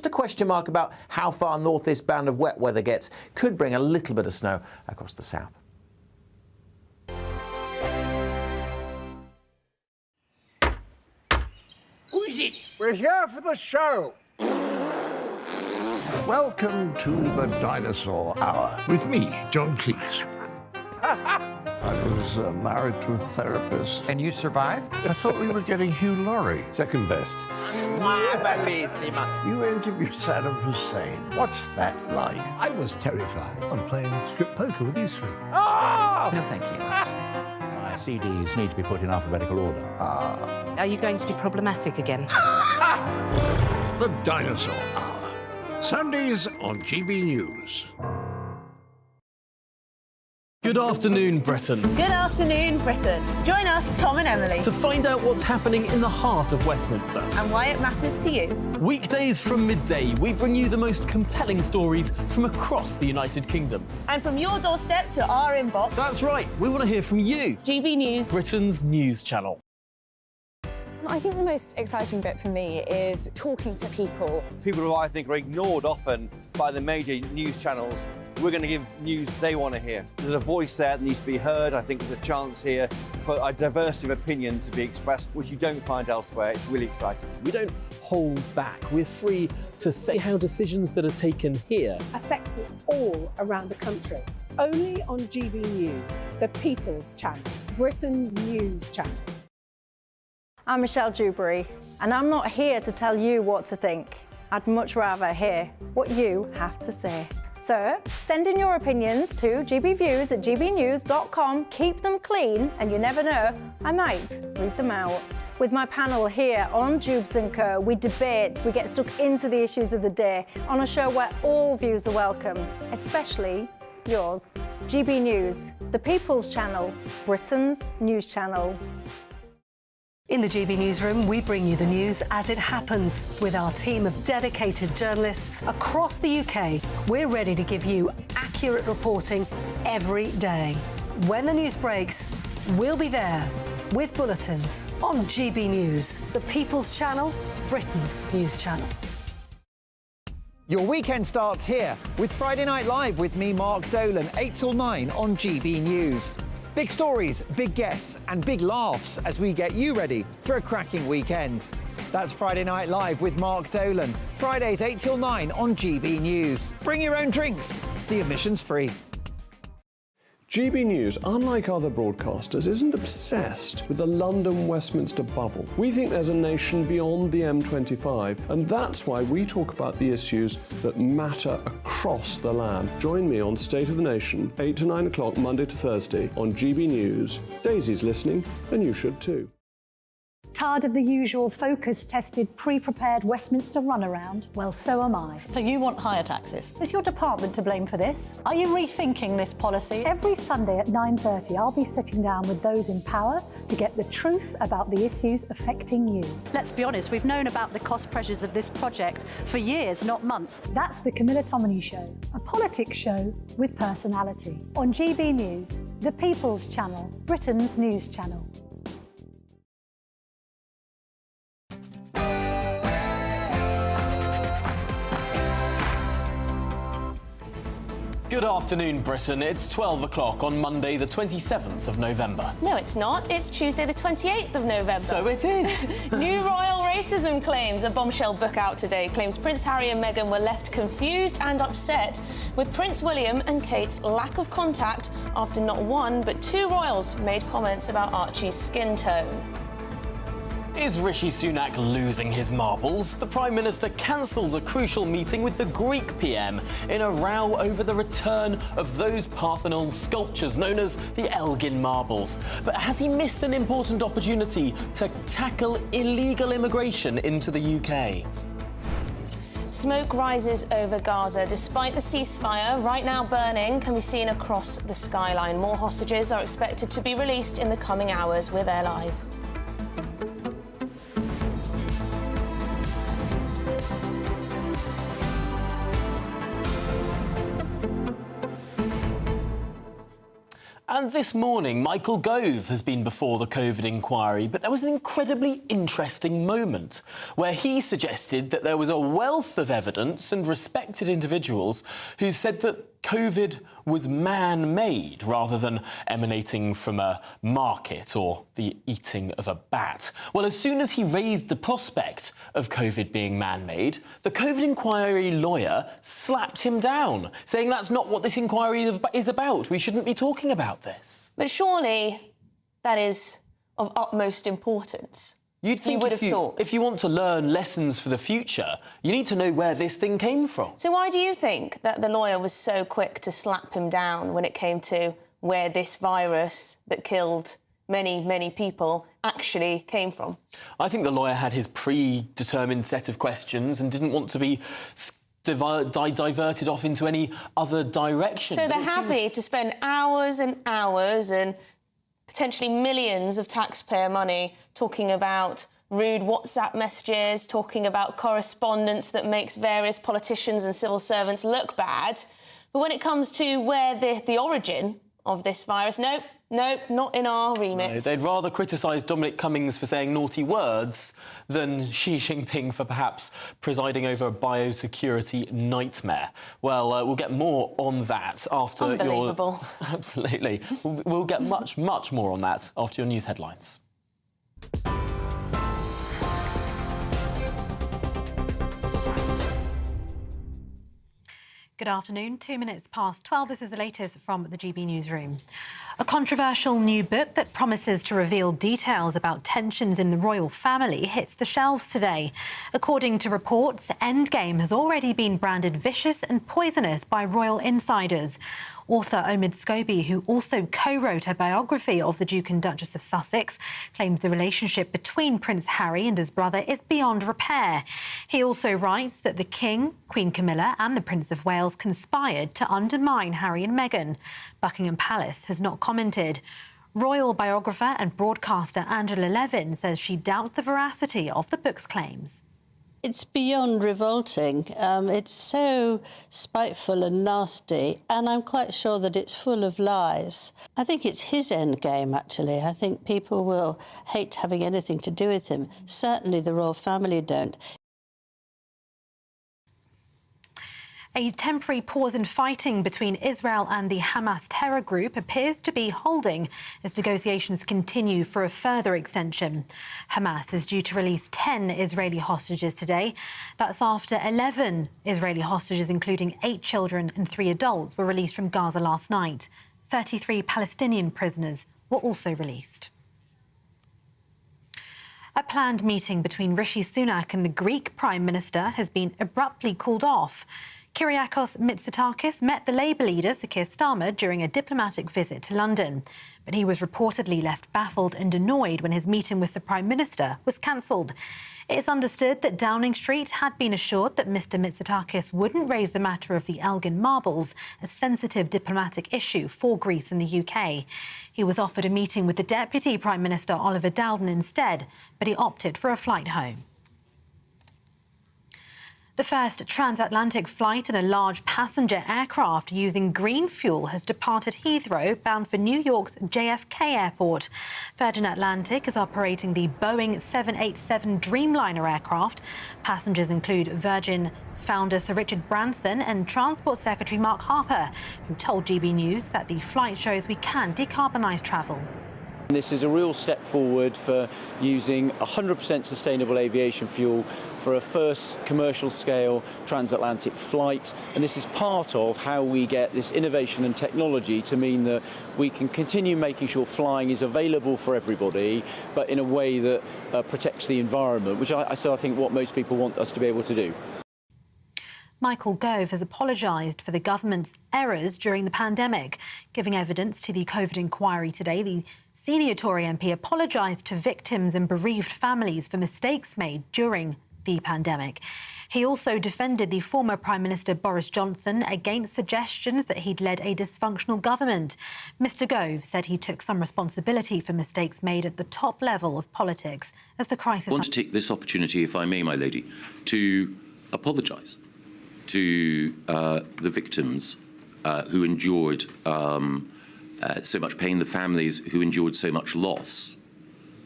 just a question mark about how far north this band of wet weather gets. Could bring a little bit of snow across the south. Who is it? We're here for the show. Welcome to the Dinosaur Hour with me, John Cleese. I was married to a therapist. And you survived? I thought we were getting Hugh Laurie. Second best. You interviewed Saddam Hussein. What's that like? I was terrified. I'm playing strip poker with these three. No, thank you. My CDs need to be put in alphabetical order. Are you going to be problematic again? The Dinosaur Hour. Sundays on GB News. Good afternoon, Britain. Good afternoon, Britain. Join us, Tom and Emily, To find out what's happening in the heart of Westminster. and why it matters to you. Weekdays from midday, we bring you the most compelling stories from across the United Kingdom. And from your doorstep to our inbox, That's right, we want to hear from you, GB News. Britain's news channel. I think the most exciting bit for me is talking to people. People who I think are ignored often by the major news channels. We're going to give news they want to hear. There's a voice there that needs to be heard. I think there's a chance here for a diversity of opinion to be expressed, which you don't find elsewhere. It's really exciting. We don't hold back. We're free to say how decisions that are taken here affect us all around the country. Only on GB News, the People's Channel, Britain's news channel. I'm Michelle Dewberry, and I'm not here to tell you what to think. I'd much rather hear what you have to say. So send in your opinions to gbviews@gbnews.com. Keep them clean, and you never know, I might read them out. With my panel here on Jubes & Co, we debate, we get stuck into the issues of the day on a show where all views are welcome, especially yours. GB News, the People's Channel, Britain's news channel. In the GB Newsroom, we bring you the news as it happens. With our team of dedicated journalists across the UK, we're ready to give you accurate reporting every day. When the news breaks, we'll be there with bulletins on GB News, the People's Channel, Britain's news channel. Your weekend starts here with Friday Night Live with me, Mark Dolan, 8 till 9 on GB News. Big stories, big guests and big laughs as we get you ready for a cracking weekend. That's Friday Night Live with Mark Dolan, Fridays 8 till 9 on GB News. Bring your own drinks, the admission's free. GB News, unlike other broadcasters, isn't obsessed with the London-Westminster bubble. We think there's a nation beyond the M25, and that's why we talk about the issues that matter across the land. Join me on State of the Nation, 8 to 9 o'clock, Monday to Thursday, on GB News. Daisy's listening, and you should too. Tired of the usual focus-tested, pre-prepared Westminster runaround? Well, so am I. So you want higher taxes? Is your department to blame for this? Are you rethinking this policy? Every Sunday at 9:30, I'll be sitting down with those in power to get the truth about the issues affecting you. Let's be honest, we've known about the cost pressures of this project for years, not months. That's the Camilla Tominey Show, a politics show with personality. On GB News, the People's Channel, Britain's news channel. Good afternoon, Britain. It's 12 o'clock on Monday, the 27th of November. No, it's not. It's Tuesday, the 28th of November. So it is. New royal racism claims. A bombshell book out today claims Prince Harry and Meghan were left confused and upset with Prince William and Kate's lack of contact after not one but two royals made comments about Archie's skin tone. Is Rishi Sunak losing his marbles? The Prime Minister cancels a crucial meeting with the Greek PM in a row over the return of those Parthenon sculptures known as the Elgin Marbles. But has he missed an important opportunity to tackle illegal immigration into the UK? Smoke rises over Gaza. Despite the ceasefire, right now burning can be seen across the skyline. More hostages are expected to be released in the coming hours. We're there live. And this morning, Michael Gove has been before the COVID inquiry, but there was an incredibly interesting moment where he suggested that there was a wealth of evidence and respected individuals who said that COVID was man-made rather than emanating from a market or the eating of a bat. Well, as soon as he raised the prospect of COVID being man-made, the COVID inquiry lawyer slapped him down, saying that's not what this inquiry is about. We shouldn't be talking about this. But surely that is of utmost importance. You'd think if you want to learn lessons for the future, you need to know where this thing came from. So why do you think that the lawyer was so quick to slap him down when it came to where this virus that killed many, many people actually came from? I think the lawyer had his predetermined set of questions and didn't want to be diverted off into any other direction. So they're happy to spend hours and hours and potentially millions of taxpayer money talking about rude WhatsApp messages, talking about correspondence that makes various politicians and civil servants look bad. But when it comes to where the origin of this virus, nope, not in our remit. No, they'd rather criticise Dominic Cummings for saying naughty words than Xi Jinping for perhaps presiding over a biosecurity nightmare. Well, we'll get more on that after Unbelievable. Absolutely. We'll get much more on that after your news headlines. Good afternoon, 2 minutes past 12. This is the latest from the GB newsroom. A controversial new book that promises to reveal details about tensions in the royal family hits the shelves today. According to reports, Endgame has already been branded vicious and poisonous by royal insiders. Author Omid Scobie, who also co-wrote a biography of the Duke and Duchess of Sussex, claims the relationship between Prince Harry and his brother is beyond repair. He also writes that the King, Queen Camilla and the Prince of Wales conspired to undermine Harry and Meghan. Buckingham Palace has not commented. Royal biographer and broadcaster Angela Levin says she doubts the veracity of the book's claims. It's beyond revolting. It's so spiteful and nasty, and I'm quite sure that it's full of lies. I think it's his end game, actually. I think people will hate having anything to do with him. Certainly the royal family don't. A temporary pause in fighting between Israel and the Hamas terror group appears to be holding as negotiations continue for a further extension. Hamas is due to release 10 Israeli hostages today. That's after 11 Israeli hostages, including 8 children and 3 adults, were released from Gaza last night. 33 Palestinian prisoners were also released. A planned meeting between Rishi Sunak and the Greek Prime Minister has been abruptly called off. Kyriakos Mitsotakis met the Labour leader, Sir Keir Starmer, during a diplomatic visit to London. But he was reportedly left baffled and annoyed when his meeting with the Prime Minister was cancelled. It's understood that Downing Street had been assured that Mr Mitsotakis wouldn't raise the matter of the Elgin Marbles, a sensitive diplomatic issue for Greece and the UK. He was offered a meeting with the Deputy Prime Minister, Oliver Dowden, instead, but he opted for a flight home. The first transatlantic flight in a large passenger aircraft using green fuel has departed Heathrow, bound for New York's JFK Airport. Virgin Atlantic is operating the Boeing 787 Dreamliner aircraft. Passengers include Virgin founder Sir Richard Branson and Transport Secretary Mark Harper, who told GB News that the flight shows we can decarbonise travel. This is a real step forward for using 100% sustainable aviation fuel for a first commercial-scale transatlantic flight. And this is part of how we get this innovation and technology to mean that we can continue making sure flying is available for everybody, but in a way that protects the environment, which I think what most people want us to be able to do. Michael Gove has apologised for the government's errors during the pandemic. Giving evidence to the COVID inquiry today, the senior Tory MP apologised to victims and bereaved families for mistakes made during the pandemic. He also defended the former Prime Minister Boris Johnson against suggestions that he'd led a dysfunctional government. Mr Gove said he took some responsibility for mistakes made at the top level of politics as the crisis... I want to take this opportunity, if I may, my lady, to apologise to the victims who endured so much pain, the families who endured so much loss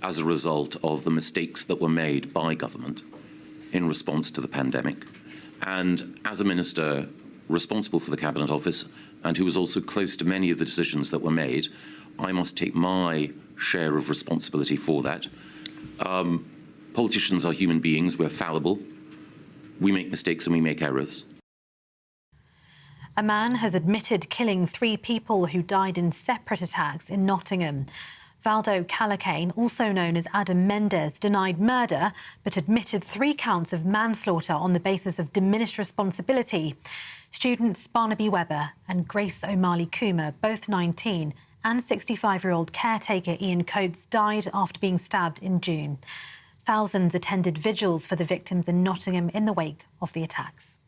as a result of the mistakes that were made by government in response to the pandemic. And as a minister responsible for the Cabinet Office and who was also close to many of the decisions that were made, I must take my share of responsibility for that. Politicians are human beings, we're fallible. We make mistakes and we make errors. A man has admitted killing 3 people who died in separate attacks in Nottingham. Valdo Calacane, also known as Adam Mendes, denied murder but admitted 3 counts of manslaughter on the basis of diminished responsibility. Students Barnaby Webber and Grace O'Malley Coomer, both 19, and 65-year-old caretaker Ian Coates died after being stabbed in June. Thousands attended vigils for the victims in Nottingham in the wake of the attacks.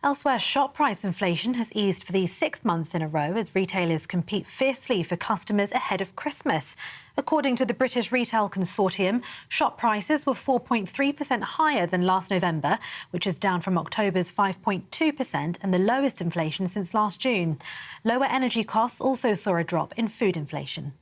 Elsewhere, shop price inflation has eased for the 6th month in a row as retailers compete fiercely for customers ahead of Christmas. According to the British Retail Consortium, shop prices were 4.3% higher than last November, which is down from October's 5.2% and the lowest inflation since last June. Lower energy costs also saw a drop in food inflation.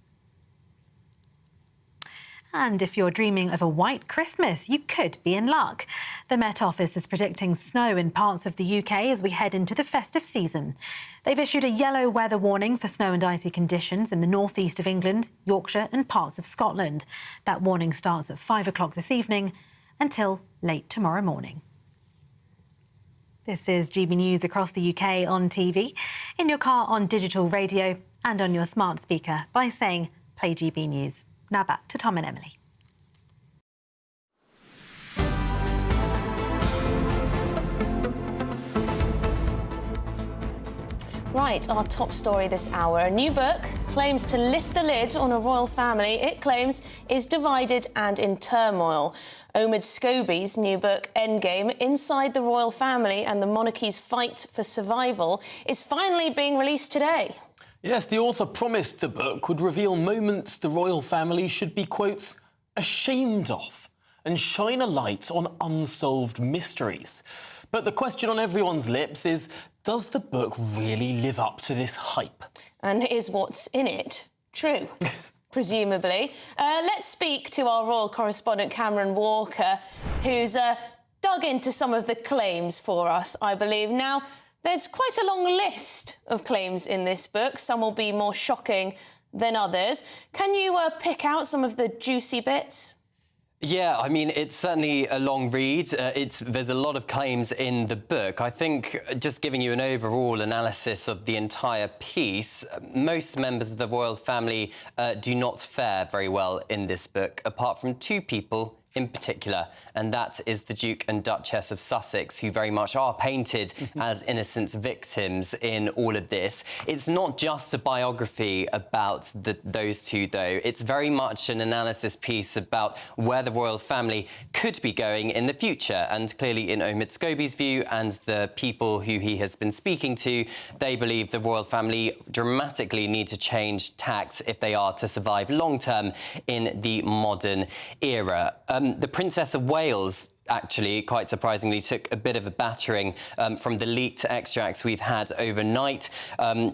And if you're dreaming of a white Christmas, you could be in luck. The Met Office is predicting snow in parts of the UK as we head into the festive season. They've issued a yellow weather warning for snow and icy conditions in the northeast of England, Yorkshire and parts of Scotland. That warning starts at 5 o'clock this evening until late tomorrow morning. This is GB News across the UK on TV, in your car on digital radio and on your smart speaker by saying play GB News. Now back to Tom and Emily. Right, our top story this hour. A new book claims to lift the lid on a royal family it claims is divided and in turmoil. Omid Scobie's new book, Endgame, Inside the Royal Family and the Monarchy's Fight for Survival, is finally being released today. Yes, the author promised the book would reveal moments the royal family should be, quote, ashamed of and shine a light on unsolved mysteries. But the question on everyone's lips is, does the book really live up to this hype? And is what's in it true? Presumably. Let's speak to our royal correspondent, Cameron Walker, who's dug into some of the claims for us, I believe. Now, there's quite a long list of claims in this book. Some will be more shocking than others. Can you pick out some of the juicy bits? Yeah, I mean, it's certainly a long read. There's a lot of claims in the book. I think just giving you an overall analysis of the entire piece, most members of the royal family do not fare very well in this book, apart from 2 people in particular, and that is the Duke and Duchess of Sussex, who very much are painted as innocent victims in all of this. It's not just a biography about those 2, though. It's very much an analysis piece about where the royal family could be going in the future, and clearly in Omid Scobie's view and the people who he has been speaking to, they believe the royal family dramatically need to change tact if they are to survive long-term in the modern era. The Princess of Wales, actually, quite surprisingly, took a bit of a battering from the leaked extracts we've had overnight,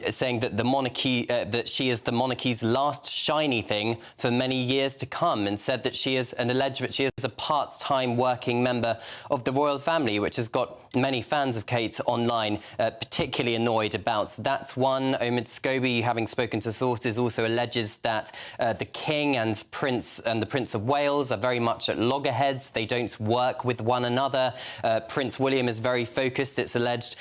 saying that the monarchy, that she is the monarchy's last shiny thing for many years to come, and said that she is, and alleged that she is a part-time working member of the royal family, which has got many fans of Kate online particularly annoyed about that one. Omid Scobie, having spoken to sources, also alleges that the King and the Prince of Wales are very much at loggerheads. They don't work with one another. Prince William is very focused, it's alleged,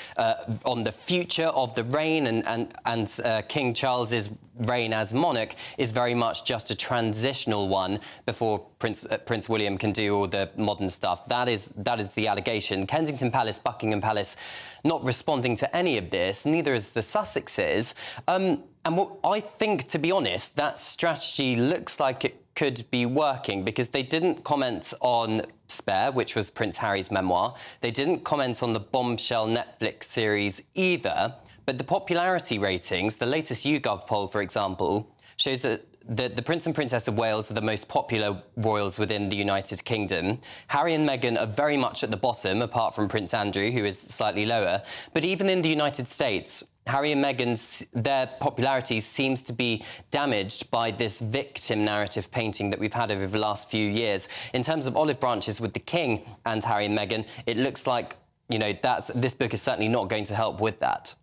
on the future of the reign, and King Charles's reign as monarch is very much just a transitional one before Prince William can do all the modern stuff. That is the allegation. Kensington Palace, Buckingham Palace, not responding to any of this. Neither is the Sussexes. And what I think, to be honest, that strategy looks like it could be working, because they didn't comment on Spare, which was Prince Harry's memoir. They didn't comment on the bombshell Netflix series either. But the popularity ratings, the latest YouGov poll, for example, shows that the Prince and Princess of Wales are the most popular royals within the United Kingdom. Harry and Meghan are very much at the bottom, apart from Prince Andrew, who is slightly lower. But even in the United States, Harry and Meghan, their popularity seems to be damaged by this victim narrative painting that we've had over the last few years. In terms of olive branches with the King and Harry and Meghan, it looks like, you know, this book is certainly not going to help with that.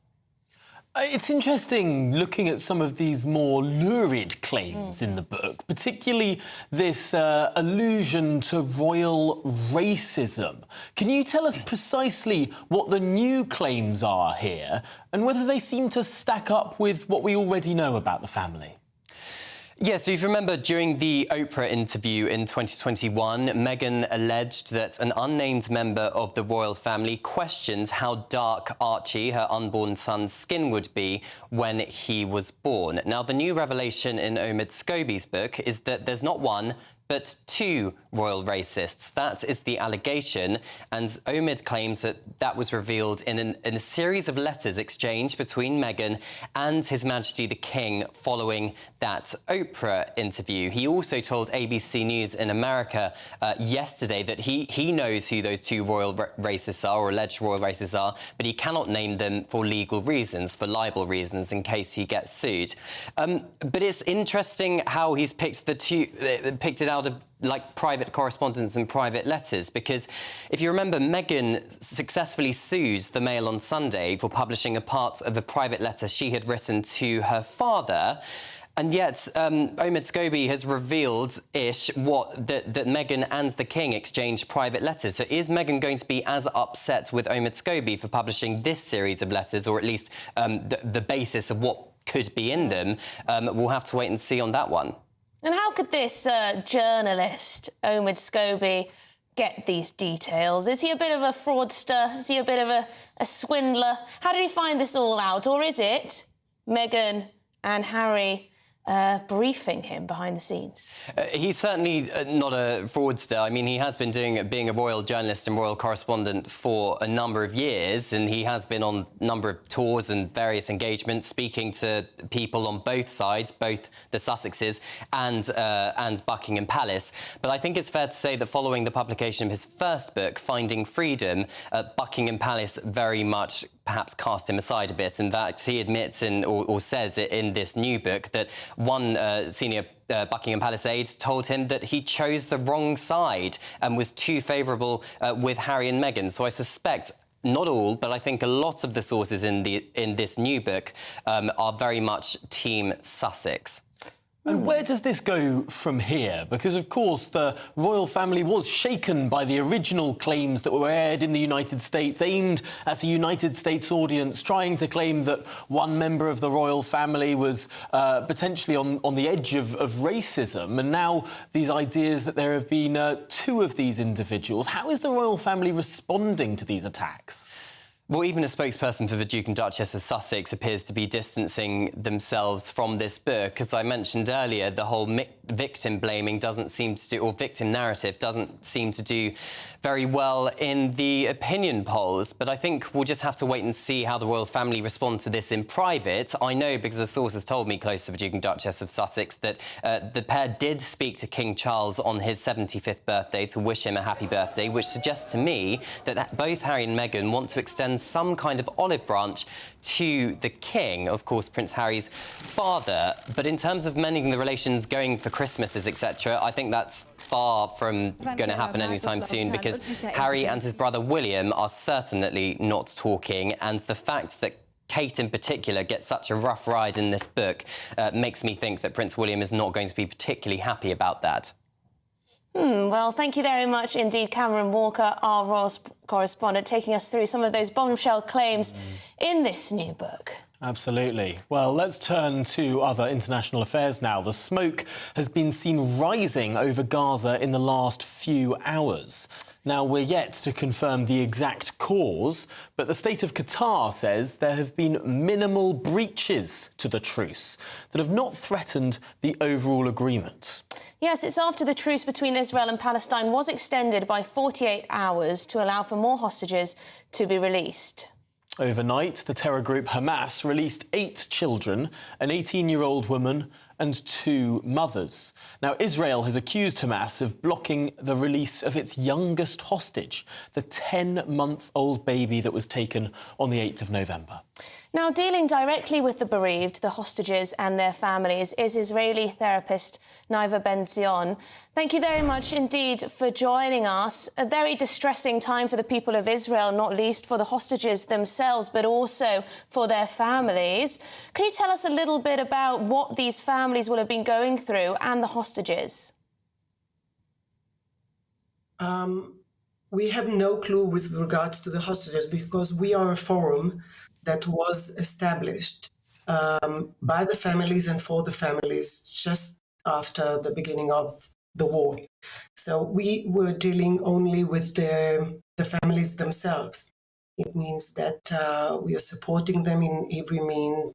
It's interesting looking at some of these more lurid claims in the book, particularly this allusion to royal racism. Can you tell us precisely what the new claims are here and whether they seem to stack up with what we already know about the family? Yeah, so if you remember, during the Oprah interview in 2021, Meghan alleged that an unnamed member of the royal family questioned how dark Archie, her unborn son's skin, would be when he was born. Now, the new revelation in Omid Scobie's book is that there's not one, but two royal racists. That is the allegation, and Omid claims that that was revealed in a series of letters exchanged between Meghan and His Majesty the King following that Oprah interview. He also told ABC News in America yesterday that he knows who those two royal racists are, or alleged royal racists are, but he cannot name them for legal reasons, for libel reasons, in case he gets sued. But it's interesting how he's picked it out of like private correspondence and private letters, because if you remember, Meghan successfully sues the Mail on Sunday for publishing a part of a private letter she had written to her father. And yet, Omid Scobie has revealed-ish that Meghan and the King exchanged private letters. So is Meghan going to be as upset with Omid Scobie for publishing this series of letters, or at least the basis of what could be in them? We'll have to wait and see on that one. And how could this journalist, Omid Scobie, get these details? Is he a bit of a fraudster? Is he a bit of a swindler? How did he find this all out? Or is it Meghan and Harry briefing him behind the scenes? He's certainly not a fraudster. I mean, he has been being a royal journalist and royal correspondent for a number of years, and he has been on a number of tours and various engagements, speaking to people on both sides, both the Sussexes and Buckingham Palace. But I think it's fair to say that following the publication of his first book, Finding Freedom, Buckingham Palace very much perhaps cast him aside a bit. In fact, he admits or says it in this new book that one senior Buckingham Palace aide told him that he chose the wrong side and was too favourable with Harry and Meghan. So I suspect, not all, but I think a lot of the sources in this new book are very much Team Sussex. And where does this go from here? Because, of course, the royal family was shaken by the original claims that were aired in the United States, aimed at a United States audience, trying to claim that one member of the royal family was potentially on the edge of racism. And now these ideas that there have been two of these individuals. How is the royal family responding to these attacks? Well, even a spokesperson for the Duke and Duchess of Sussex appears to be distancing themselves from this book. As I mentioned earlier, the whole victim blaming doesn't seem to do, or victim narrative doesn't seem to do very well in the opinion polls. But I think we'll just have to wait and see how the royal family respond to this in private. I know, because a source has told me close to the Duke and Duchess of Sussex, that the pair did speak to King Charles on his 75th birthday to wish him a happy birthday, which suggests to me that both Harry and Meghan want to extend some kind of olive branch to the King, of course, Prince Harry's father. But in terms of mending the relations, going for Christmases, etc., I think that's far from going to happen anytime soon, because Harry and his brother William are certainly not talking, and the fact that Kate in particular gets such a rough ride in this book makes me think that Prince William is not going to be particularly happy about that. Well, thank you very much indeed, Cameron Walker, our royal correspondent, taking us through some of those bombshell claims in this new book. Absolutely. Well, let's turn to other international affairs now. The smoke has been seen rising over Gaza in the last few hours. Now, we're yet to confirm the exact cause, but the state of Qatar says there have been minimal breaches to the truce that have not threatened the overall agreement. Yes, it's after the truce between Israel and Palestine was extended by 48 hours to allow for more hostages to be released. Overnight, the terror group Hamas released 8 children, an 18-year-old woman and 2 mothers. Now, Israel has accused Hamas of blocking the release of its youngest hostage, the 10-month-old baby that was taken on the 8th of November. Now, dealing directly with the bereaved, the hostages and their families is Israeli therapist Naiva Ben-Zion. Thank you very much indeed for joining us. A very distressing time for the people of Israel, not least for the hostages themselves, but also for their families. Can you tell us a little bit about what these families will have been going through and the hostages? We have no clue with regards to the hostages because we are a forum that was established by the families and for the families just after the beginning of the war. So we were dealing only with the families themselves. It means that we are supporting them in every means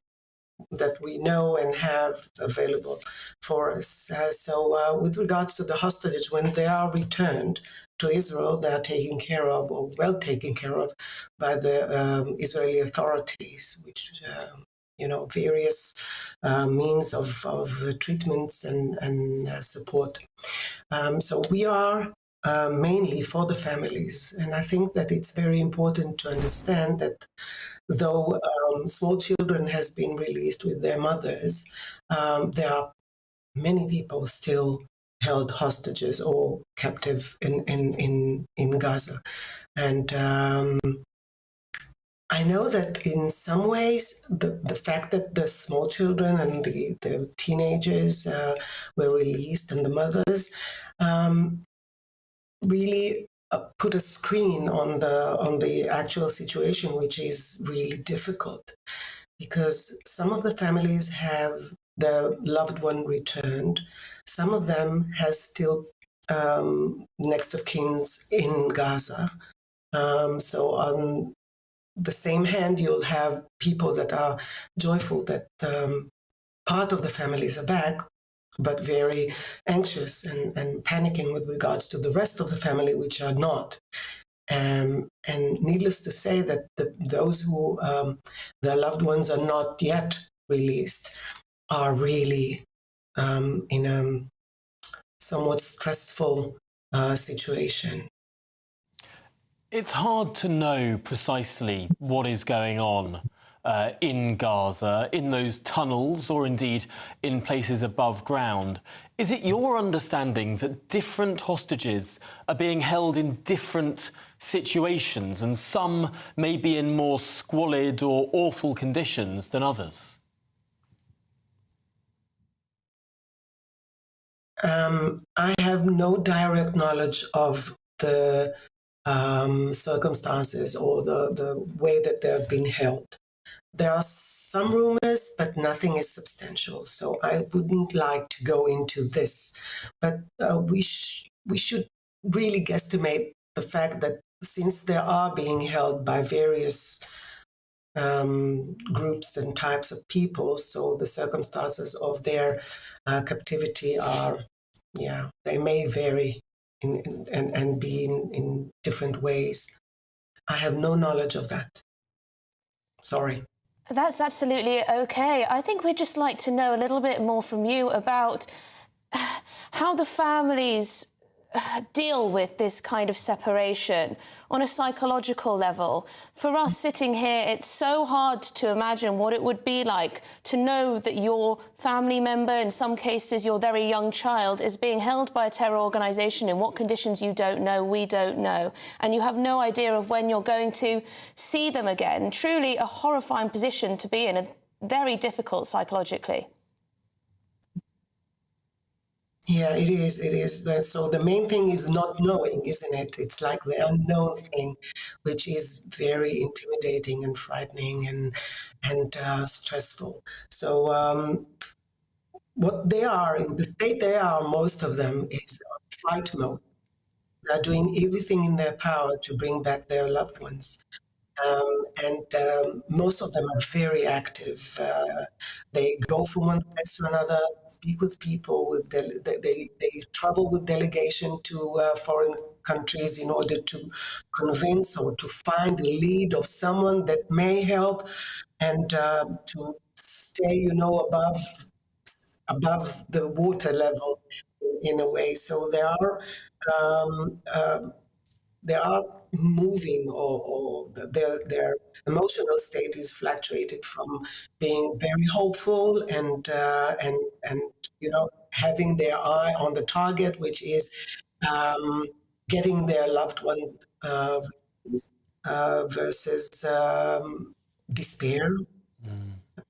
that we know and have available for us. So with regards to the hostages, when they are returned to Israel, they are taken care of, or well taken care of, by the Israeli authorities, which, various means of treatments and support. So we are mainly for the families. And I think that it's very important to understand that though small children has been released with their mothers, there are many people still held hostages or captive in Gaza. And I know that in some ways, the fact that the small children and the teenagers were released and the mothers really put a screen on the actual situation, which is really difficult because some of the families have the loved one returned. Some of them has still next of kins in Gaza. So on the same hand, you'll have people that are joyful that part of the families are back, but very anxious and panicking with regards to the rest of the family, which are not. And needless to say that those who their loved ones are not yet released are really in a somewhat stressful situation. It's hard to know precisely what is going on in Gaza, in those tunnels, or indeed in places above ground. Is it your understanding that different hostages are being held in different situations, and some may be in more squalid or awful conditions than others? I have no direct knowledge of the circumstances or the way that they're being held. There are some rumors, but nothing is substantial. So I wouldn't like to go into this. But we should really guesstimate the fact that since they are being held by various groups and types of people, so the circumstances of their captivity are, they may vary and be in different ways. I have no knowledge of that. Sorry. That's absolutely okay. I think we'd just like to know a little bit more from you about how the families deal with this kind of separation on a psychological level. For us sitting here, it's so hard to imagine what it would be like to know that your family member, in some cases your very young child, is being held by a terror organisation in what conditions you don't know, we don't know, and you have no idea of when you're going to see them again. Truly a horrifying position to be in, very difficult psychologically. Yeah, it is. It is. So the main thing is not knowing, isn't it? It's like the unknown thing, which is very intimidating and frightening and stressful. So what they are, in the state they are, most of them is fight mode. They're doing everything in their power to bring back their loved ones. Most of them are very active. They go from one place to another, speak with people. They travel with delegation to foreign countries in order to convince or to find a lead of someone that may help and to stay, above the water level in a way. So there are they are moving, or their emotional state is fluctuated from being very hopeful and having their eye on the target, which is getting their loved one versus despair,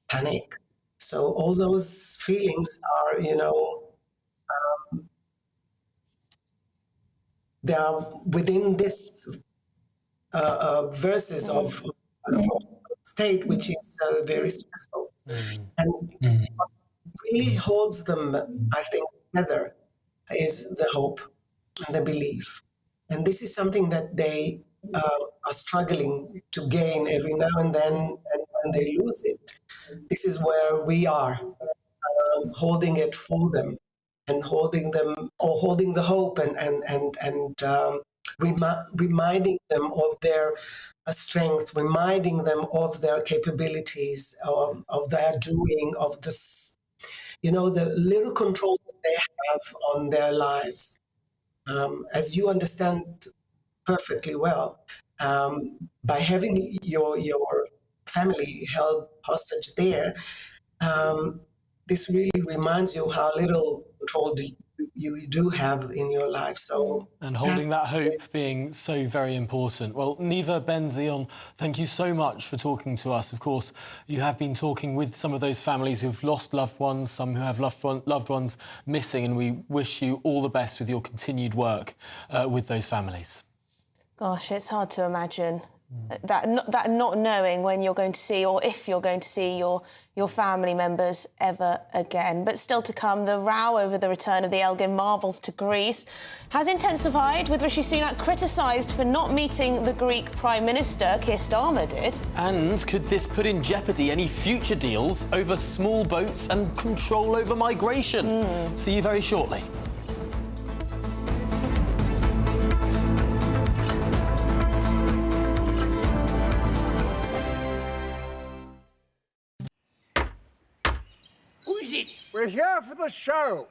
panic. So all those feelings are, they are within this verses of state, which is very stressful. And what really holds them, I think, together is the hope and the belief. And this is something that they are struggling to gain every now and then, and when they lose it, this is where we are holding it for them, and holding the hope, and reminding them of their strengths, reminding them of their capabilities, of their doing, of this, the little control that they have on their lives. As you understand perfectly well, by having your family held hostage there, this really reminds you how little control you do have in your life. So, and holding that hope being so very important. Well, Neva Ben-Zion, thank you so much for talking to us. Of course, you have been talking with some of those families who've lost loved ones, some who have loved ones missing, and we wish you all the best with your continued work with those families. Gosh, it's hard to imagine that not knowing when you're going to see, or if you're going to see your family members ever again. But still to come, the row over the return of the Elgin Marbles to Greece has intensified, with Rishi Sunak criticised for not meeting the Greek Prime Minister. Keir Starmer did. And could this put in jeopardy any future deals over small boats and control over migration? See you very shortly. We're here for the show.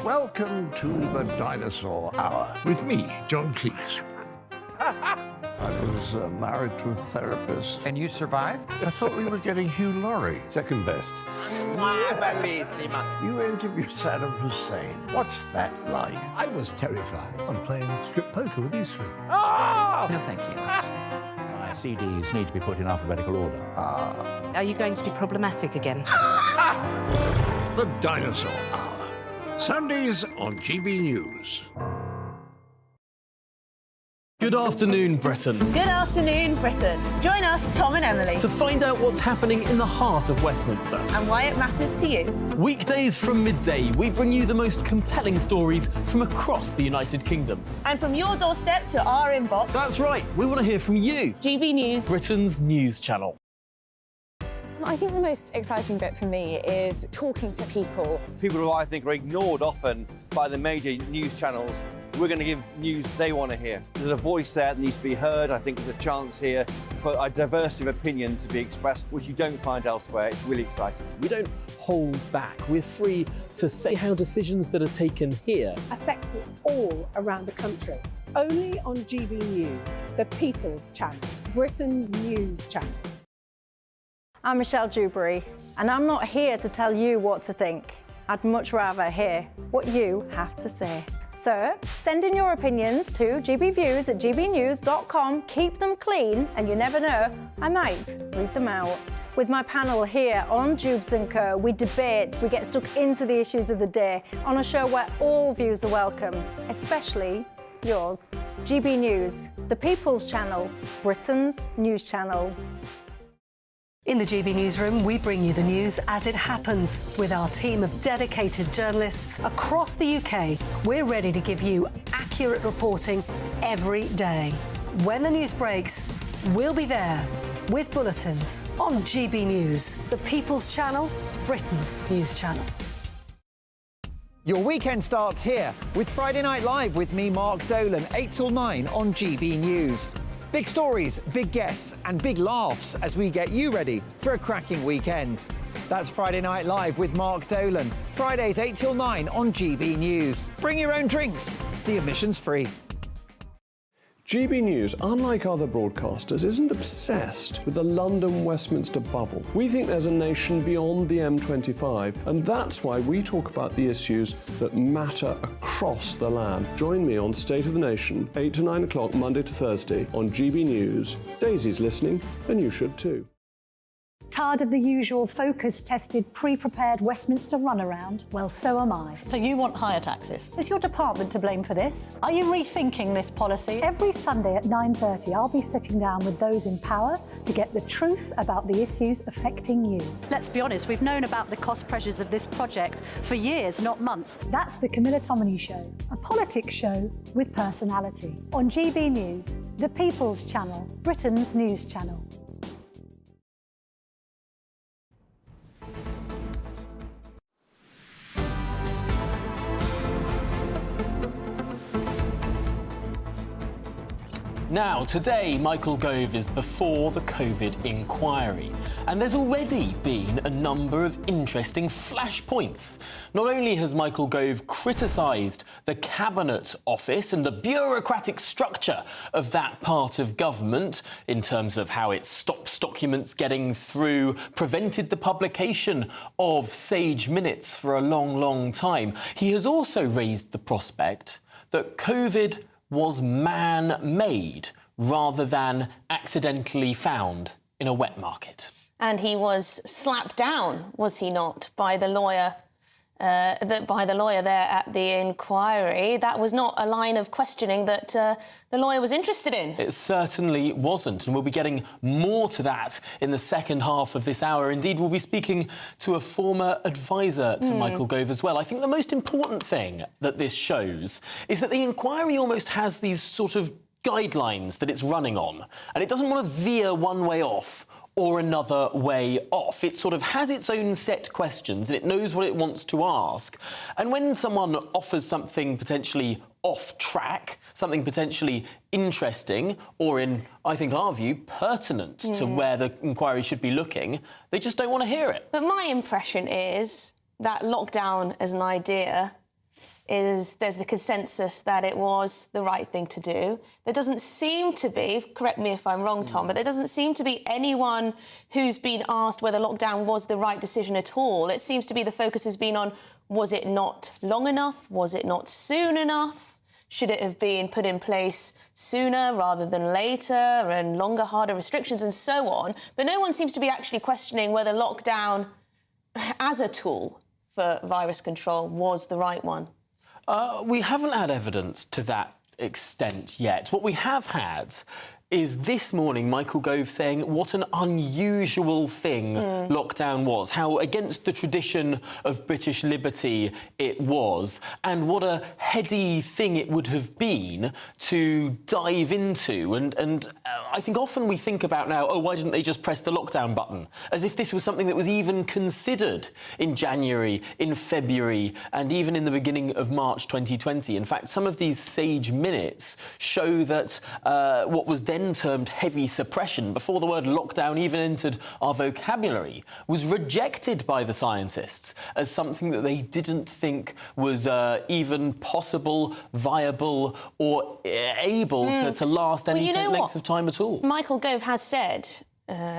Welcome to the Dinosaur Hour with me, John Cleese. I was married to a therapist. And you survived? I thought we were getting Hugh Laurie. Second best. You interviewed Saddam Hussein. What's that like? I was terrified. I'm playing strip poker with these three. No, thank you. My CDs need to be put in alphabetical order. Are you going to be problematic again? The Dinosaur Hour. Sundays on GBNews. Good afternoon, Britain. Good afternoon, Britain. Join us, Tom and Emily, To find out what's happening in the heart of Westminster. and why it matters to you. Weekdays from midday, we bring you the most compelling stories from across the United Kingdom. And from your doorstep to our inbox. That's right, we want to hear from you. GB News. Britain's news channel. I think the most exciting bit for me is talking to people. People who I think are ignored often by the major news channels. We're going to give news they want to hear. There's a voice there that needs to be heard. I think there's a chance here for a diversity of opinion to be expressed, which you don't find elsewhere. It's really exciting. We don't hold back. We're free to say how decisions that are taken here affect us all around the country. Only on GB News, the People's Channel, Britain's news channel. I'm Michelle Dewberry, and I'm not here to tell you what to think. I'd much rather hear what you have to say. So send in your opinions to gbviews@gbnews.com. Keep them clean, and you never know, I might read them out. With my panel here on Jubes & Co, we debate, we get stuck into the issues of the day on a show where all views are welcome, especially yours. GB News, the People's Channel, Britain's news channel. In the GB Newsroom, we bring you the news as it happens. With our team of dedicated journalists across the UK, we're ready to give you accurate reporting every day. When the news breaks, we'll be there with bulletins on GB News, the People's Channel, Britain's news channel. Your weekend starts here with Friday Night Live with me, Mark Dolan, 8 till 9 on GB News. Big stories, big guests and big laughs as we get you ready for a cracking weekend. That's Friday Night Live with Mark Dolan, Fridays 8 till 9 on GB News. Bring your own drinks, the admission's free. GB News, unlike other broadcasters, isn't obsessed with the London-Westminster bubble. We think there's a nation beyond the M25, and that's why we talk about the issues that matter across the land. Join me on State of the Nation, 8 to 9 o'clock, Monday to Thursday, on GB News. Daisy's listening, and you should too. Tired of the usual focus-tested, pre-prepared Westminster runaround? Well, so am I. So you want higher taxes? Is your department to blame for this? Are you rethinking this policy? Every Sunday at 9:30, I'll be sitting down with those in power to get the truth about the issues affecting you. Let's be honest, we've known about the cost pressures of this project for years, not months. That's the Camilla Tominey Show, a politics show with personality. On GB News, the People's Channel, Britain's news channel. Now, today, Michael Gove is before the COVID inquiry, and there's already been a number of interesting flashpoints. Not only has Michael Gove criticised the Cabinet Office and the bureaucratic structure of that part of government in terms of how it stops documents getting through, prevented the publication of Sage Minutes for a long, long time, he has also raised the prospect that COVID was man-made rather than accidentally found in a wet market. And he was slapped down, was he not, by the lawyer there at the inquiry. That was not a line of questioning that the lawyer was interested in. It certainly wasn't, and we'll be getting more to that in the second half of this hour. Indeed, we'll be speaking to a former advisor to Michael Gove as well. I think the most important thing that this shows is that the inquiry almost has these sort of guidelines that it's running on, and it doesn't want to veer one way off or another way off. It sort of has its own set questions and it knows what it wants to ask. And when someone offers something potentially off track, something potentially interesting, or in, I think, our view, pertinent to where the inquiry should be looking, they just don't want to hear it. But my impression is that lockdown as an idea there's a consensus that it was the right thing to do. There doesn't seem to be, correct me if I'm wrong, Tom, but there doesn't seem to be anyone who's been asked whether lockdown was the right decision at all. It seems to be the focus has been on, was it not long enough? Was it not soon enough? Should it have been put in place sooner rather than later, and longer, harder restrictions and so on? But no one seems to be actually questioning whether lockdown as a tool for virus control was the right one. We haven't had evidence to that extent yet. What we have had is this morning Michael Gove saying what an unusual thing lockdown was, how against the tradition of British liberty it was, and what a heady thing it would have been to dive into. And I think often we think about now, oh, why didn't they just press the lockdown button? As if this was something that was even considered in January, in February, and even in the beginning of March 2020. In fact, some of these Sage Minutes show that what was then termed heavy suppression, before the word lockdown even entered our vocabulary, was rejected by the scientists as something that they didn't think was even possible, viable, or able to last any length of time at all. Michael Gove has said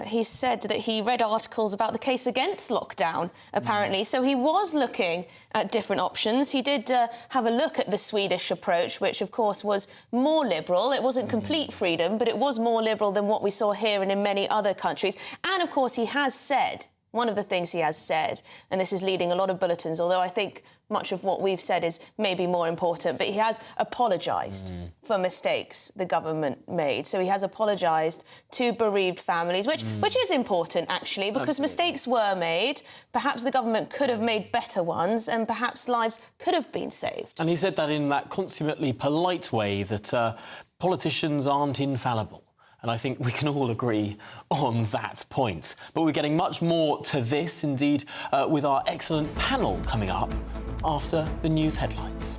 he said that he read articles about the case against lockdown, apparently. So he was looking at different options. He did have a look at the Swedish approach, which, of course, was more liberal. It wasn't complete freedom, but it was more liberal than what we saw here and in many other countries. And, of course, he has said, one of the things he has said, and this is leading a lot of bulletins, although I think much of what we've said is maybe more important, but he has apologised for mistakes the government made. So he has apologised to bereaved families, which is important, actually, because mistakes were made. Perhaps the government could have made better ones, and perhaps lives could have been saved. And he said that in that consummately polite way that politicians aren't infallible. And I think we can all agree on that point. But we're getting much more to this, indeed, with our excellent panel coming up after the news headlines.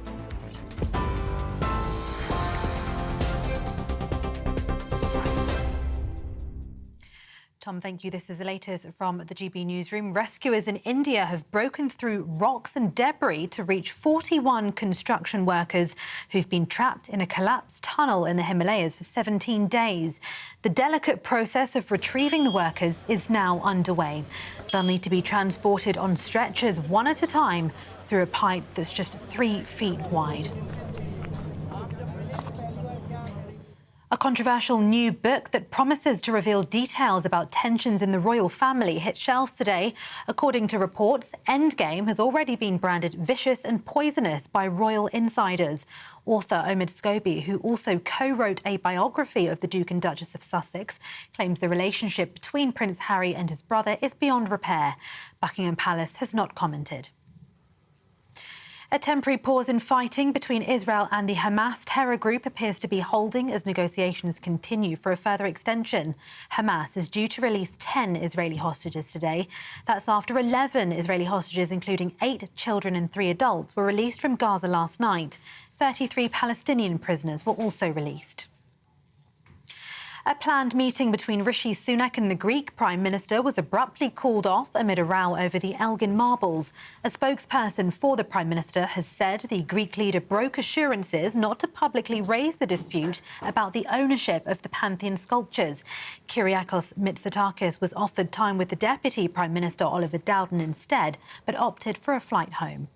Tom, thank you. This is the latest from the GB newsroom. Rescuers in India have broken through rocks and debris to reach 41 construction workers who've been trapped in a collapsed tunnel in the Himalayas for 17 days. The delicate process of retrieving the workers is now underway. They'll need to be transported on stretchers one at a time through a pipe that's just 3 feet wide. A controversial new book that promises to reveal details about tensions in the royal family hit shelves today. According to reports, Endgame has already been branded vicious and poisonous by royal insiders. Author Omid Scobie, who also co-wrote a biography of the Duke and Duchess of Sussex, claims the relationship between Prince Harry and his brother is beyond repair. Buckingham Palace has not commented. A temporary pause in fighting between Israel and the Hamas terror group appears to be holding as negotiations continue for a further extension. Hamas is due to release 10 Israeli hostages today. That's after 11 Israeli hostages, including 8 children and 3 adults, were released from Gaza last night. 33 Palestinian prisoners were also released. A planned meeting between Rishi Sunak and the Greek Prime Minister was abruptly called off amid a row over the Elgin Marbles. A spokesperson for the Prime Minister has said the Greek leader broke assurances not to publicly raise the dispute about the ownership of the Pantheon sculptures. Kyriakos Mitsotakis was offered time with the Deputy Prime Minister Oliver Dowden instead, but opted for a flight home.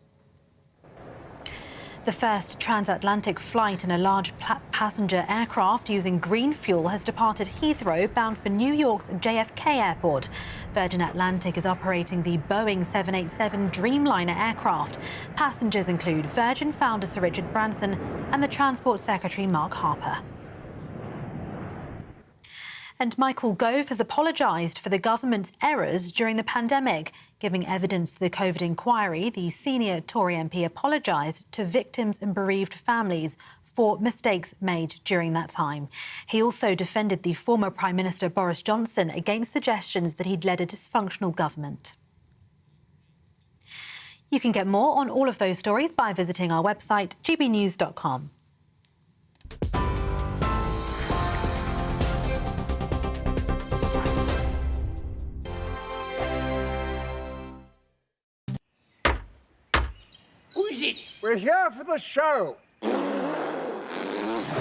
The first transatlantic flight in a large passenger aircraft using green fuel has departed Heathrow, bound for New York's JFK Airport. Virgin Atlantic is operating the Boeing 787 Dreamliner aircraft. Passengers include Virgin founder Sir Richard Branson and the Transport Secretary Mark Harper. And Michael Gove has apologised for the government's errors during the pandemic. Giving evidence to the COVID inquiry, the senior Tory MP apologised to victims and bereaved families for mistakes made during that time. He also defended the former Prime Minister Boris Johnson against suggestions that he'd led a dysfunctional government. You can get more on all of those stories by visiting our website, gbnews.com. Who is it? We're here for the show.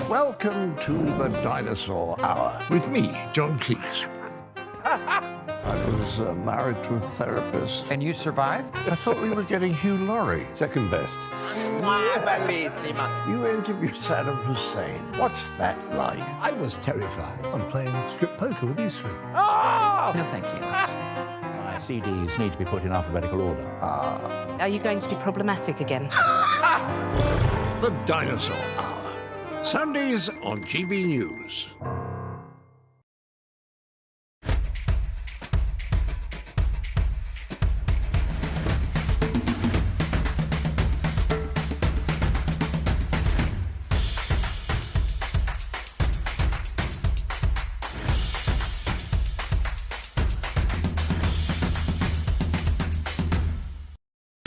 Welcome to the Dinosaur Hour with me, John Cleese. I was married to a therapist. And you survived? I thought we were getting Hugh Laurie. Second best. You interviewed Saddam Hussein. What's that like? I was terrified. I'm playing strip poker with these three. Oh! No, thank you. My CDs need to be put in alphabetical order. Are you going to be problematic again? The Dinosaur Hour. Sundays on GB News.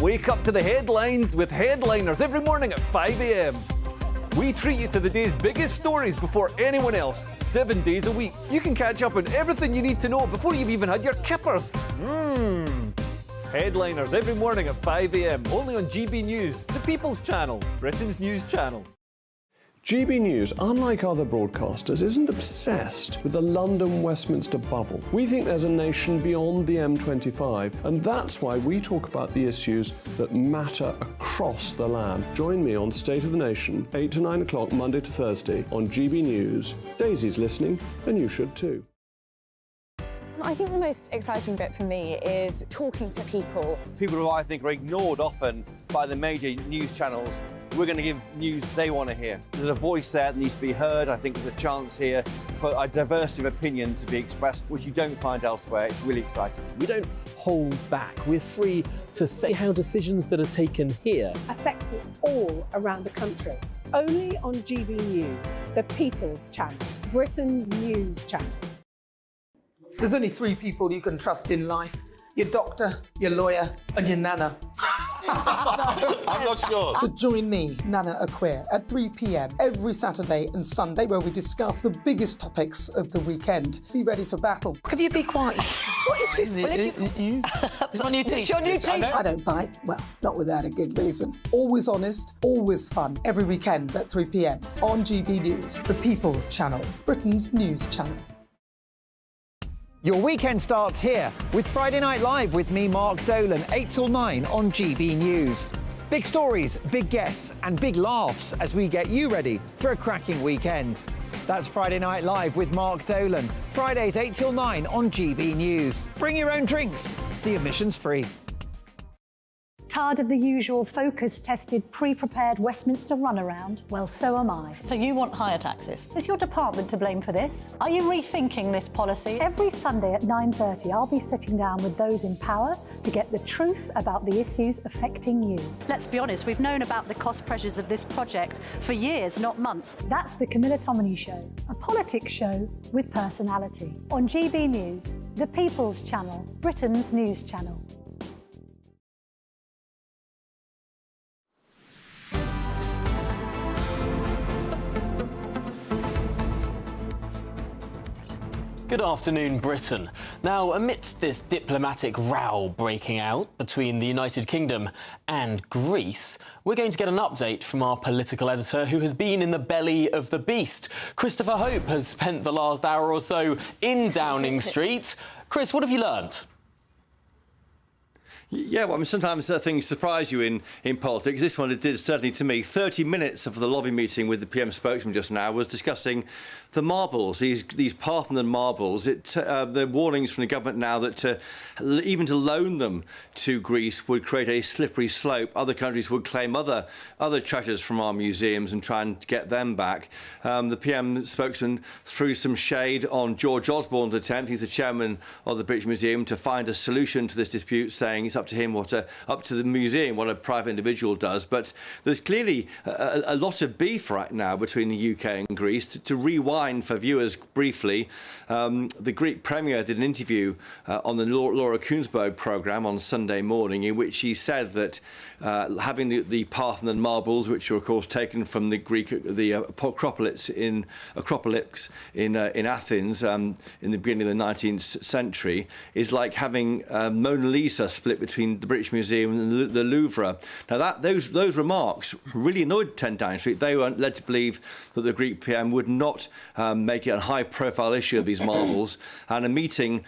Wake up to the headlines with Headliners every morning at 5 a.m. We treat you to the day's biggest stories before anyone else, 7 days a week. You can catch up on everything you need to know before you've even had your kippers. Headliners every morning at 5 a.m. only on GB News, the People's Channel, Britain's news channel. GB News, unlike other broadcasters, isn't obsessed with the London-Westminster bubble. We think there's a nation beyond the M25, and that's why we talk about the issues that matter across the land. Join me on State of the Nation, 8 to 9 o'clock, Monday to Thursday, on GB News. Daisy's listening, and you should too. I think the most exciting bit for me is talking to people. People who I think are ignored often by the major news channels. We're going to give news they want to hear. There's a voice there that needs to be heard. I think there's a chance here for a diversity of opinion to be expressed, which you don't find elsewhere. It's really exciting. We don't hold back. We're free to say how decisions that are taken here affect us all around the country. Only on GB News, the People's Channel, Britain's news channel. There's only 3 people you can trust in life: your doctor, your lawyer, and your nana. I'm not sure. So join me, Nana Acquia, at 3 p.m. every Saturday and Sunday, where we discuss the biggest topics of the weekend. Be ready for battle. Could you be quiet? What is this? It's my new teeth. It's your new teeth. I don't bite. Well, not without a good reason. Always honest, always fun. Every weekend at 3 p.m. on GB News, the People's Channel, Britain's news channel. Your weekend starts here with Friday Night Live with me, Mark Dolan, 8 till 9 on GB News. Big stories, big guests and big laughs as we get you ready for a cracking weekend. That's Friday Night Live with Mark Dolan, Fridays 8 till 9 on GB News. Bring your own drinks, the admission's free. Tired of the usual focus-tested, pre-prepared Westminster runaround? Well, so am I. So you want higher taxes? Is your department to blame for this? Are you rethinking this policy? Every Sunday at 9:30, I'll be sitting down with those in power to get the truth about the issues affecting you. Let's be honest, we've known about the cost pressures of this project for years, not months. That's the Camilla Tominey Show, a politics show with personality. On GB News, the People's Channel, Britain's news channel. Good afternoon, Britain. Now, amidst this diplomatic row breaking out between the United Kingdom and Greece, we're going to get an update from our political editor who has been in the belly of the beast. Christopher Hope has spent the last hour or so in Downing Street. Chris, what have you learnt? Yeah, well, I mean, sometimes things surprise you in politics. This one, it did certainly to me. 30 minutes of the lobby meeting with the PM spokesman just now was discussing the marbles, these Parthenon marbles. The warnings from the government now that even to loan them to Greece would create a slippery slope. Other countries would claim other treasures from our museums and try and get them back. The PM spokesman threw some shade on George Osborne's attempt. He's the chairman of the British Museum to find a solution to this dispute, saying it's up to him, up to the museum, what a private individual does. But there's clearly a lot of beef right now between the UK and Greece. To rewind for viewers briefly, the Greek Premier did an interview on the Laura Kuenssberg programme on Sunday morning, in which he said that having the Parthenon marbles, which are of course taken from the Acropolis in Athens in the beginning of the 19th century, is like having Mona Lisa split between the British Museum and the Louvre. Now those remarks really annoyed 10 Downing Street. They were led to believe that the Greek PM would not make it a high-profile issue of these marbles, and a meeting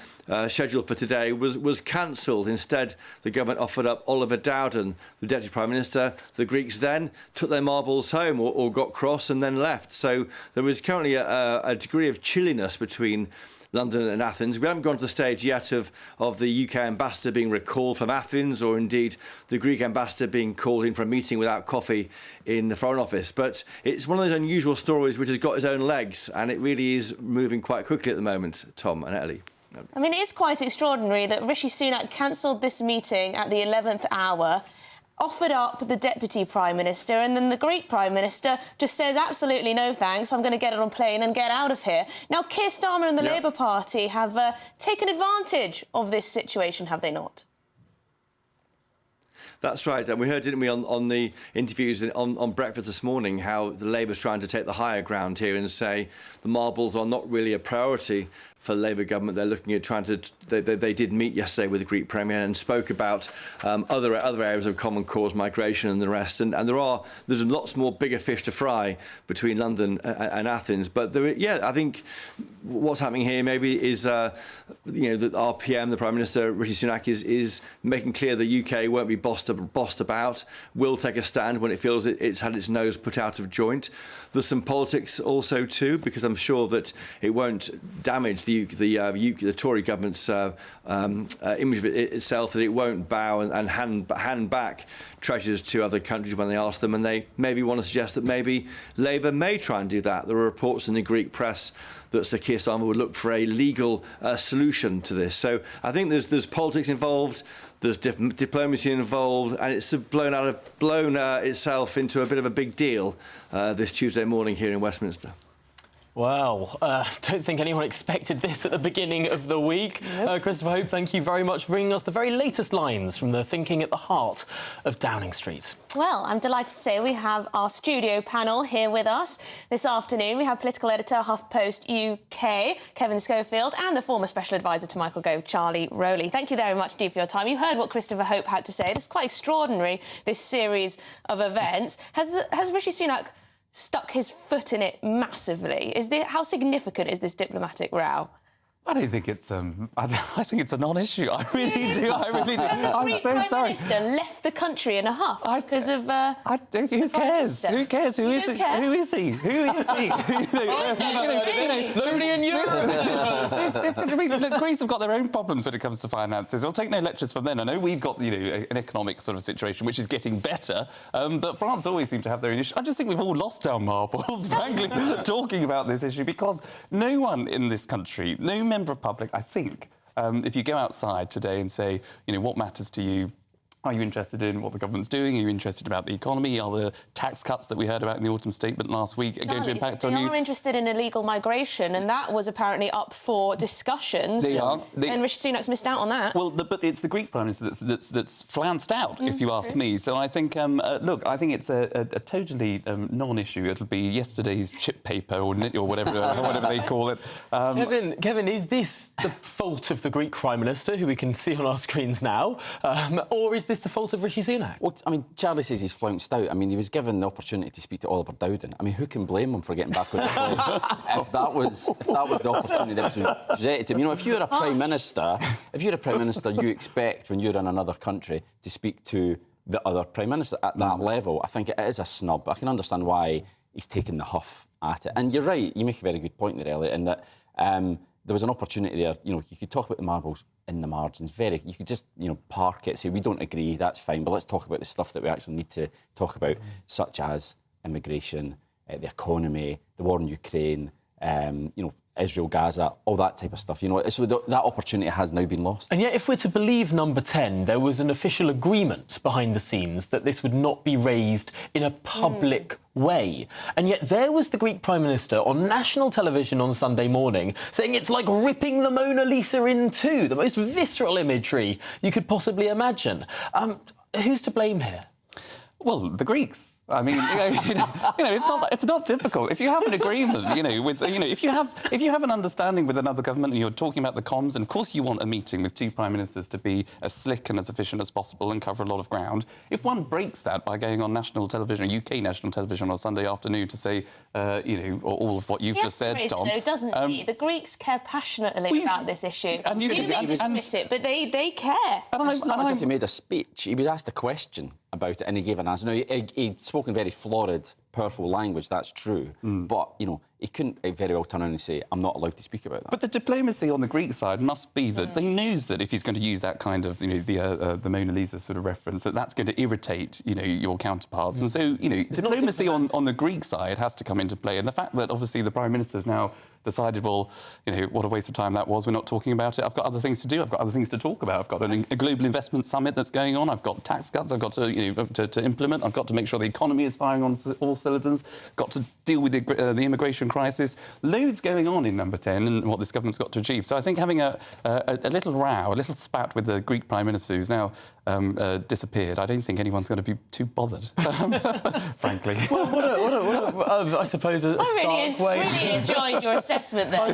scheduled for today was cancelled. Instead, the government offered up Oliver Dowden, the Deputy Prime Minister. The Greeks then took their marbles home or got cross and then left. So there is currently a degree of chilliness between London and Athens. We haven't gone to the stage yet of the UK ambassador being recalled from Athens, or indeed the Greek ambassador being called in for a meeting without coffee in the Foreign Office. But it's one of those unusual stories which has got its own legs, and it really is moving quite quickly at the moment, Tom and Ellie. I mean, it is quite extraordinary that Rishi Sunak cancelled this meeting at the 11th hour, offered up the Deputy Prime Minister, and then the Greek Prime Minister just says absolutely no thanks, I'm going to get on a plane and get out of here. Now, Keir Starmer and the Labour Party have taken advantage of this situation, have they not? That's right, and we heard, didn't we, on the interviews on Breakfast this morning, how the Labour's trying to take the higher ground here and say the marbles are not really a priority for the Labour government. They're looking at trying to... They did meet yesterday with the Greek Premier and spoke about other areas of common cause, migration and the rest. And there's lots more bigger fish to fry between London and Athens. But I think what's happening here maybe is, that our PM, the Prime Minister, Rishi Sunak, is making clear the UK won't be bossed about, will take a stand when it feels it's had its nose put out of joint. There's some politics also too, because I'm sure that it won't damage the Tory government's image of itself, that it won't bow and hand back treasures to other countries when they ask them, and they maybe want to suggest that maybe Labour may try and do that. There are reports in the Greek press that Sir Keir Starmer would look for a legal solution to this. So I think there's politics involved, there's diplomacy involved, and it's blown itself into a bit of a big deal this Tuesday morning here in Westminster. Well, don't think anyone expected this at the beginning of the week. Nope. Christopher Hope, thank you very much for bringing us the very latest lines from the thinking at the heart of Downing Street. Well, I'm delighted to say we have our studio panel here with us. This afternoon, we have political editor, HuffPost UK, Kevin Schofield, and the former special advisor to Michael Gove, Charlie Rowley. Thank you very much indeed for your time. You heard what Christopher Hope had to say. It's quite extraordinary, this series of events. Has Rishi Sunak stuck his foot in it massively? How significant is this diplomatic row? I don't think it's I think it's a non-issue. I really do. I really do. I'm so Prime sorry. Minister left the country in a huff because of. Who cares? Who cares? Who is it? Who is he? Who is he? Nobody in Europe. Greece have got their own problems when it comes to finances. We'll take no lectures from them. I know we've got an economic sort of situation which is getting better, but France always seem to have their own issue. I just think we've all lost our marbles, frankly, talking about this issue, because no one in this country, no member of public, I think, if you go outside today and say, what matters to you? Are you interested in what the government's doing? Are you interested about the economy? Are the tax cuts that we heard about in the autumn statement last week going to impact on you? They are interested in illegal migration, and that was apparently up for discussions. They are. And Rishi Sunak's missed out on that. Well, but it's the Greek Prime Minister that's flounced out, if you ask me. So I think, look, I think it's a totally non-issue. It'll be yesterday's chip paper or whatever, whatever they call it. Kevin, is this the fault of the Greek Prime Minister, who we can see on our screens now, or is this the fault of Rishi Sunak? Well, I mean, Charlie says he's flounced out. I mean, he was given the opportunity to speak to Oliver Dowden. I mean, who can blame him for getting back on the plane if that was the opportunity that was presented to him? If you're a prime minister, you expect when you're in another country to speak to the other prime minister at that level. I think it is a snub. I can understand why he's taken the huff at it. And you're right. You make a very good point there, Elliot, in that. There was an opportunity there. You could talk about the marbles in the margins. You could just, park it, say we don't agree, that's fine, but let's talk about the stuff that we actually need to talk about, such as immigration, the economy, the war in Ukraine, Israel, Gaza, all that type of stuff. So that opportunity has now been lost. And yet, if we're to believe Number 10, there was an official agreement behind the scenes that this would not be raised in a public way. And yet there was the Greek Prime Minister on national television on Sunday morning saying it's like ripping the Mona Lisa in two, the most visceral imagery you could possibly imagine. Who's to blame here? Well, the Greeks. I mean, it's not difficult. If you have an agreement, if you have an understanding with another government and you're talking about the comms, and of course you want a meeting with two prime ministers to be as slick and as efficient as possible and cover a lot of ground. If one breaks that by going on national television, UK national television on Sunday afternoon to say, all of what you've just said, Tom, doesn't he? The Greeks care passionately about this issue. And you may dismiss it, but they care. It's not as if he made a speech. He was asked a question about it and he gave an answer. Now, he'd spoken very florid, powerful language, that's true. But, he couldn't very well turn around and say, I'm not allowed to speak about that. But the diplomacy on the Greek side must be that he knows that if he's going to use that kind of, the Mona Lisa sort of reference, that's going to irritate, your counterparts. And so, diplomacy on the Greek side has to come into play. And the fact that, obviously, the Prime Minister's now decided, well, what a waste of time that was. We're not talking about it. I've got other things to do. I've got other things to talk about. I've got a global investment summit that's going on. I've got tax cuts I've got to implement. I've got to make sure the economy is firing on all cylinders. Got to deal with the immigration crisis. Loads going on in Number 10 and what this government's got to achieve. So I think having a little row, a little spat with the Greek Prime Minister who's now disappeared, I don't think anyone's going to be too bothered, frankly. I suppose a stark way. I really enjoyed your assessment there.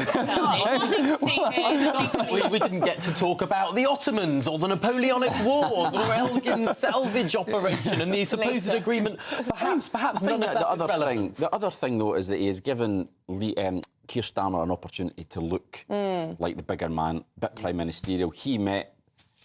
We didn't get to talk about the Ottomans or the Napoleonic Wars or Elgin's salvage operation and the supposed agreement. Perhaps none of that is relevant. The other thing, though, is that he has given Keir Starmer an opportunity to look like the bigger man, a bit prime ministerial. He met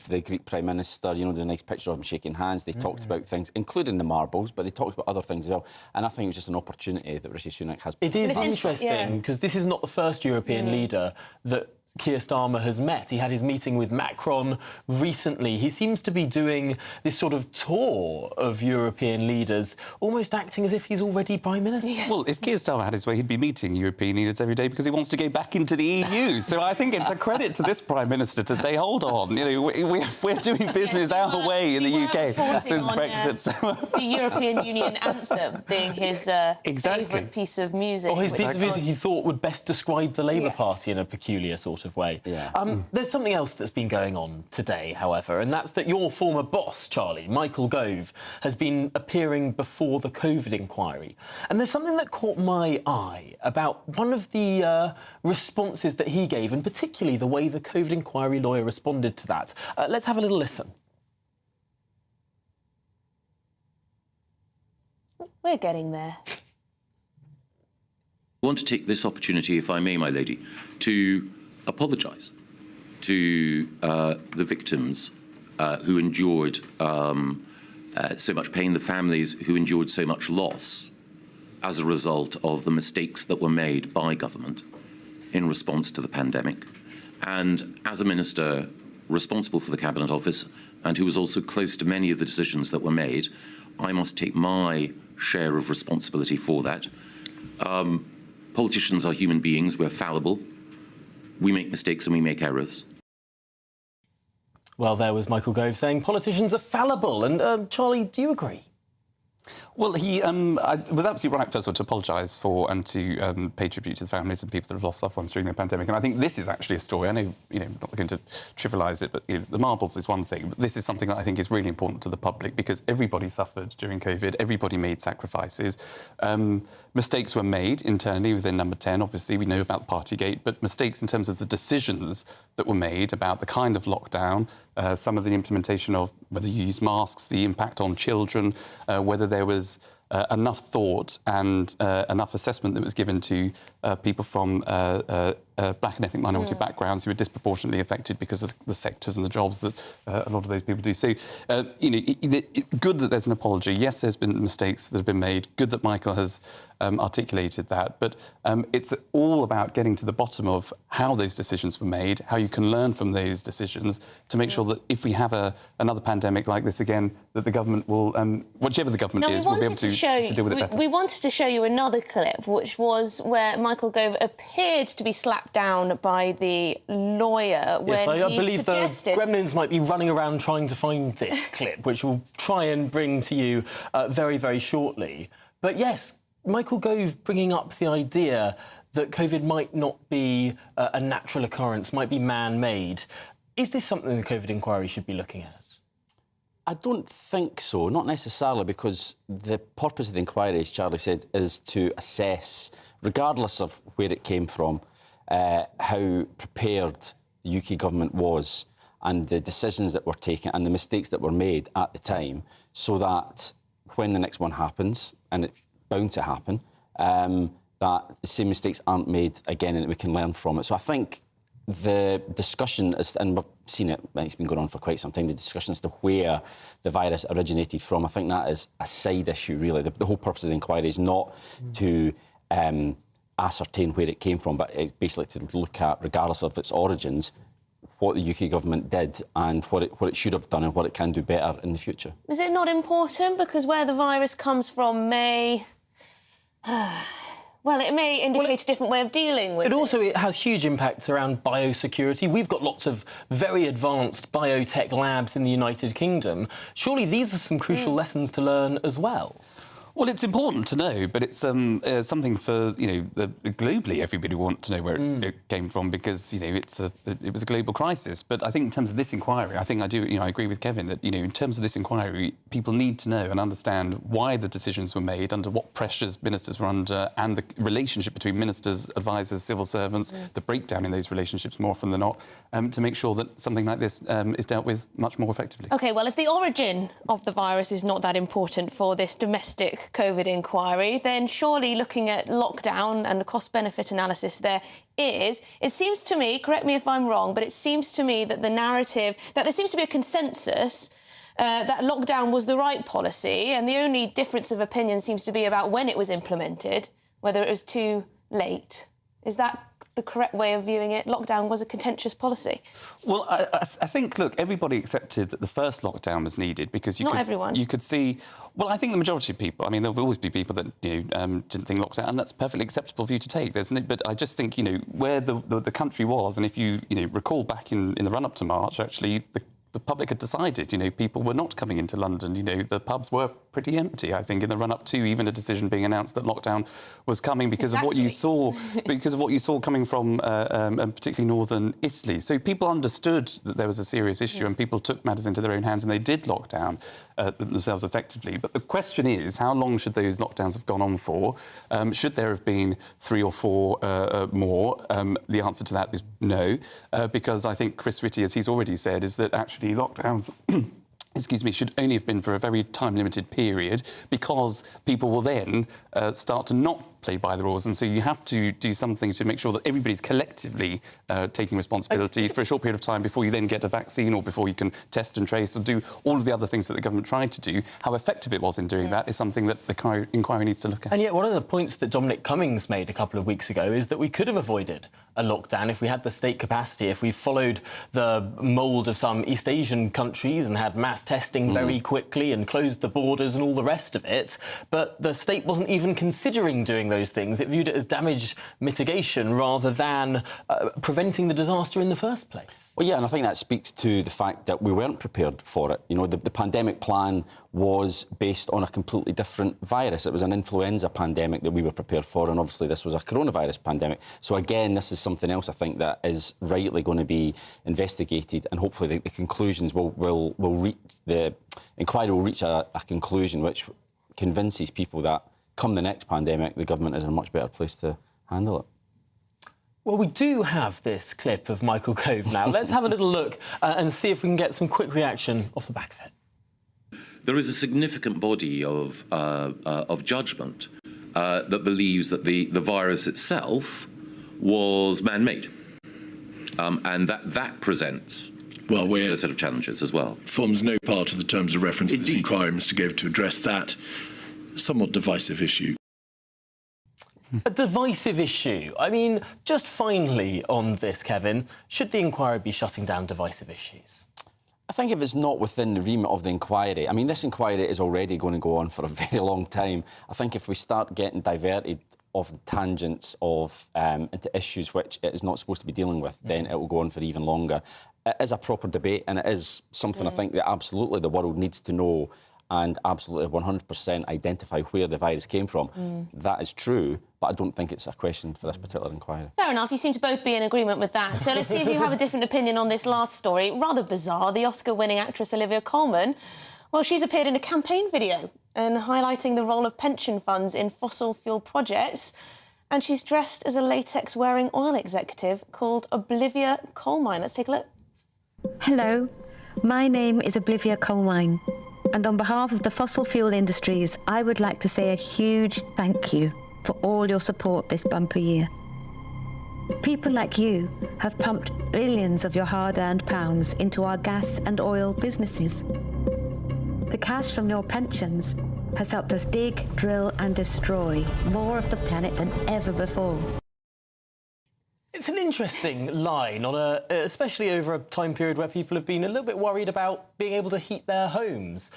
the Greek Prime Minister, there's a nice picture of them shaking hands. They talked about things, including the marbles, but they talked about other things as well. And I think it was just an opportunity that Rishi Sunak has. It is interesting, because this is not the first European leader that Keir Starmer has met. He had his meeting with Macron recently. He seems to be doing this sort of tour of European leaders, almost acting as if he's already Prime Minister. Yeah. Well, if Keir Starmer had his way, he'd be meeting European leaders every day because he wants to go back into the EU. So I think it's a credit to this Prime Minister to say, hold on, we're doing business our way in the UK since Brexit. The European Union anthem being his favourite piece of music. Or his piece of music he thought would best describe the Labour Party in a peculiar sort of way. Yeah. There's something else that's been going on today, however, and that's that your former boss, Charlie, Michael Gove, has been appearing before the COVID inquiry. And there's something that caught my eye about one of the responses that he gave, and particularly the way the COVID inquiry lawyer responded to that. Let's have a little listen. We're getting there. I want to take this opportunity, if I may, my lady, to apologise to the victims who endured so much pain, the families who endured so much loss as a result of the mistakes that were made by government in response to the pandemic. And as a minister responsible for the Cabinet Office and who was also close to many of the decisions that were made, I must take my share of responsibility for that. Politicians are human beings, we're fallible. We make mistakes and we make errors. Well, there was Michael Gove saying politicians are fallible. And, Charlie, do you agree? Well, he was absolutely right, first of all, to apologise for and to pay tribute to the families and people that have lost loved ones during the pandemic. And I think this is actually a story. I know, I'm not going to trivialise it, but the Marbles is one thing. But this is something that I think is really important to the public because everybody suffered during COVID. Everybody made sacrifices. Mistakes were made internally within Number 10. Obviously, we know about Partygate, but mistakes in terms of the decisions that were made about the kind of lockdown, some of the implementation of whether you use masks, the impact on children, whether there was enough thought and enough assessment that was given to people from black and ethnic minority backgrounds who were disproportionately affected because of the sectors and the jobs that a lot of those people do. So, good that there's an apology. Yes, there's been mistakes that have been made. Good that Michael has articulated that. But it's all about getting to the bottom of how those decisions were made, how you can learn from those decisions to make sure that if we have another pandemic like this again, that the government will, whichever the government is, will be able to deal with it better. We wanted to show you another clip, which was where Michael Gove appeared to be slapped down by the lawyer when yes, I believe suggested... the Gremlins might be running around trying to find this clip, which we'll try and bring to you very, very shortly. But yes, Michael Gove bringing up the idea that COVID might not be a natural occurrence, might be man-made. Is this something the COVID inquiry should be looking at? I don't think so, not necessarily, because the purpose of the inquiry, as Charlie said, is to assess, regardless of where it came from, how prepared the UK government was and the decisions that were taken and the mistakes that were made at the time, so that when the next one happens, and it's bound to happen, that the same mistakes aren't made again and that we can learn from it. So I think the discussion is, and we've seen it, it's been going on for quite some time, the discussion as to where the virus originated from, I think that is a side issue, really. The whole purpose of the inquiry is not to ascertain where it came from, but it's basically to look at, regardless of its origins, what the UK government did and what it should have done and what it can do better in the future. Is it not important? Because where the virus comes from may... Well, it may indicate a different way of dealing with it. It has huge impacts around biosecurity. We've got lots of very advanced biotech labs in the United Kingdom. Surely these are some crucial lessons to learn as well. Well, it's important to know, but it's something for globally everybody want to know where it came from because it was a global crisis. But I think in terms of this inquiry, I agree with Kevin that in terms of this inquiry, people need to know and understand why the decisions were made, under what pressures ministers were under, and the relationship between ministers, advisors, civil servants, the breakdown in those relationships more often than not, to make sure that something like this is dealt with much more effectively. OK, well, if the origin of the virus is not that important for this domestic COVID inquiry, then surely looking at lockdown and the cost-benefit analysis there is, it seems to me, correct me if I'm wrong, but it seems to me that the narrative, that there seems to be a consensus that lockdown was the right policy, and the only difference of opinion seems to be about when it was implemented, whether it was too late. Is that the correct way of viewing it? Lockdown was a contentious policy. Well, I think, look, everybody accepted that the first lockdown was needed because Not everyone. You could see... Well, I think the majority of people... I mean, there will always be people that, didn't think lockdown, and that's a perfectly acceptable view to take, isn't it? But I just think, where the country was, and if you, recall back in the run-up to March, actually, the public had decided, people were not coming into London. The pubs were pretty empty, I think, in the run-up to even a decision being announced that lockdown was coming because of what you saw, coming from particularly northern Italy. So people understood that there was a serious issue and people took matters into their own hands and they did lock down themselves effectively. But the question is, how long should those lockdowns have gone on for? Should there have been 3 or 4 more? The answer to that is no, because I think Chris Whitty, as he's already said, is that actually lockdowns should only have been for a very time-limited period because people will then start to not play by the rules, and so you have to do something to make sure that everybody's collectively taking responsibility for a short period of time before you then get a vaccine or before you can test and trace or do all of the other things that the government tried to do. How effective it was in doing that is something that the inquiry needs to look at. And yet one of the points that Dominic Cummings made a couple of weeks ago is that we could have avoided a lockdown if we had the state capacity, if we followed the mould of some East Asian countries and had mass testing very quickly and closed the borders and all the rest of it. But the state wasn't even considering doing those things. It viewed it as damage mitigation rather than preventing the disaster in the first place. Well, yeah, and I think that speaks to the fact that we weren't prepared for it. The pandemic plan was based on a completely different virus. It was an influenza pandemic that we were prepared for, and obviously this was a coronavirus pandemic. So again, this is something else I think that is rightly going to be investigated, and hopefully the conclusions will reach, the inquiry will reach a conclusion which convinces people that come the next pandemic, the government is in a much better place to handle it. Well, we do have this clip of Michael Gove now. Let's have a little look and see if we can get some quick reaction off the back of it. There is a significant body of judgment that believes that the virus itself was man-made, and that presents a set of challenges as well. Forms no part of the terms of reference of this inquiry, Mr. Gove, to address that somewhat divisive issue. A divisive issue. I mean, just finally on this, Kevin, should the inquiry be shutting down divisive issues? I think if it's not within the remit of the inquiry, I mean, this inquiry is already going to go on for a very long time. I think if we start getting diverted off tangents into issues which it is not supposed to be dealing with, then it will go on for even longer. It is a proper debate, and it is something I think that absolutely the world needs to know and absolutely 100% identify where the virus came from. That is true, but I don't think it's a question for this particular inquiry. Fair enough, you seem to both be in agreement with that. So let's see if you have a different opinion on this last story. Rather bizarre, the Oscar-winning actress Olivia Colman, well, she's appeared in a campaign video and highlighting the role of pension funds in fossil fuel projects. And she's dressed as a latex-wearing oil executive called Olivia Colman. Let's take a look. Hello, my name is Olivia Colman. And on behalf of the fossil fuel industries, I would like to say a huge thank you for all your support this bumper year. People like you have pumped billions of your hard-earned pounds into our gas and oil businesses. The cash from your pensions has helped us dig, drill and destroy more of the planet than ever before. It's an interesting line, especially over a time period where people have been a little bit worried about being able to heat their homes.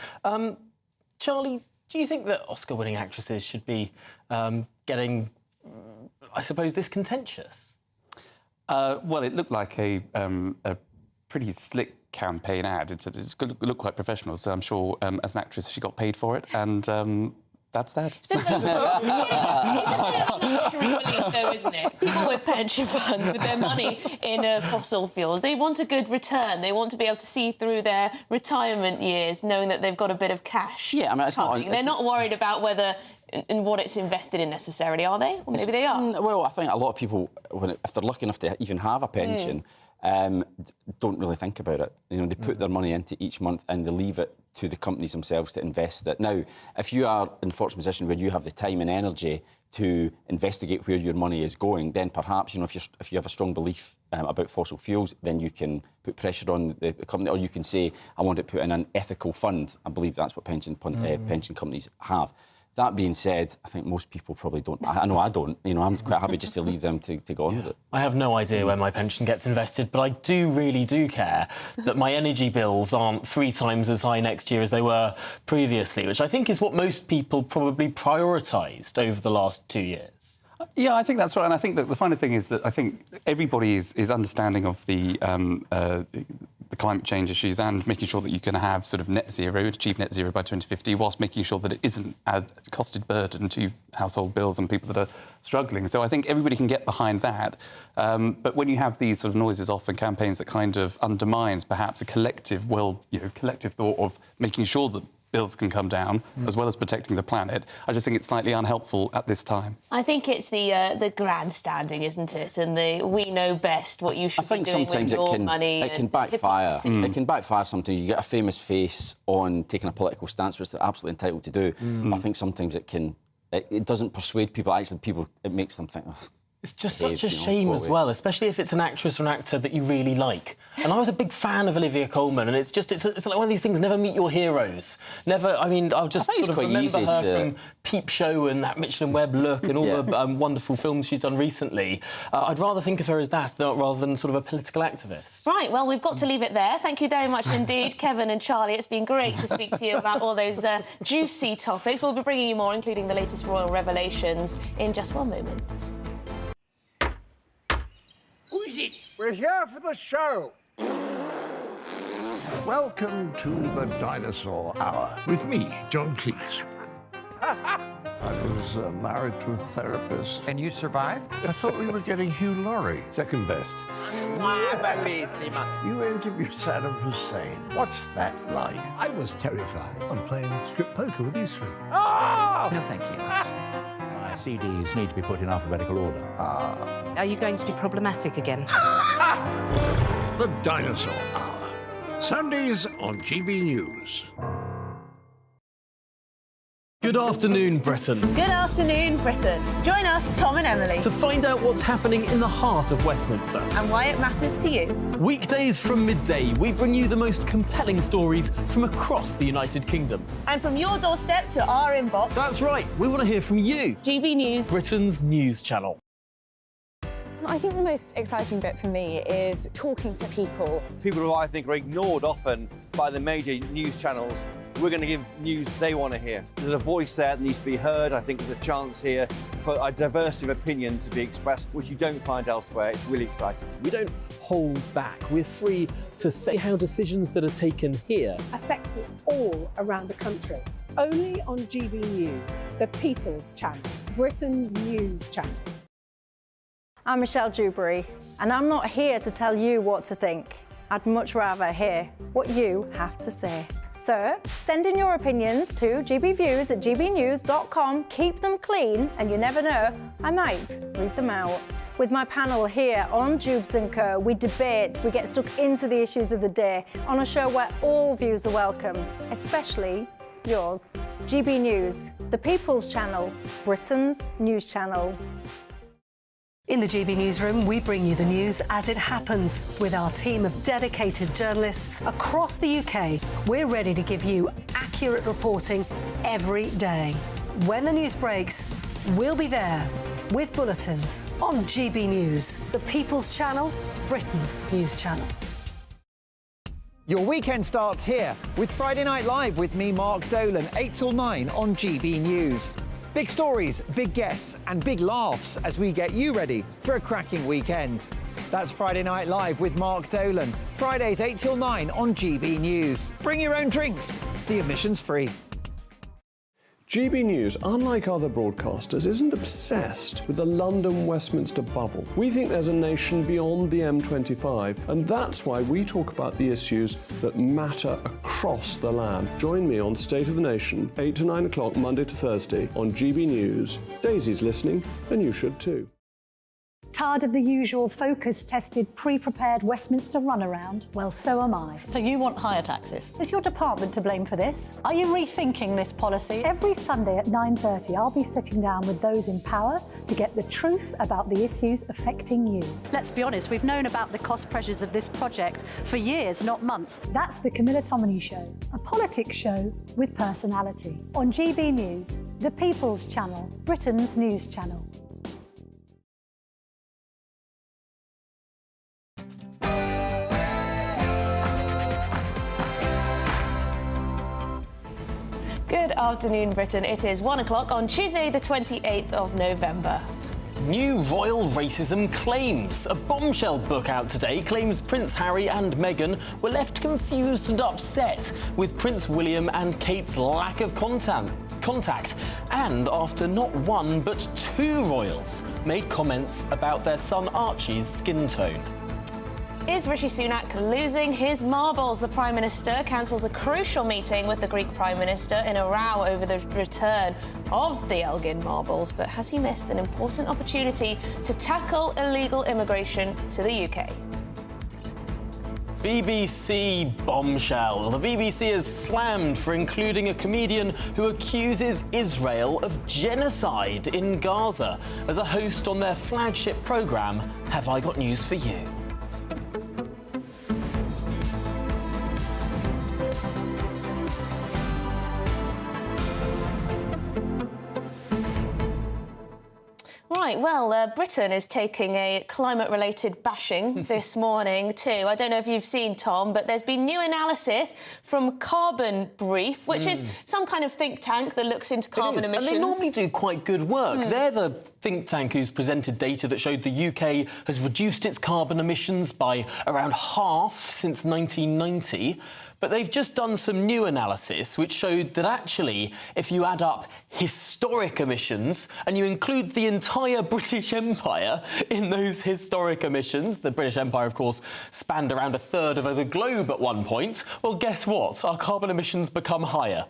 Charlie, do you think that Oscar-winning actresses should be getting, I suppose, this contentious? Well, it looked like a pretty slick campaign ad. It looked quite professional, so I'm sure as an actress she got paid for it, and that's that. It's a bit of a luxury relief, though, isn't it? People with pension funds, with their money in fossil fuels, they want a good return. They want to be able to see through their retirement years, knowing that they've got a bit of cash. Yeah, I mean, it's not. They're not worried about whether and what it's invested in necessarily, are they? Or maybe they are. Well, I think a lot of people, if they're lucky enough to even have a pension, don't really think about it. They put their money into each month and they leave it to the companies themselves to invest it. Now, if you are in a fortunate position where you have the time and energy to investigate where your money is going, then perhaps, if you have a strong belief about fossil fuels, then you can put pressure on the company, or you can say, I want to put in an ethical fund. I believe that's what pension companies have. That being said, I think most people probably don't. I know I don't. You know, I'm quite happy just to leave them to go on with it. I have no idea where my pension gets invested, but I really do care that my energy bills aren't 3 times as high next year as they were previously, which I think is what most people probably prioritised over the last 2 years. Yeah, I think that's right. And I think that the final thing is that I think everybody is understanding of the climate change issues and making sure that you can have sort of net zero, achieve net zero by 2050, whilst making sure that it isn't a costed burden to household bills and people that are struggling. So I think everybody can get behind that. But when you have these sort of noises off and campaigns that kind of undermines perhaps a collective collective thought of making sure that bills can come down, as well as protecting the planet, I just think it's slightly unhelpful at this time. I think it's the grandstanding, isn't it? And the we know best what you should be doing with your money. It can backfire. It can backfire sometimes. You get a famous face on taking a political stance, which they're absolutely entitled to do. I think sometimes it doesn't persuade people. Actually, it makes them think, oh, it's just such a shame as well, especially if it's an actress or an actor that you really like. And I was a big fan of Olivia Colman, and it's like one of these things, never meet your heroes. Never, I mean, I'll just sort of remember her from Peep Show and that Michelin Web look and all the wonderful films she's done recently. I'd rather think of her as that rather than sort of a political activist. Right, well, we've got to leave it there. Thank you very much indeed, Kevin and Charlie. It's been great to speak to you about all those juicy topics. We'll be bringing you more, including the latest royal revelations, in just one moment. Who is it? We're here for the show. Welcome to the Dinosaur Hour with me, John Cleese. I was married to a therapist. And you survived? I thought we were getting Hugh Laurie. Second best. You interviewed Saddam Hussein. What's that like? I was terrified. I'm playing strip poker with you three. Oh! No, thank you. My CDs need to be put in alphabetical order. Are you going to be problematic again? The Dinosaur Hour. Sundays on GBNews. Good afternoon, Britain. Good afternoon, Britain. Join us, Tom and Emily, To find out what's happening in the heart of Westminster. and why it matters to you. Weekdays from midday, we bring you the most compelling stories from across the United Kingdom. And from your doorstep to our inbox. That's right, we want to hear from you. GB News, Britain's news channel. I think the most exciting bit for me is talking to people. People who I think are ignored often by the major news channels. We're going to give news they want to hear. There's a voice there that needs to be heard. I think there's a chance here for a diversity of opinion to be expressed, which you don't find elsewhere. It's really exciting. We don't hold back. We're free to say how decisions that are taken here affect us all around the country. Only on GB News, the People's Channel, Britain's news channel. I'm Michelle Dewberry, and I'm not here to tell you what to think. I'd much rather hear what you have to say. So send in your opinions to gbviews@gbnews.com. Keep them clean, and you never know, I might read them out. With my panel here on Jubes & Co, we debate, we get stuck into the issues of the day on a show where all views are welcome, especially yours. GB News, the People's Channel, Britain's news channel. In the GB Newsroom, we bring you the news as it happens. With our team of dedicated journalists across the UK, we're ready to give you accurate reporting every day. When the news breaks, we'll be there with bulletins on GB News, the People's Channel, Britain's news channel. Your weekend starts here with Friday Night Live with me, Mark Dolan, 8 till 9 on GB News. Big stories, big guests and big laughs as we get you ready for a cracking weekend. That's Friday Night Live with Mark Dolan. Fridays 8 till 9 on GB News. Bring your own drinks. The admission's free. GB News, unlike other broadcasters, isn't obsessed with the London-Westminster bubble. We think there's a nation beyond the M25, and that's why we talk about the issues that matter across the land. Join me on State of the Nation, 8 to 9 o'clock, Monday to Thursday, on GB News. Daisy's listening, and you should too. Tired of the usual focus-tested, pre-prepared Westminster runaround? Well, so am I. So you want higher taxes? Is your department to blame for this? Are you rethinking this policy? Every Sunday at 9:30, I'll be sitting down with those in power to get the truth about the issues affecting you. Let's be honest, we've known about the cost pressures of this project for years, not months. That's the Camilla Tominey Show, a politics show with personality. On GB News, the People's Channel, Britain's news channel. Good afternoon, Britain. It is 1 o'clock on Tuesday, the 28th of November. New royal racism claims. A bombshell book out today claims Prince Harry and Meghan were left confused and upset with Prince William and Kate's lack of contact, and after not one but two royals made comments about their son Archie's skin tone. Is Rishi Sunak losing his marbles? The Prime Minister cancels a crucial meeting with the Greek Prime Minister in a row over the return of the Elgin Marbles. But has he missed an important opportunity to tackle illegal immigration to the UK? BBC bombshell. The BBC is slammed for including a comedian who accuses Israel of genocide in Gaza as a host on their flagship programme, Have I Got News for You? Right, well, Britain is taking a climate-related bashing this morning too. I don't know if you've seen, Tom, but there's been new analysis from Carbon Brief, which is some kind of think tank that looks into carbon emissions. And they normally do quite good work. They're the think tank who's presented data that showed the UK has reduced its carbon emissions by around half since 1990. But they've just done some new analysis which showed that actually, if you add up historic emissions and you include the entire British Empire in those historic emissions, the British Empire, of course, spanned around a third of the globe at one point, well, guess what? Our carbon emissions become higher.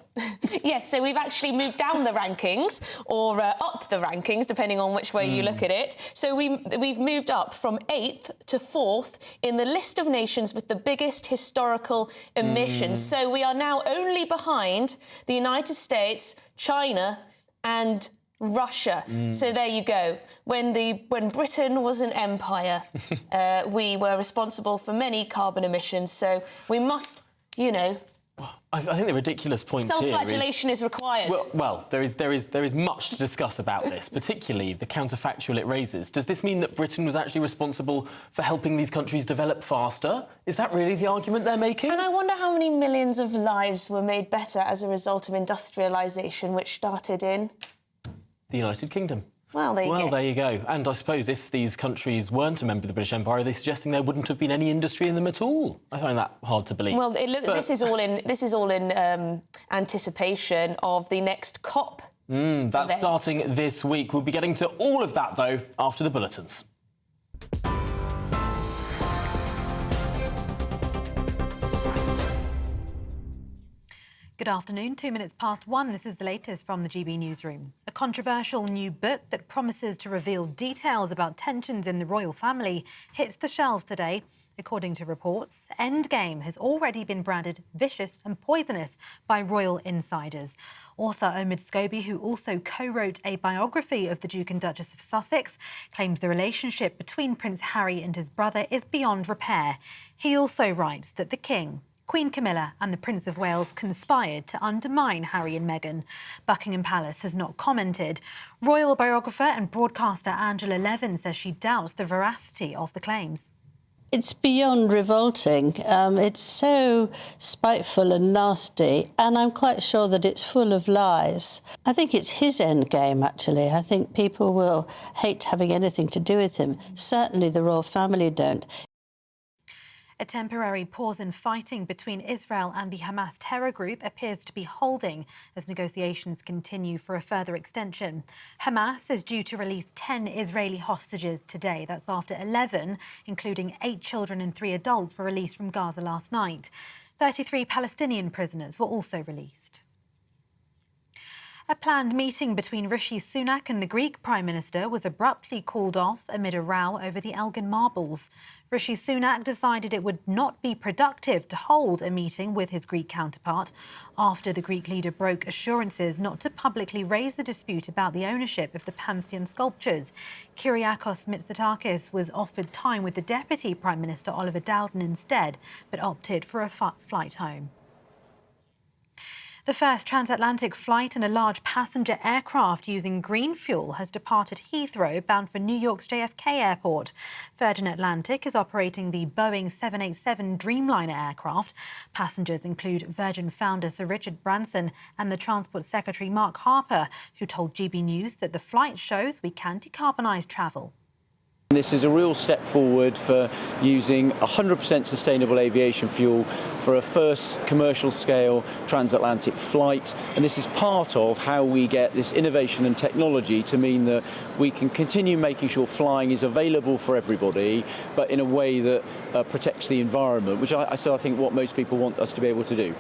Yes, so we've actually moved down the rankings, or up the rankings, depending on which way you look at it. So we've moved up from 8th to 4th in the list of nations with the biggest historical emissions. So we are now only behind the United States, China and Russia. So there you go. When Britain was an empire, we were responsible for many carbon emissions. So we must, you know... I think the ridiculous point here is... Self-flagellation is required. Well, there is much to discuss about this, particularly the counterfactual it raises. Does this mean that Britain was actually responsible for helping these countries develop faster? Is that really the argument they're making? And I wonder how many millions of lives were made better as a result of industrialisation, which started in... The United Kingdom. Well, there you go. There you go. And I suppose if these countries weren't a member of the British Empire, are they suggesting there wouldn't have been any industry in them at all? I find that hard to believe. Well, this is all in anticipation of the next COP. That's event. starting this week. We'll be getting to all of that, though, after the bulletins. Good afternoon, 2 minutes past 1. This is the latest from the GB Newsroom. A controversial new book that promises to reveal details about tensions in the royal family hits the shelves today. According to reports, Endgame has already been branded vicious and poisonous by royal insiders. Author Omid Scobie, who also co-wrote a biography of the Duke and Duchess of Sussex, claims the relationship between Prince Harry and his brother is beyond repair. He also writes that the King, Queen Camilla and the Prince of Wales conspired to undermine Harry and Meghan. Buckingham Palace has not commented. Royal biographer and broadcaster Angela Levin says she doubts the veracity of the claims. It's beyond revolting. It's so spiteful and nasty, and I'm quite sure that it's full of lies. I think it's his end game, actually. I think people will hate having anything to do with him. Certainly the royal family don't. A temporary pause in fighting between Israel and the Hamas terror group appears to be holding as negotiations continue for a further extension. Hamas is due to release 10 Israeli hostages today. That's after 11, including 8 children and 3 adults, were released from Gaza last night. 33 Palestinian prisoners were also released. A planned meeting between Rishi Sunak and the Greek Prime Minister was abruptly called off amid a row over the Elgin Marbles. Rishi Sunak decided it would not be productive to hold a meeting with his Greek counterpart after the Greek leader broke assurances not to publicly raise the dispute about the ownership of the Pantheon sculptures. Kyriakos Mitsotakis was offered time with the Deputy Prime Minister Oliver Dowden instead, but opted for a flight home. The first transatlantic flight in a large passenger aircraft using green fuel has departed Heathrow, bound for New York's JFK Airport. Virgin Atlantic is operating the Boeing 787 Dreamliner aircraft. Passengers include Virgin founder Sir Richard Branson and the Transport Secretary Mark Harper, who told GB News that the flight shows we can decarbonise travel. This is a real step forward for using 100% sustainable aviation fuel for a first commercial scale transatlantic flight, and this is part of how we get this innovation and technology to mean that we can continue making sure flying is available for everybody, but in a way that protects the environment, which I think what most people want us to be able to do.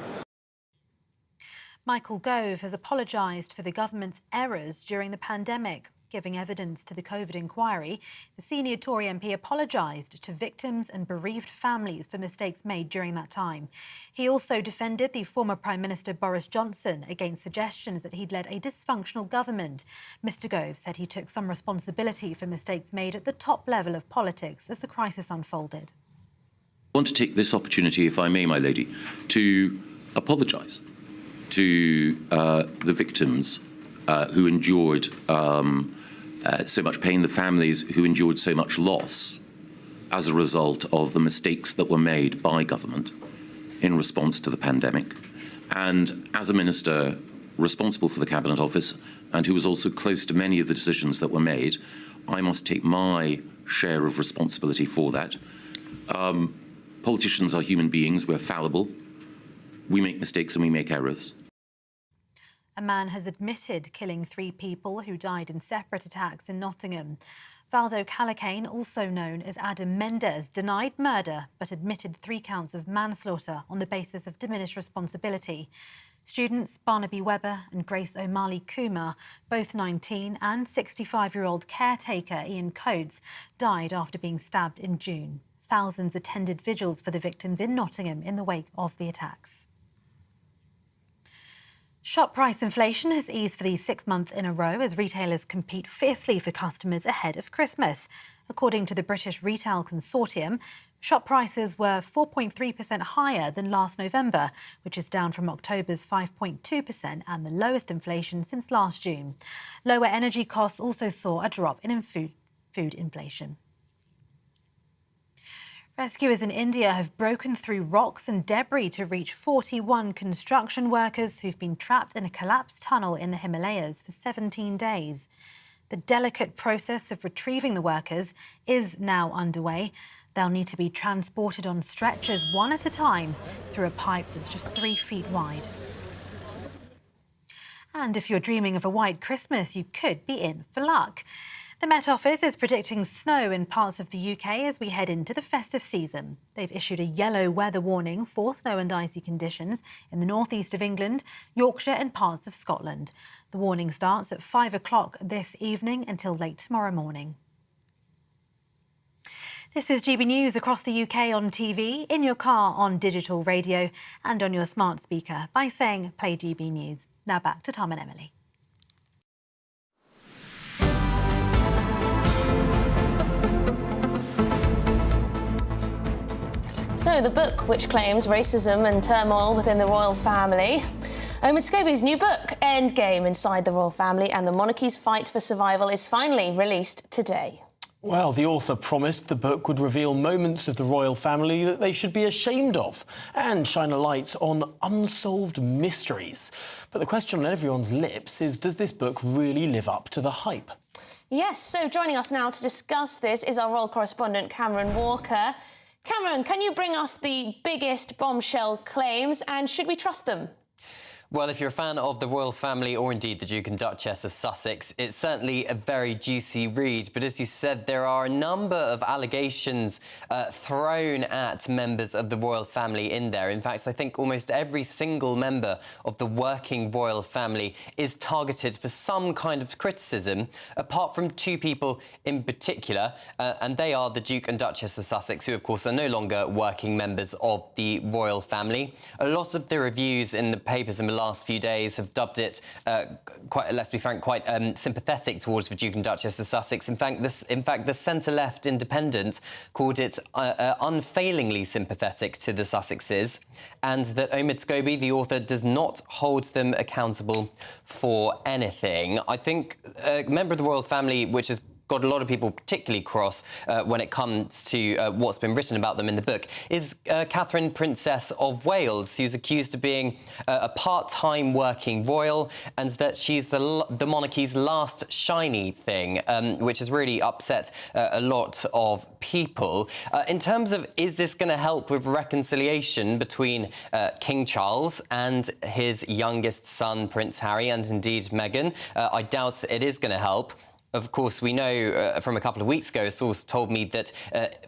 Michael Gove has apologised for the government's errors during the pandemic. Giving evidence to the COVID inquiry, the senior Tory MP apologised to victims and bereaved families for mistakes made during that time. He also defended the former Prime Minister Boris Johnson against suggestions that he'd led a dysfunctional government. Mr Gove said he took some responsibility for mistakes made at the top level of politics as the crisis unfolded. I want to take this opportunity, if I may, my lady, to apologise to the victims who endured so much pain, the families who endured so much loss as a result of the mistakes that were made by government in response to the pandemic. And as a minister responsible for the Cabinet Office and who was also close to many of the decisions that were made, I must take my share of responsibility for that. Politicians are human beings, we're fallible, we make mistakes and we make errors. A man has admitted killing 3 people who died in separate attacks in Nottingham. Valdo Calacane, also known as Adam Mendes, denied murder but admitted 3 counts of manslaughter on the basis of diminished responsibility. Students Barnaby Webber and Grace O'Malley Kumar, both 19, and 65-year-old caretaker Ian Coates died after being stabbed in June. Thousands attended vigils for the victims in Nottingham in the wake of the attacks. Shop price inflation has eased for the 6th month in a row as retailers compete fiercely for customers ahead of Christmas. According to the British Retail Consortium, shop prices were 4.3% higher than last November, which is down from October's 5.2% and the lowest inflation since last June. Lower energy costs also saw a drop in food inflation. Rescuers in India have broken through rocks and debris to reach 41 construction workers who've been trapped in a collapsed tunnel in the Himalayas for 17 days. The delicate process of retrieving the workers is now underway. They'll need to be transported on stretchers one at a time through a pipe that's just 3 feet wide. And if you're dreaming of a white Christmas, you could be in for luck. The Met Office is predicting snow in parts of the UK as we head into the festive season. They've issued a yellow weather warning for snow and icy conditions in the northeast of England, Yorkshire and parts of Scotland. The warning starts at 5 o'clock this evening until late tomorrow morning. This is GB News across the UK on TV, in your car on digital radio and on your smart speaker by saying Play GB News. Now back to Tom and Emily. So, the book which claims racism and turmoil within the royal family. Omid Scobie's new book, Endgame Inside the Royal Family and the Monarchy's Fight for Survival, is finally released today. Well, the author promised the book would reveal moments of the royal family that they should be ashamed of and shine a light on unsolved mysteries. But the question on everyone's lips is, does this book really live up to the hype? Yes, so joining us now to discuss this is our royal correspondent Cameron Walker. Cameron, can you bring us the biggest bombshell claims and should we trust them? Well, if you're a fan of the royal family or indeed the Duke and Duchess of Sussex, it's certainly a very juicy read. But as you said, there are a number of allegations thrown at members of the royal family in there. In fact, I think almost every single member of the working royal family is targeted for some kind of criticism, apart from two people in particular, and they are the Duke and Duchess of Sussex, who, of course, are no longer working members of the royal family. A lot of the reviews in the papers in the last few days have dubbed it, quite, let's be frank, quite sympathetic towards the Duke and Duchess of Sussex. In fact, the centre-left Independent called it unfailingly sympathetic to the Sussexes, and that Omid Scobie, the author, does not hold them accountable for anything. I think a member of the royal family, which is got a lot of people particularly cross when it comes to what's been written about them in the book, is Catherine, Princess of Wales, who's accused of being a part-time working royal, and that she's the monarchy's last shiny thing, which has really upset a lot of people. In terms of, is this going to help with reconciliation between King Charles and his youngest son, Prince Harry, and indeed Meghan? I doubt it is going to help. Of course, we know from a couple of weeks ago, a source told me that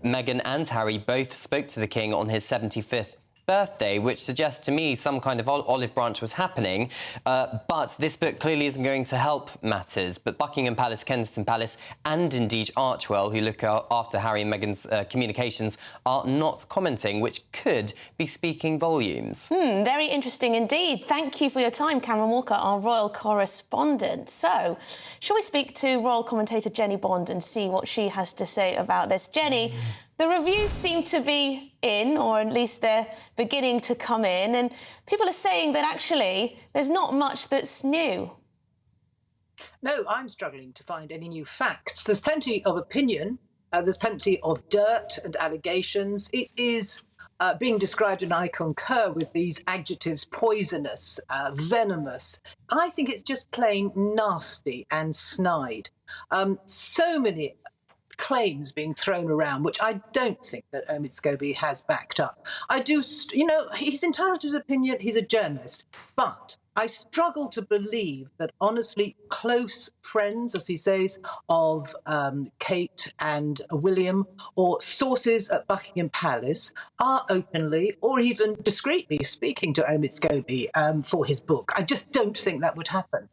Meghan and Harry both spoke to the King on his 75th birthday, which suggests to me some kind of olive branch was happening. But this book clearly isn't going to help matters. But Buckingham Palace, Kensington Palace, and indeed Archewell, who look after Harry and Meghan's communications, are not commenting, which could be speaking volumes. Very interesting indeed. Thank you for your time, Cameron Walker, our royal correspondent. So, shall we speak to royal commentator Jenny Bond and see what she has to say about this? Jenny, the reviews seem to be in, or at least they're beginning to come in, and people are saying that actually there's not much that's new. No, I'm struggling to find any new facts. There's plenty of opinion, there's plenty of dirt and allegations. It is being described, and I concur with these adjectives, poisonous, venomous. I think it's just plain nasty and snide. So many claims being thrown around, which I don't think that Omid Scobie has backed up. He's entitled to his opinion, he's a journalist, but I struggle to believe that honestly close friends, as he says, of Kate and William, or sources at Buckingham Palace are openly or even discreetly speaking to Omid Scobie for his book. I just don't think that would happen.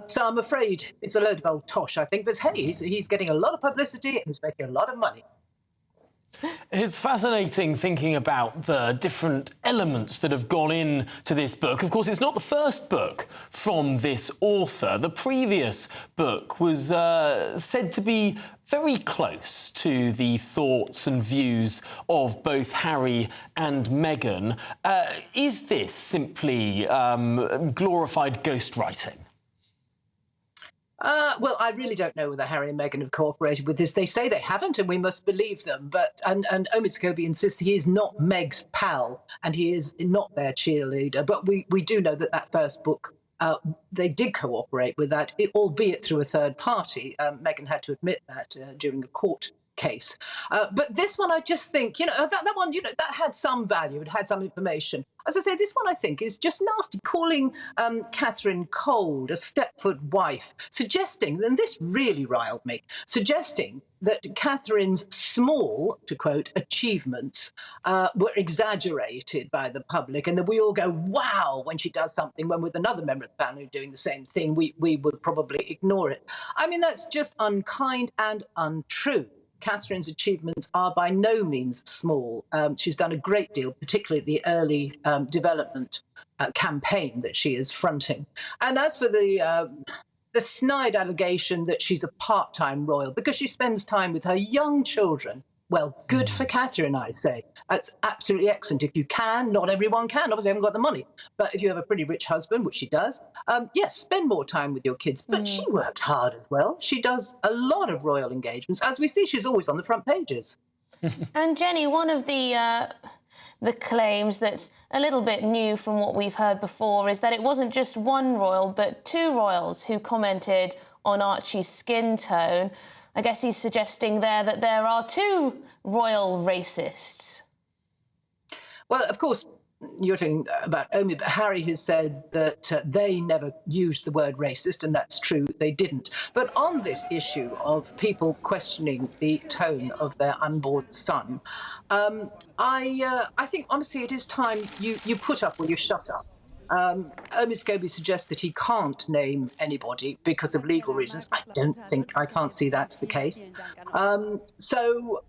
So I'm afraid it's a load of old tosh, I think. But hey, he's getting a lot of publicity and he's making a lot of money. It's fascinating thinking about the different elements that have gone into this book. Of course, it's not the first book from this author. The previous book was said to be very close to the thoughts and views of both Harry and Meghan. Is this simply glorified ghostwriting? Well, I really don't know whether Harry and Meghan have cooperated with this. They say they haven't, and we must believe them. But and Omid Scobie insists he is not Meg's pal, and he is not their cheerleader. But we do know that first book, they did cooperate with that, albeit through a third party. Meghan had to admit that during a court case. But this one, I just think, that one, that had some value. It had some information. As I say, this one, I think, is just nasty, calling Catherine cold, a Stepford wife, suggesting, and this really riled me, suggesting that Catherine's small, to quote, achievements were exaggerated by the public, and that we all go, wow, when she does something, when with another member of the family doing the same thing, we would probably ignore it. I mean, that's just unkind and untrue. Catherine's achievements are by no means small. She's done a great deal, particularly the early development campaign that she is fronting. And as for the snide allegation that she's a part-time royal because she spends time with her young children, well, good for Catherine, I say. That's absolutely excellent. If you can, not everyone can. Obviously, I haven't got the money. But if you have a pretty rich husband, which she does, yes, spend more time with your kids. But she works hard as well. She does a lot of royal engagements. As we see, she's always on the front pages. And Jenny, one of the claims that's a little bit new from what we've heard before is that it wasn't just one royal, but two royals who commented on Archie's skin tone. I guess he's suggesting there that there are two royal racists. Well, of course, Archie is a you're talking about Omi, but Harry has said that they never used the word racist, and that's true, they didn't. But on this issue of people questioning the tone of their unborn son, I think, honestly, it is time you put up or you shut up. Omi Scobie suggests that he can't name anybody because of legal reasons. I can't see that's the case. So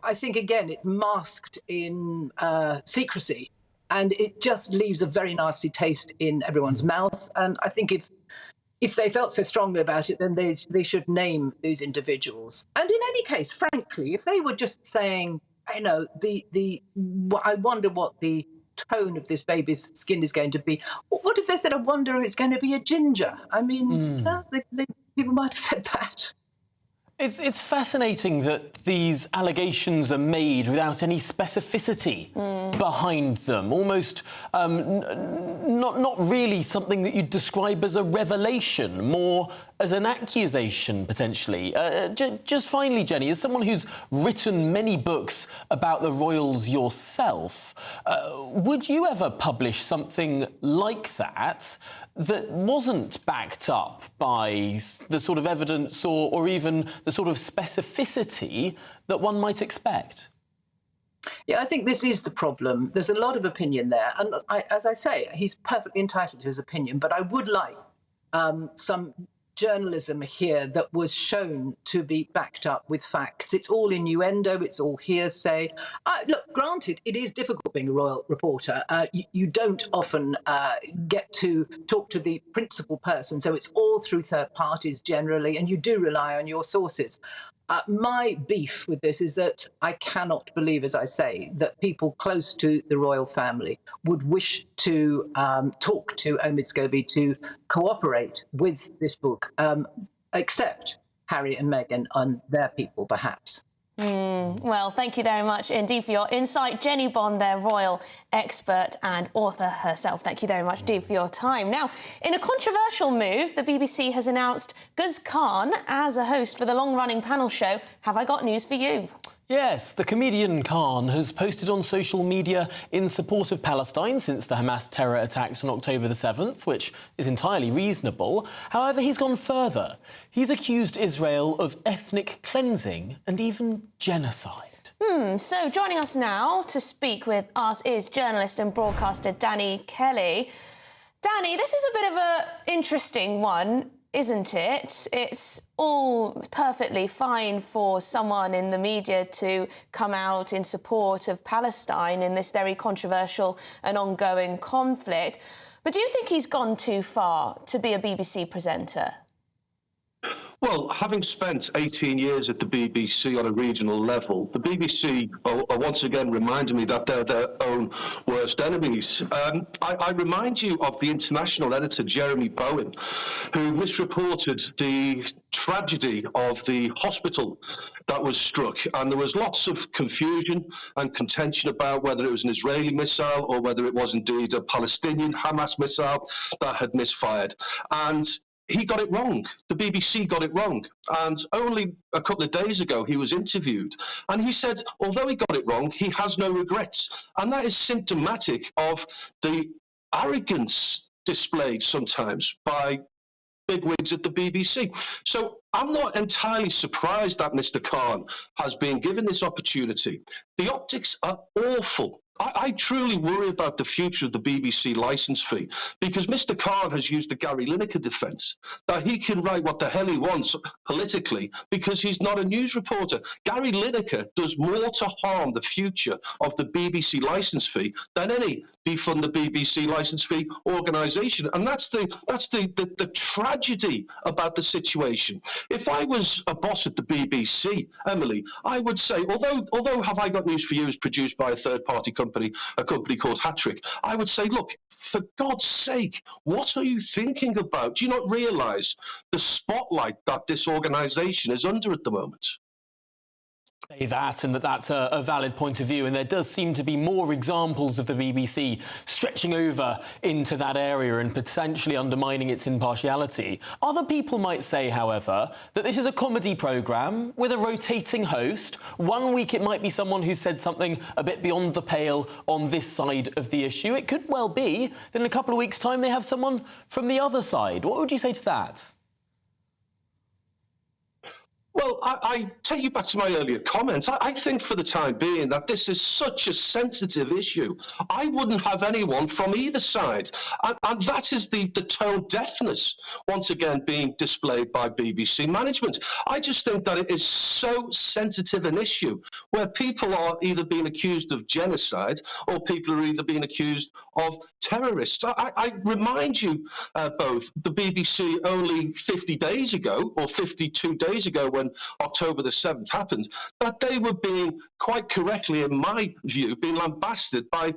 I think, again, it's masked in secrecy, and it just leaves a very nasty taste in everyone's mouth. And I think if they felt so strongly about it, then they should name those individuals. And in any case, frankly, if they were just saying, I wonder what the tone of this baby's skin is going to be. What if they said, I wonder if it's going to be a ginger? I mean, people might have said that. It's fascinating that these allegations are made without any specificity behind them, almost not really something that you'd describe as a revelation, more as an accusation, potentially. Just finally, Jenny, as someone who's written many books about the royals yourself, would you ever publish something like that wasn't backed up by the sort of evidence or even the sort of specificity that one might expect? Yeah, I think this is the problem. There's a lot of opinion there. And as I say, he's perfectly entitled to his opinion, but I would like some journalism here that was shown to be backed up with facts. It's all innuendo, it's all hearsay. Look, granted, it is difficult being a royal reporter. You don't often get to talk to the principal person, so it's all through third parties generally, and you do rely on your sources. My beef with this is that I cannot believe, as I say, that people close to the royal family would wish to talk to Omid Scobie to cooperate with this book, except Harry and Meghan and their people, perhaps. Well, thank you very much indeed for your insight. Jenny Bond, their royal expert and author herself. Thank you very much indeed for your time. Now, in a controversial move, the BBC has announced Guz Khan as a host for the long-running panel show Have I Got News For You? Yes, the comedian Khan has posted on social media in support of Palestine since the Hamas terror attacks on October the 7th, which is entirely reasonable. However, he's gone further. He's accused Israel of ethnic cleansing and even genocide. So joining us now to speak with us is journalist and broadcaster Danny Kelly. Danny, this is a bit of an interesting one, isn't it? It's all perfectly fine for someone in the media to come out in support of Palestine in this very controversial and ongoing conflict. But do you think he's gone too far to be a BBC presenter? Well, having spent 18 years at the BBC on a regional level, the BBC are once again reminding me that they're their own worst enemies. I remind you of the international editor, Jeremy Bowen, who misreported the tragedy of the hospital that was struck. And there was lots of confusion and contention about whether it was an Israeli missile or whether it was indeed a Palestinian Hamas missile that had misfired. And he got it wrong. The BBC got it wrong. And only a couple of days ago, he was interviewed. And he said, although he got it wrong, he has no regrets. And that is symptomatic of the arrogance displayed sometimes by bigwigs at the BBC. So I'm not entirely surprised that Mr. Khan has been given this opportunity. The optics are awful. I truly worry about the future of the BBC licence fee, because Mr. Khan has used the Gary Lineker defence, that he can write what the hell he wants politically because he's not a news reporter. Gary Lineker does more to harm the future of the BBC licence fee than any defund the BBC licence fee organisation. And that's the tragedy about the situation. If I was a boss at the BBC, Emily, I would say, although Have I Got News For You is produced by a third-party company, a company called Hattrick, I would say, look, for God's sake, what are you thinking about? Do you not realise the spotlight that this organisation is under at the moment? Say that, and that's a valid point of view, and there does seem to be more examples of the BBC stretching over into that area and potentially undermining its impartiality. Other people might say, however, that this is a comedy programme with a rotating host. One week it might be someone who said something a bit beyond the pale on this side of the issue. It could well be that in a couple of weeks' time they have someone from the other side. What would you say to that? Well, I take you back to my earlier comments. I think for the time being that this is such a sensitive issue. I wouldn't have anyone from either side. And that is the tone deafness, once again, being displayed by BBC management. I just think that it is so sensitive an issue where people are either being accused of genocide or people are either being accused of terrorists. I remind you both, the BBC only 50 days ago, or 52 days ago when October the 7th happened, that they were being, quite correctly in my view, being lambasted by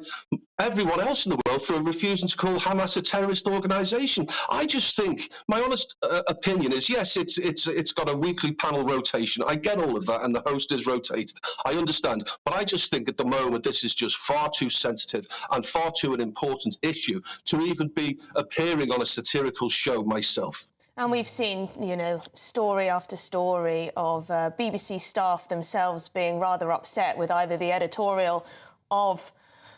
everyone else in the world for refusing to call Hamas a terrorist organisation. I just think, my honest opinion is, yes, it's got a weekly panel rotation. I get all of that, and the host is rotated. I understand. But I just think at the moment this is just far too sensitive and far too an important issue to even be appearing on a satirical show myself. And we've seen, you know, story after story of BBC staff themselves being rather upset with either the editorial of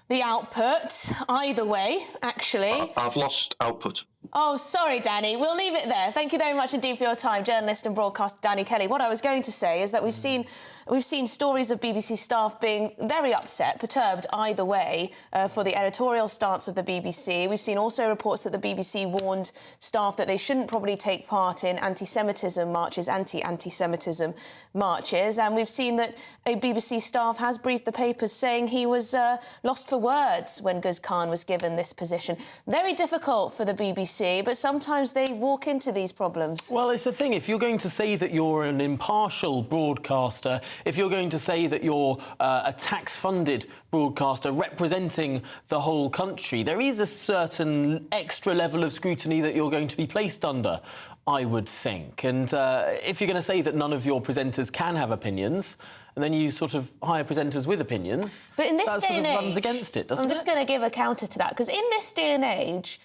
the output, either way, actually. I've lost output. Oh, sorry, Danny. We'll leave it there. Thank you very much indeed for your time, journalist and broadcaster Danny Kelly. What I was going to say is that we've seen stories of BBC staff being very upset, perturbed either way, for the editorial stance of the BBC. We've seen also reports that the BBC warned staff that they shouldn't probably take part in anti-Semitism marches, anti-Semitism marches. And we've seen that a BBC staff has briefed the papers saying he was lost for words when Guz Khan was given this position. Very difficult for the BBC, but sometimes they walk into these problems. Well, it's the thing. If you're going to say that you're an impartial broadcaster, if you're going to say that you're a tax-funded broadcaster representing the whole country, there is a certain extra level of scrutiny that you're going to be placed under, I would think. And if you're going to say that none of your presenters can have opinions, and then you sort of hire presenters with opinions, but in this that day sort of and runs age, against it, doesn't it? I'm just going to give a counter to that, because in this day and age,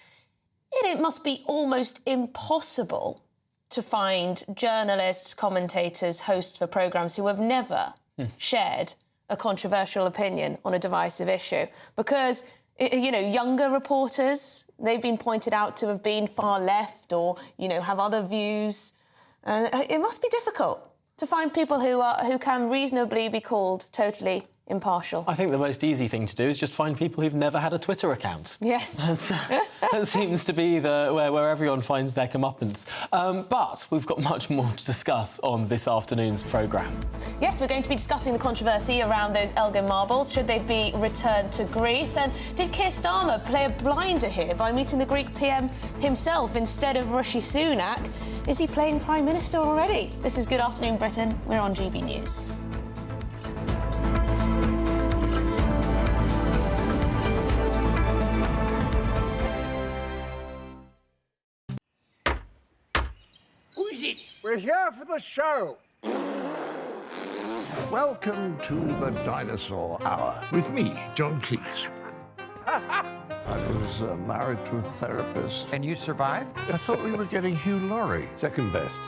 it must be almost impossible to find journalists, commentators, hosts for programmes who have never shared a controversial opinion on a divisive issue. Because, you know, younger reporters, they've been pointed out to have been far left or, you know, have other views. It must be difficult to find people who can reasonably be called totally impartial. I think the most easy thing to do is just find people who've never had a Twitter account. Yes. That seems to be where everyone finds their comeuppance. But we've got much more to discuss on this afternoon's programme. Yes, we're going to be discussing the controversy around those Elgin Marbles. Should they be returned to Greece? And did Keir Starmer play a blinder here by meeting the Greek PM himself instead of Rishi Sunak? Is he playing Prime Minister already? This is Good Afternoon Britain. We're on GB News. Who is it? We're here for the show. Welcome to the Dinosaur Hour with me, John Cleese. I was married to a therapist. And you survived? I thought we were getting Hugh Laurie. Second best.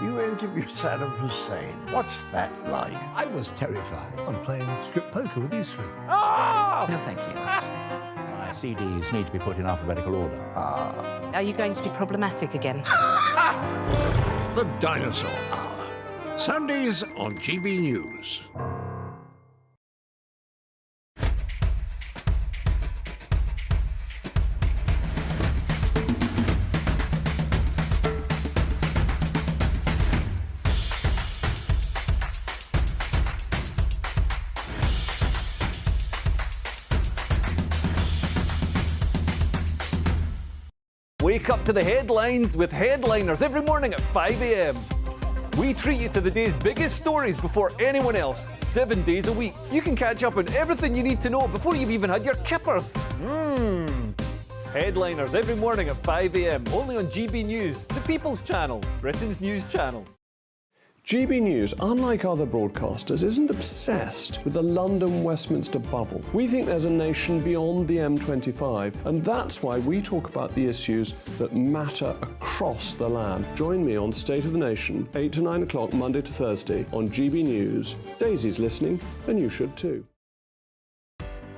You interviewed Saddam Hussein. What's that like? I was terrified. I'm playing strip poker with these three. No, thank you. My CDs need to be put in alphabetical order. Are you going to be problematic again? The Dinosaur Hour. Sundays on GB News. Wake up to the headlines with Headliners every morning at 5 a.m. We treat you to the day's biggest stories before anyone else, 7 days a week. You can catch up on everything you need to know before you've even had your kippers. Headliners every morning at 5 a.m. only on GB News, the People's Channel, Britain's news channel. GB News, unlike other broadcasters, isn't obsessed with the London-Westminster bubble. We think there's a nation beyond the M25, and that's why we talk about the issues that matter across the land. Join me on State of the Nation, 8 to 9 o'clock, Monday to Thursday, on GB News. Daisy's listening, and you should too.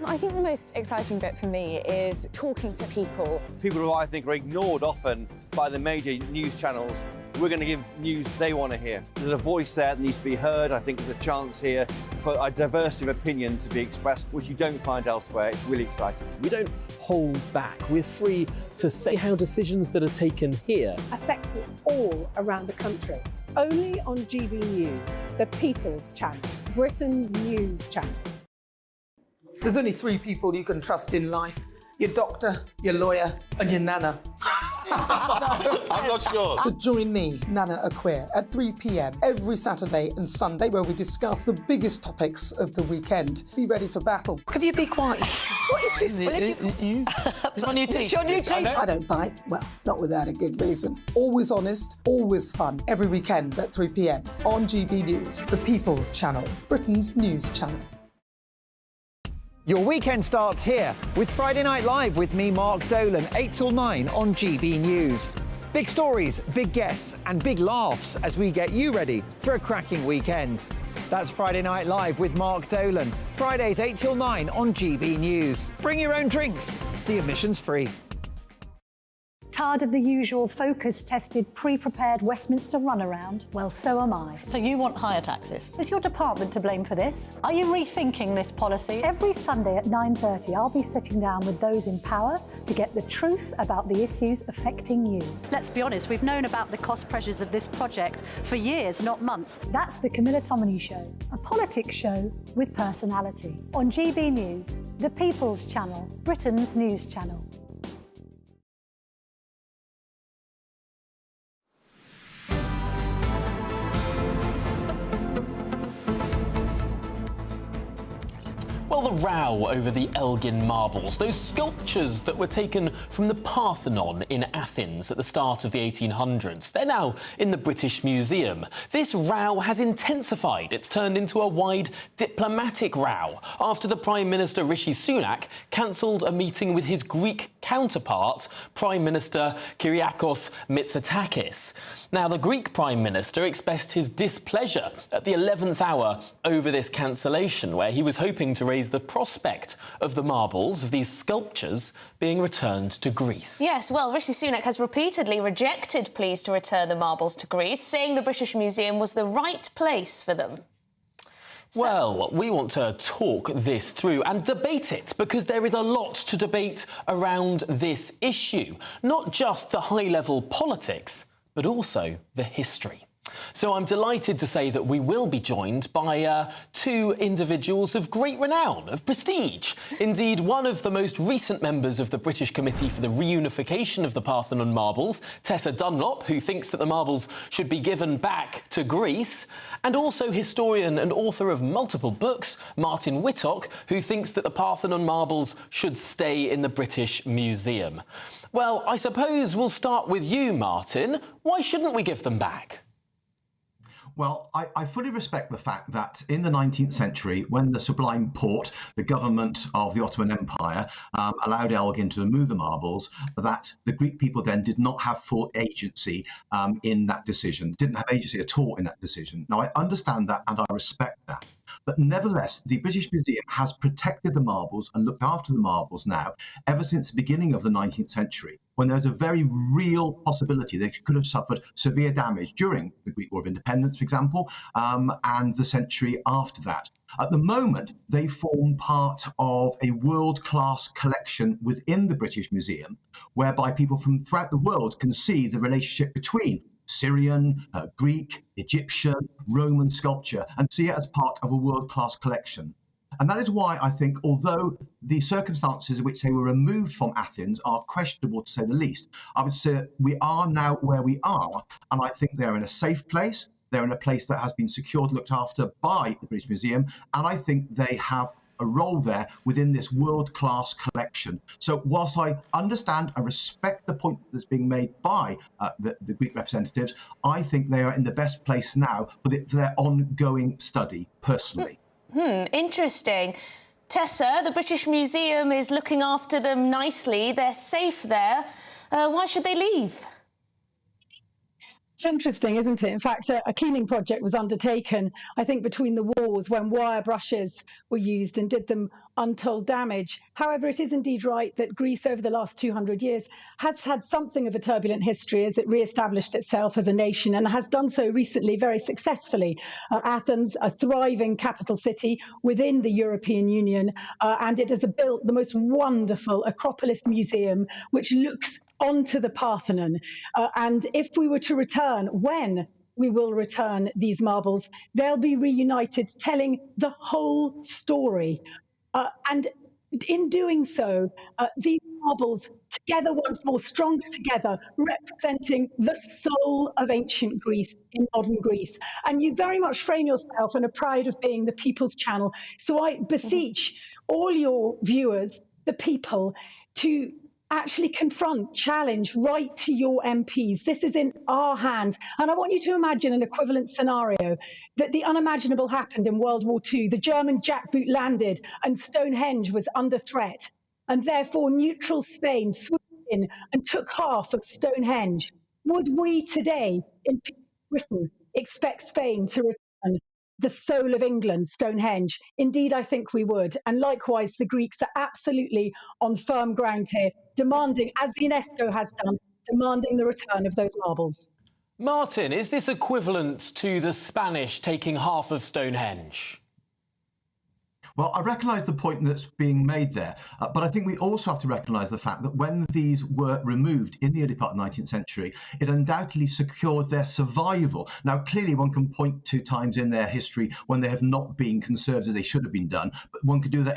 I think the most exciting bit for me is talking to people. People who I think are ignored often by the major news channels. We're going to give news they want to hear. There's a voice there that needs to be heard. I think there's a chance here for a diversity of opinion to be expressed, which you don't find elsewhere. It's really exciting. We don't hold back. We're free to say how decisions that are taken here affect us all around the country. Only on GB News, the People's Channel, Britain's news channel. There's only three people you can trust in life: your doctor, your lawyer, and your nana. I'm not sure. So join me, Nana Aquare, at 3 p.m. every Saturday and Sunday, where we discuss the biggest topics of the weekend. Be ready for battle. Could you be quiet? What is this? It's on your teeth. It's on your teeth. I don't bite. Well, not without a good reason. Always honest, always fun. Every weekend at 3 p.m. on GB News, the People's Channel, Britain's news channel. Your weekend starts here with Friday Night Live with me, Mark Dolan, 8 till 9 on GB News. Big stories, big guests and big laughs as we get you ready for a cracking weekend. That's Friday Night Live with Mark Dolan, Fridays 8 till 9 on GB News. Bring your own drinks, the admission's free. Tired of the usual focus-tested, pre-prepared Westminster runaround? Well, so am I. So you want higher taxes? Is your department to blame for this? Are you rethinking this policy? Every Sunday at 9:30, I'll be sitting down with those in power to get the truth about the issues affecting you. Let's be honest, we've known about the cost pressures of this project for years, not months. That's the Camilla Tominey Show, a politics show with personality. On GB News, the People's Channel, Britain's news channel. Well, the row over the Elgin Marbles, those sculptures that were taken from the Parthenon in Athens at the start of the 1800s, they're now in the British Museum. This row has intensified. It's turned into a wide diplomatic row after the Prime Minister Rishi Sunak cancelled a meeting with his Greek counterpart, Prime Minister Kyriakos Mitsotakis. Now, the Greek Prime Minister expressed his displeasure at the 11th hour over this cancellation, where he was hoping to raise the prospect of the marbles, of these sculptures, being returned to Greece. Yes, well, Rishi Sunak has repeatedly rejected pleas to return the marbles to Greece, saying the British Museum was the right place for them. Well, we want to talk this through and debate it, because there is a lot to debate around this issue. Not just the high-level politics, but also the history. So I'm delighted to say that we will be joined by two individuals of great renown, of prestige. Indeed, one of the most recent members of the British Committee for the Reunification of the Parthenon Marbles, Tessa Dunlop, who thinks that the marbles should be given back to Greece, and also historian and author of multiple books, Martin Whittock, who thinks that the Parthenon marbles should stay in the British Museum. Well, I suppose we'll start with you, Martin. Why shouldn't we give them back? Well, I fully respect the fact that in the 19th century, when the Sublime Porte, the government of the Ottoman Empire, allowed Elgin to remove the marbles, that the Greek people then did not have full agency in that decision, didn't have agency at all in that decision. Now, I understand that and I respect that. But nevertheless, the British Museum has protected the marbles and looked after the marbles now ever since the beginning of the 19th century, when there was a very real possibility they could have suffered severe damage during the Greek War of Independence, for example, and the century after that. At the moment, they form part of a world-class collection within the British Museum, whereby people from throughout the world can see the relationship between Syrian, Greek, Egyptian, Roman sculpture, and see it as part of a world-class collection. And that is why I think, although the circumstances in which they were removed from Athens are questionable to say the least, I would say that we are now where we are, and I think they're in a safe place. They're in a place that has been secured, looked after by the British Museum, and I think they have a role there within this world-class collection. So whilst I understand and respect the point that's being made by the Greek representatives, I think they are in the best place now for their ongoing study, personally. Interesting. Tessa, the British Museum is looking after them nicely. They're safe there. Why should they leave? It's interesting, isn't it? In fact, a cleaning project was undertaken, I think, between the wars when wire brushes were used and did them untold damage. However, it is indeed right that Greece over the last 200 years has had something of a turbulent history as it re-established itself as a nation, and has done so recently very successfully. Athens, a thriving capital city within the European Union, and it has built the most wonderful Acropolis Museum, which looks onto the Parthenon. And if we were to return, when we will return these marbles, they'll be reunited, telling the whole story. And in doing so, these marbles, together once more, stronger together, representing the soul of ancient Greece in modern Greece. And you very much frame yourself and are proud of being the People's Channel. So I beseech all your viewers, the people, to actually confront, challenge, write to your MPs. This is in our hands. And I want you to imagine an equivalent scenario, that the unimaginable happened in World War II. The German jackboot landed and Stonehenge was under threat. And therefore neutral Spain swooped in and took half of Stonehenge. Would we today in Britain expect Spain to return the soul of England, Stonehenge? Indeed, I think we would. And likewise, the Greeks are absolutely on firm ground here, demanding, as UNESCO has done, demanding the return of those marbles. Martin, is this equivalent to the Spanish taking half of Stonehenge? Well, I recognise the point that's being made there, but I think we also have to recognise the fact that when these were removed in the early part of the 19th century, it undoubtedly secured their survival. Now, clearly one can point to times in their history when they have not been conserved as they should have been done, but one could do that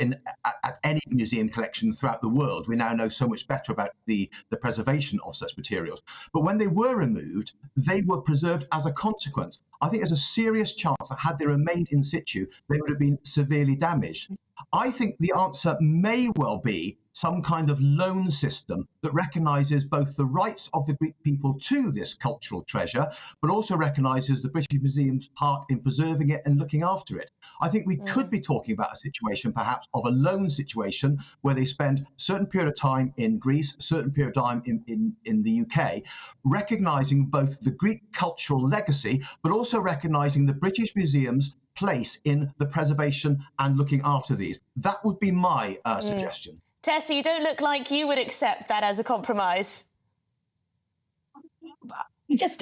at any museum collection throughout the world. We now know so much better about the preservation of such materials. But when they were removed, they were preserved as a consequence. I think there's a serious chance that had they remained in situ, they would have been severely damaged. I think the answer may well be some kind of loan system that recognises both the rights of the Greek people to this cultural treasure, but also recognises the British Museum's part in preserving it and looking after it. I think we could be talking about a situation perhaps of a loan situation where they spend a certain period of time in Greece, a certain period of time in the UK, recognising both the Greek cultural legacy, but also recognising the British Museum's place in the preservation and looking after these. That would be my suggestion. Tessa, you don't look like you would accept that as a compromise.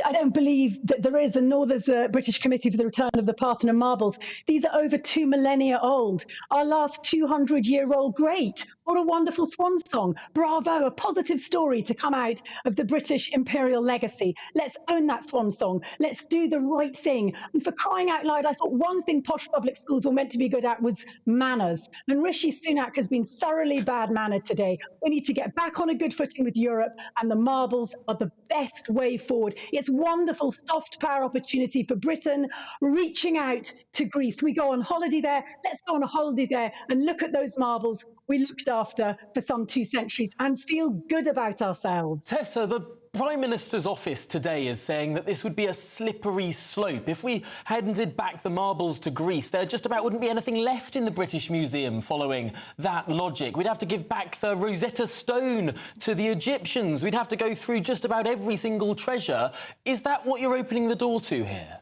I don't believe that there is, and nor there's a British Committee for the Return of the Parthenon Marbles. These are over 2 millennia old. Our last 200-year-old great. What a wonderful swan song. Bravo, a positive story to come out of the British imperial legacy. Let's own that swan song. Let's do the right thing. And for crying out loud, I thought one thing posh public schools were meant to be good at was manners. And Rishi Sunak has been thoroughly bad-mannered today. We need to get back on a good footing with Europe, and the marbles are the best way forward. It's wonderful soft power opportunity for Britain, reaching out to Greece. We go on holiday there. Let's go on a holiday there and look at those marbles we looked after for some 2 centuries and feel good about ourselves. Tessa, the Prime Minister's office today is saying that this would be a slippery slope. If we handed back the marbles to Greece, there just about wouldn't be anything left in the British Museum following that logic. We'd have to give back the Rosetta Stone to the Egyptians. We'd have to go through just about every single treasure. Is that what you're opening the door to here?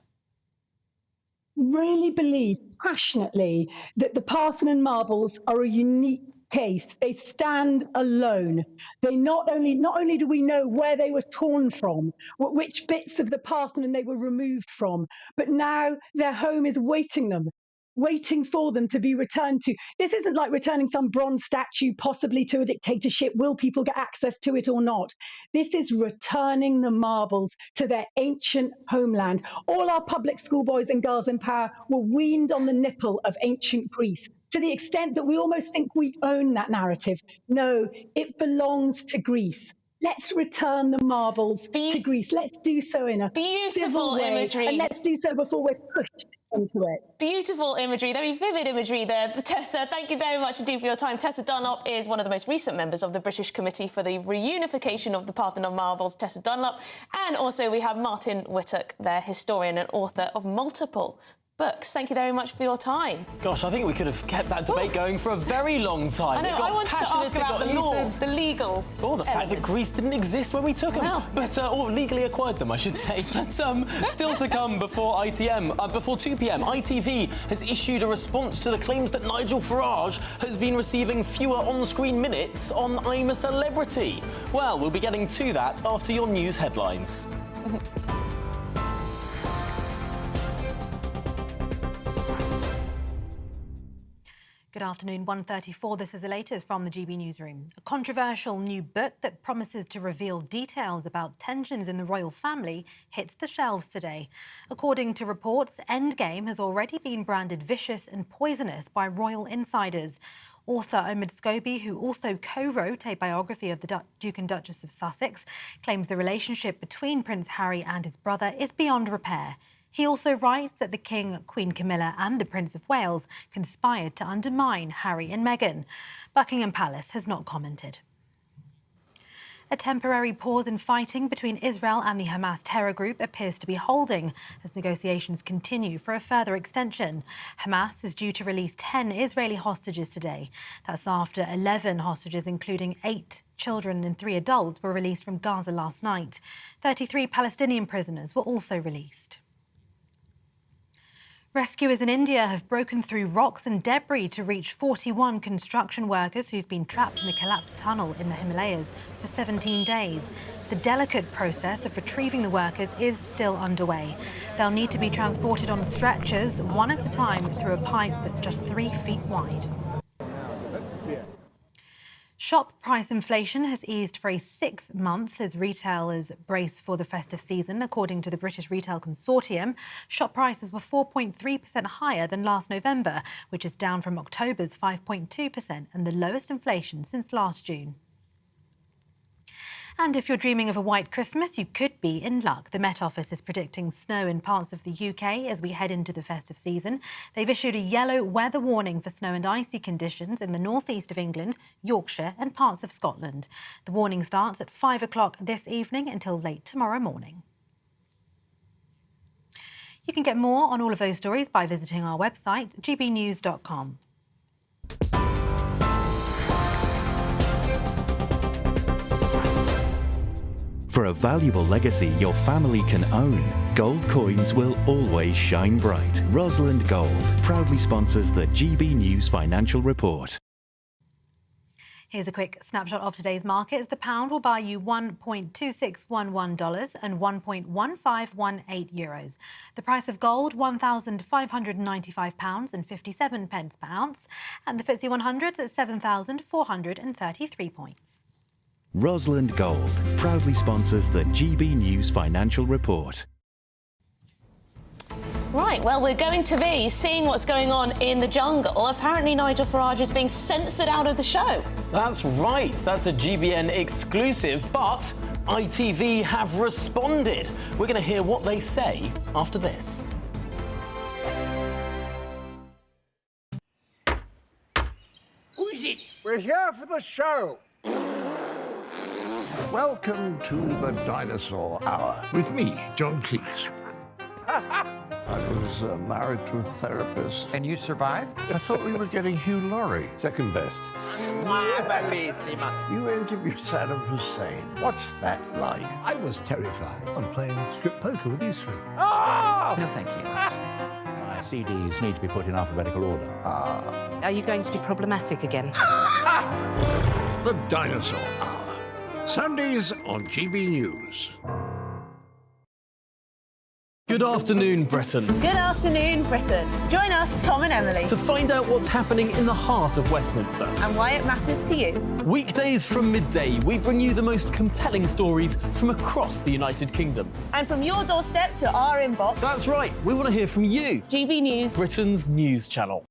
Really believe passionately that the Parthenon marbles are a unique case. They stand alone. They not only do we know where they were torn from, which bits of the Parthenon they were removed from, but now their home is waiting for them to be returned to. This isn't like returning some bronze statue possibly to a dictatorship. Will people get access to it or not? This is returning the marbles to their ancient homeland. All our public school boys and girls in power were weaned on the nipple of ancient Greece, to the extent that we almost think we own that narrative. No, it belongs to Greece. Let's return the marbles to Greece. Let's do so in a civil way, imagery. and let's do so before we're pushed into it. Beautiful imagery, very vivid imagery there, Tessa. Thank you very much indeed for your time. Tessa Dunlop is one of the most recent members of the British Committee for the Reunification of the Parthenon Marbles, Tessa Dunlop. And also we have Martin Whittock, their historian and author of multiple books. Thank you very much for your time. Gosh, I think we could have kept that debate going for a very long time. I know, I wanted to ask about the law, the legal the fact that Greece didn't exist when we took them. But, or legally acquired them, I should say. But still to come before ITM, before 2 p.m, ITV has issued a response to the claims that Nigel Farage has been receiving fewer on-screen minutes on I'm a Celebrity. Well, we'll be getting to that after your news headlines. Good afternoon, 1:34. This is the latest from the GB Newsroom. A controversial new book that promises to reveal details about tensions in the royal family hits the shelves today. According to reports, Endgame has already been branded vicious and poisonous by royal insiders. Author Omid Scobie, who also co-wrote a biography of the Duke and Duchess of Sussex, claims the relationship between Prince Harry and his brother is beyond repair. He also writes that the King, Queen Camilla and the Prince of Wales conspired to undermine Harry and Meghan. Buckingham Palace has not commented. A temporary pause in fighting between Israel and the Hamas terror group appears to be holding as negotiations continue for a further extension. Hamas is due to release 10 Israeli hostages today. That's after 11 hostages, including 8 children and 3 adults, were released from Gaza last night. 33 Palestinian prisoners were also released. Rescuers in India have broken through rocks and debris to reach 41 construction workers who've been trapped in a collapsed tunnel in the Himalayas for 17 days. The delicate process of retrieving the workers is still underway. They'll need to be transported on stretchers, one at a time, through a pipe that's just 3 feet wide. Shop price inflation has eased for a 6th month as retailers brace for the festive season. According to the British Retail Consortium, shop prices were 4.3% higher than last November, which is down from October's 5.2% and the lowest inflation since last June. And if you're dreaming of a white Christmas, you could be in luck. The Met Office is predicting snow in parts of the UK as we head into the festive season. They've issued a yellow weather warning for snow and icy conditions in the northeast of England, Yorkshire and parts of Scotland. The warning starts at 5 o'clock this evening until late tomorrow morning. You can get more on all of those stories by visiting our website, gbnews.com. For a valuable legacy your family can own, gold coins will always shine bright. Rosalind Gold proudly sponsors the GB News Financial Report. Here's a quick snapshot of today's markets. The pound will buy you $1.2611 and 1.1518 euros. The price of gold, £1,595 and 57 pence per ounce. And the FTSE 100 at 7,433 points. Rosalind Gold proudly sponsors the GB News Financial Report. Right, well, we're going to be seeing what's going on in the jungle. Apparently, Nigel Farage is being censored out of the show. That's right. That's a GBN exclusive, but ITV have responded. We're going to hear what they say after this. Who is it? We're here for the show. Welcome to the Dinosaur Hour with me, John Cleese. I was married to a therapist. And you survived? I thought we were getting Hugh Laurie. Second best. You interviewed Saddam Hussein. What's that like? I was terrified. I'm playing strip poker with you three. Oh! No, thank you. My CDs need to be put in alphabetical order. Are you going to be problematic again? The Dinosaur Hour. Sundays on GB News. Good afternoon, Britain. Good afternoon, Britain. Join us, Tom and Emily, To find out what's happening in the heart of Westminster. and why it matters to you. Weekdays from midday, we bring you the most compelling stories from across the United Kingdom. And from your doorstep to our inbox. That's right, we want to hear from you. GB News. Britain's news channel.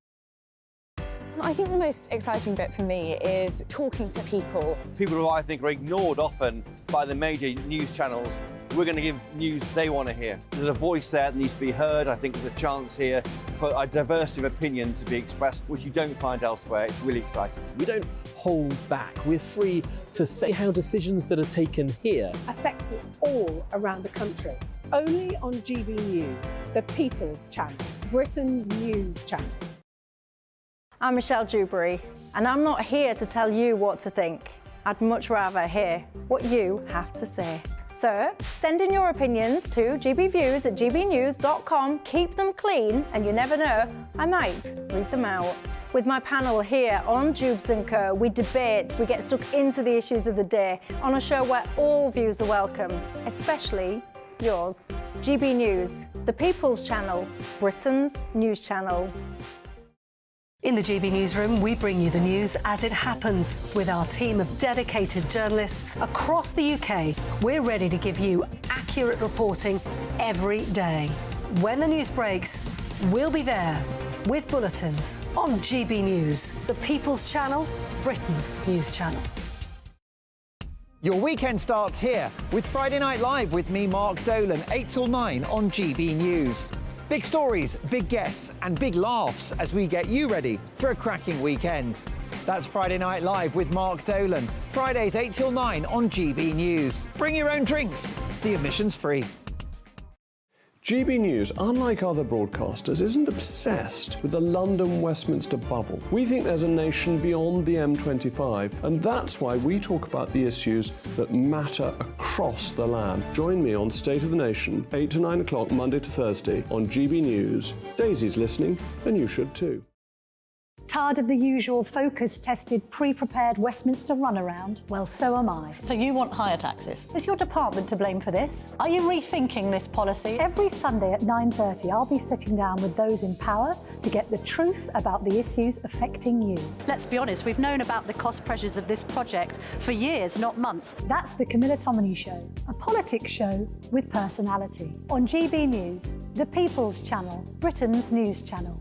I think the most exciting bit for me is talking to people. People who I think are ignored often by the major news channels. We're going to give news they want to hear. There's a voice there that needs to be heard. I think there's a chance here for a diversity of opinion to be expressed, which you don't find elsewhere. It's really exciting. We don't hold back. We're free to say how decisions that are taken here affect us all around the country. Only on GB News, the People's Channel, Britain's news channel. I'm Michelle Dewberry, and I'm not here to tell you what to think. I'd much rather hear what you have to say. So, send in your opinions to gbviews@gbnews.com. Keep them clean, and you never know, I might read them out. With my panel here on Jubes & Co, we debate, we get stuck into the issues of the day on a show where all views are welcome, especially yours. GB News, the People's Channel, Britain's news channel. In the GB Newsroom, we bring you the news as it happens. With our team of dedicated journalists across the UK, we're ready to give you accurate reporting every day. When the news breaks, we'll be there with bulletins on GB News, the People's Channel, Britain's news channel. Your weekend starts here with Friday Night Live with me, Mark Dolan, 8 till 9 on GB News. Big stories, big guests and big laughs as we get you ready for a cracking weekend. That's Friday Night Live with Mark Dolan, Fridays 8 till 9 on GB News. Bring your own drinks, the admission's free. GB News, unlike other broadcasters, isn't obsessed with the London-Westminster bubble. We think there's a nation beyond the M25, and that's why we talk about the issues that matter across the land. Join me on State of the Nation, 8 to 9 o'clock, Monday to Thursday, on GB News. Daisy's listening, and you should too. Tired of the usual focus-tested, pre-prepared Westminster runaround? Well, so am I. So you want higher taxes? Is your department to blame for this? Are you rethinking this policy? Every Sunday at 9:30, I'll be sitting down with those in power to get the truth about the issues affecting you. Let's be honest, we've known about the cost pressures of this project for years, not months. That's the Camilla Tominey Show, a politics show with personality. On GB News, the People's Channel, Britain's news channel.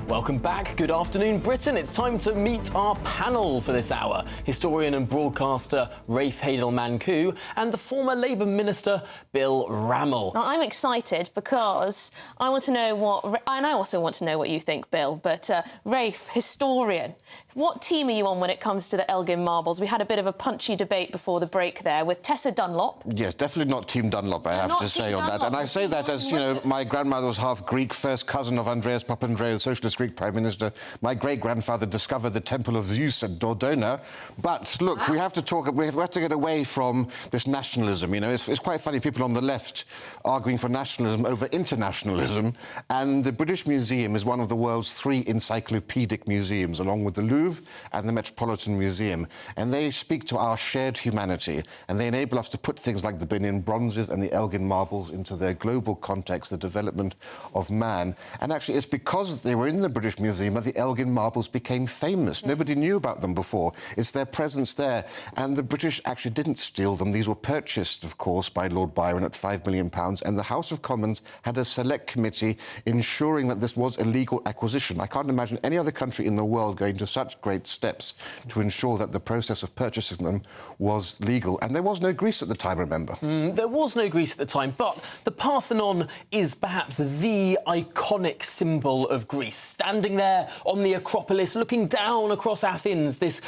Welcome back. Good afternoon, Britain. It's time to meet our panel for this hour. Historian and broadcaster Rafe Haydel-Mankoo and the former Labour Minister Bill Rammell. Now, I'm excited because I want to know what... And I also want to know what you think, Bill. But Rafe, historian, what team are you on when it comes to the Elgin Marbles? We had a bit of a punchy debate before the break there with Tessa Dunlop. Yes, definitely not Team Dunlop, I have to say on that. And I say that as, you know, my grandmother was half Greek, first cousin of Andreas Papandreou, the socialist Greek Prime Minister. My great-grandfather discovered the Temple of Zeus at Dodona. But, look, we have to get away from this nationalism, you know. It's quite funny, people on the left arguing for nationalism over internationalism. And the British Museum is one of the world's 3 encyclopedic museums, along with the Louvre and the Metropolitan Museum. And they speak to our shared humanity, and they enable us to put things like the Benin bronzes and the Elgin Marbles into their global context, the development of man. And actually, it's because they were in the British Museum that the Elgin Marbles became famous. Nobody knew about them before. It's their presence there. And the British actually didn't steal them. These were purchased, of course, by Lord Byron at £5 million. And the House of Commons had a select committee ensuring that this was a legal acquisition. I can't imagine any other country in the world going to such great steps to ensure that the process of purchasing them was legal. And there was no Greece at the time, remember? There was no Greece at the time, but the Parthenon is perhaps the iconic symbol of Greece. Standing there on the Acropolis, looking down across Athens, this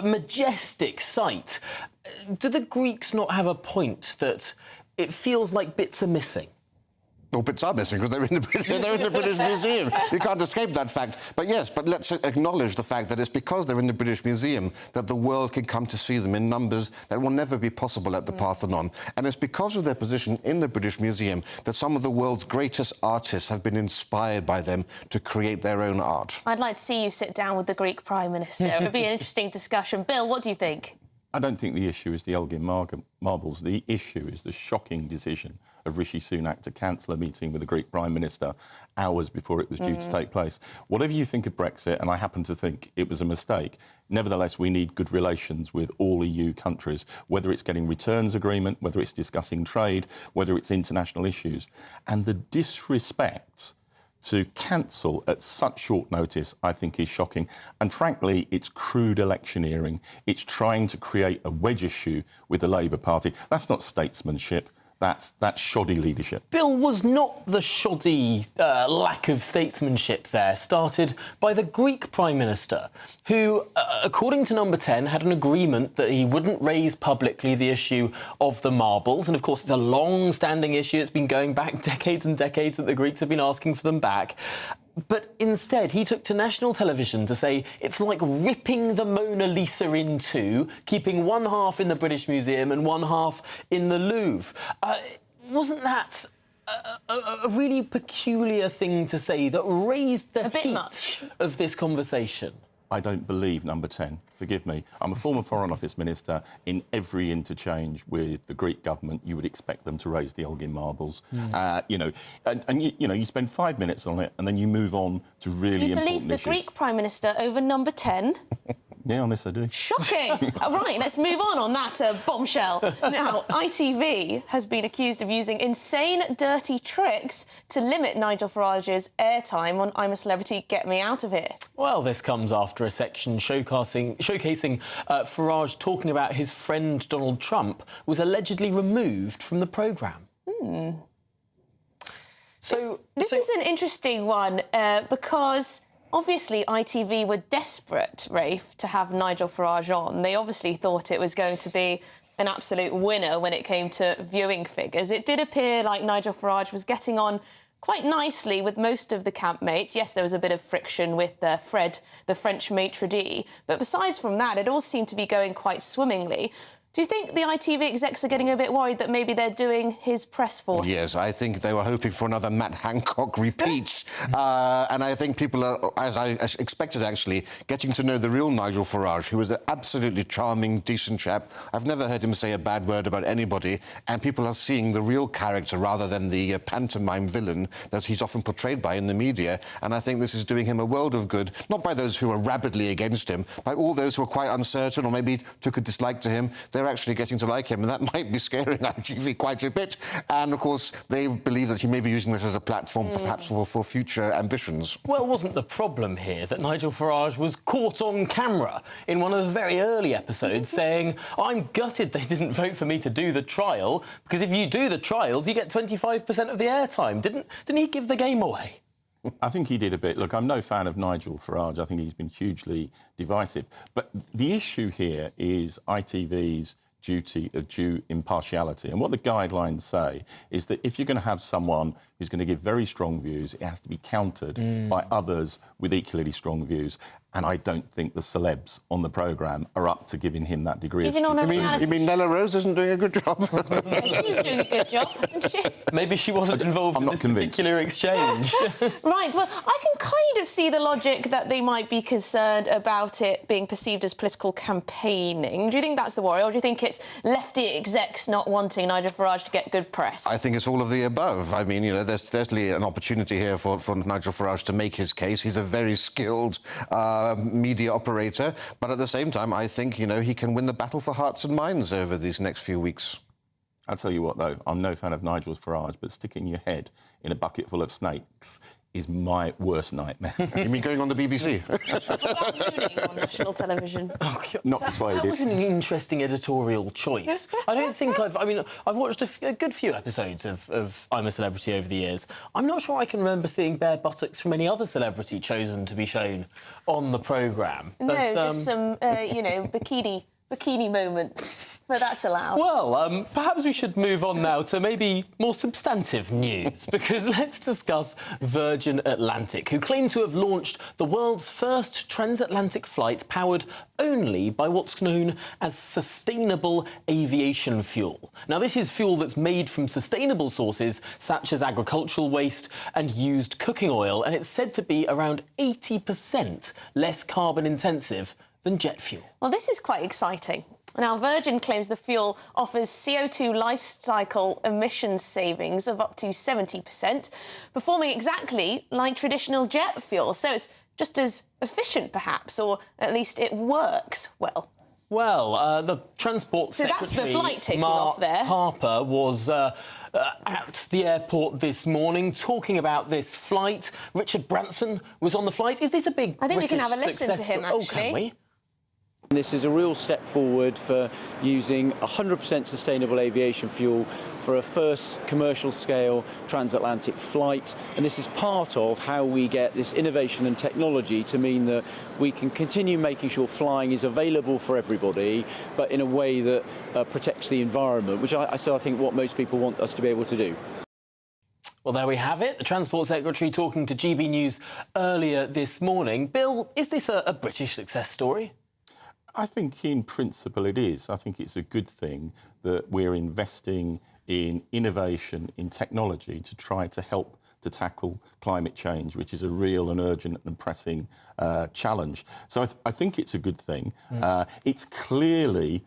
majestic sight. Do the Greeks not have a point that it feels like bits are missing? Well, bits are missing because they're in the British Museum. You can't escape that fact. But yes, but let's acknowledge the fact that it's because they're in the British Museum that the world can come to see them in numbers that will never be possible at the Parthenon. And it's because of their position in the British Museum that some of the world's greatest artists have been inspired by them to create their own art. I'd like to see you sit down with the Greek Prime Minister. It would be an interesting discussion. Bill, what do you think? I don't think the issue is the Elgin Marbles. The issue is the shocking decision of Rishi Sunak to cancel a meeting with the Greek Prime Minister hours before it was due to take place. Whatever you think of Brexit, and I happen to think it was a mistake, nevertheless, we need good relations with all EU countries, whether it's getting returns agreement, whether it's discussing trade, whether it's international issues. And the disrespect to cancel at such short notice, I think, is shocking. And frankly, it's crude electioneering. It's trying to create a wedge issue with the Labour Party. That's not statesmanship. That's shoddy leadership. Bill, was not the shoddy lack of statesmanship there started by the Greek Prime Minister, who, according to Number 10, had an agreement that he wouldn't raise publicly the issue of the marbles. And, of course, it's a long-standing issue. It's been going back decades and decades that the Greeks have been asking for them back. But instead, he took to national television to say it's like ripping the Mona Lisa in two, keeping one half in the British Museum and one half in the Louvre. Wasn't that a really peculiar thing to say that raised the heat of this conversation? I don't believe Number 10. Forgive me. I'm a former Foreign Office Minister. In every interchange with the Greek government, you would expect them to raise the Elgin Marbles. You know, and you spend 5 minutes on it, and then you move on to really important issues. You believe the Greek Prime Minister over Number 10? Yeah, on this I do. Shocking! Right, let's move on that bombshell. Now, ITV has been accused of using insane, dirty tricks to limit Nigel Farage's airtime on I'm a Celebrity, Get Me Out of Here. Well, this comes after a section showcasing Farage talking about his friend Donald Trump was allegedly removed from the programme. So this is an interesting one because obviously ITV were desperate, Rafe, to have Nigel Farage on. They obviously thought it was going to be an absolute winner when it came to viewing figures. It did appear like Nigel Farage was getting on quite nicely with most of the campmates. Yes, there was a bit of friction with Fred, the French maitre d', but besides from that, it all seemed to be going quite swimmingly. Do you think the ITV execs are getting a bit worried that maybe they're doing his press for him? Yes, I think they were hoping for another Matt Hancock repeat. And I think people are, as I expected, actually, getting to know the real Nigel Farage, who is an absolutely charming, decent chap. I've never heard him say a bad word about anybody, and people are seeing the real character rather than the pantomime villain that he's often portrayed by in the media. And I think this is doing him a world of good, not by those who are rabidly against him, by all those who are quite uncertain or maybe took a dislike to him. They're actually getting to like him, and that might be scaring ITV quite a bit. And, of course, they believe that he may be using this as a platform perhaps for future ambitions. Well, wasn't the problem here that Nigel Farage was caught on camera in one of the very early episodes saying, I'm gutted they didn't vote for me to do the trial, because if you do the trials, you get 25% of the airtime. Didn't he give the game away? I think he did a bit. Look, I'm no fan of Nigel Farage. I think he's been hugely divisive. But the issue here is ITV's duty of due impartiality. And what the guidelines say is that if you're going to have someone who's going to give very strong views, it has to be countered by others with equally strong views. And I don't think the celebs on the programme are up to giving him that degree Even of... on a You mean Nella Rose isn't doing a good job? She was doing a good job, wasn't she? Maybe she wasn't involved in this particular exchange. Right, well, I can kind of see the logic that they might be concerned about it being perceived as political campaigning. Do you think that's the worry, or do you think it's lefty execs not wanting Nigel Farage to get good press? I think it's all of the above. I mean, you know, there's certainly an opportunity here for Nigel Farage to make his case. He's a very skilled media operator, but at the same time, I think, you know, he can win the battle for hearts and minds over these next few weeks. I'll tell you what, though, I'm no fan of Nigel Farage, but sticking your head in a bucket full of snakes is my worst nightmare. You mean going on the BBC? What about mooning on national television? Not persuaded. That was an interesting editorial choice. I don't think I've watched a good few episodes of I'm a Celebrity over the years. I'm not sure I can remember seeing bare buttocks from any other celebrity chosen to be shown on the programme. No, just some, bikini moments, but that's allowed. Well, perhaps we should move on now to maybe more substantive news, because let's discuss Virgin Atlantic, who claim to have launched the world's first transatlantic flight powered only by what's known as sustainable aviation fuel. Now, this is fuel that's made from sustainable sources such as agricultural waste and used cooking oil, and it's said to be around 80% less carbon intensive than jet fuel. Well, this is quite exciting. Now, Virgin claims the fuel offers CO2 life cycle emissions savings of up to 70%, performing exactly like traditional jet fuel. So it's just as efficient, perhaps, or at least it works well. Well, the Transport Secretary, that's the flight taking Mark off there. Harper, was at the airport this morning talking about this flight. Richard Branson was on the flight. Is this a big I think British we can have a listen to success him, story? actually. Oh, can we? This is a real step forward for using 100% sustainable aviation fuel for a first commercial-scale transatlantic flight. And this is part of how we get this innovation and technology to mean that we can continue making sure flying is available for everybody, but in a way that protects the environment, which I think what most people want us to be able to do. Well, there we have it. The Transport Secretary talking to GB News earlier this morning. Bill, is this a British success story? I think in principle it is. I think it's a good thing that we're investing in innovation, in technology to try to help to tackle climate change, which is a real and urgent and pressing challenge. So I think it's a good thing. It's clearly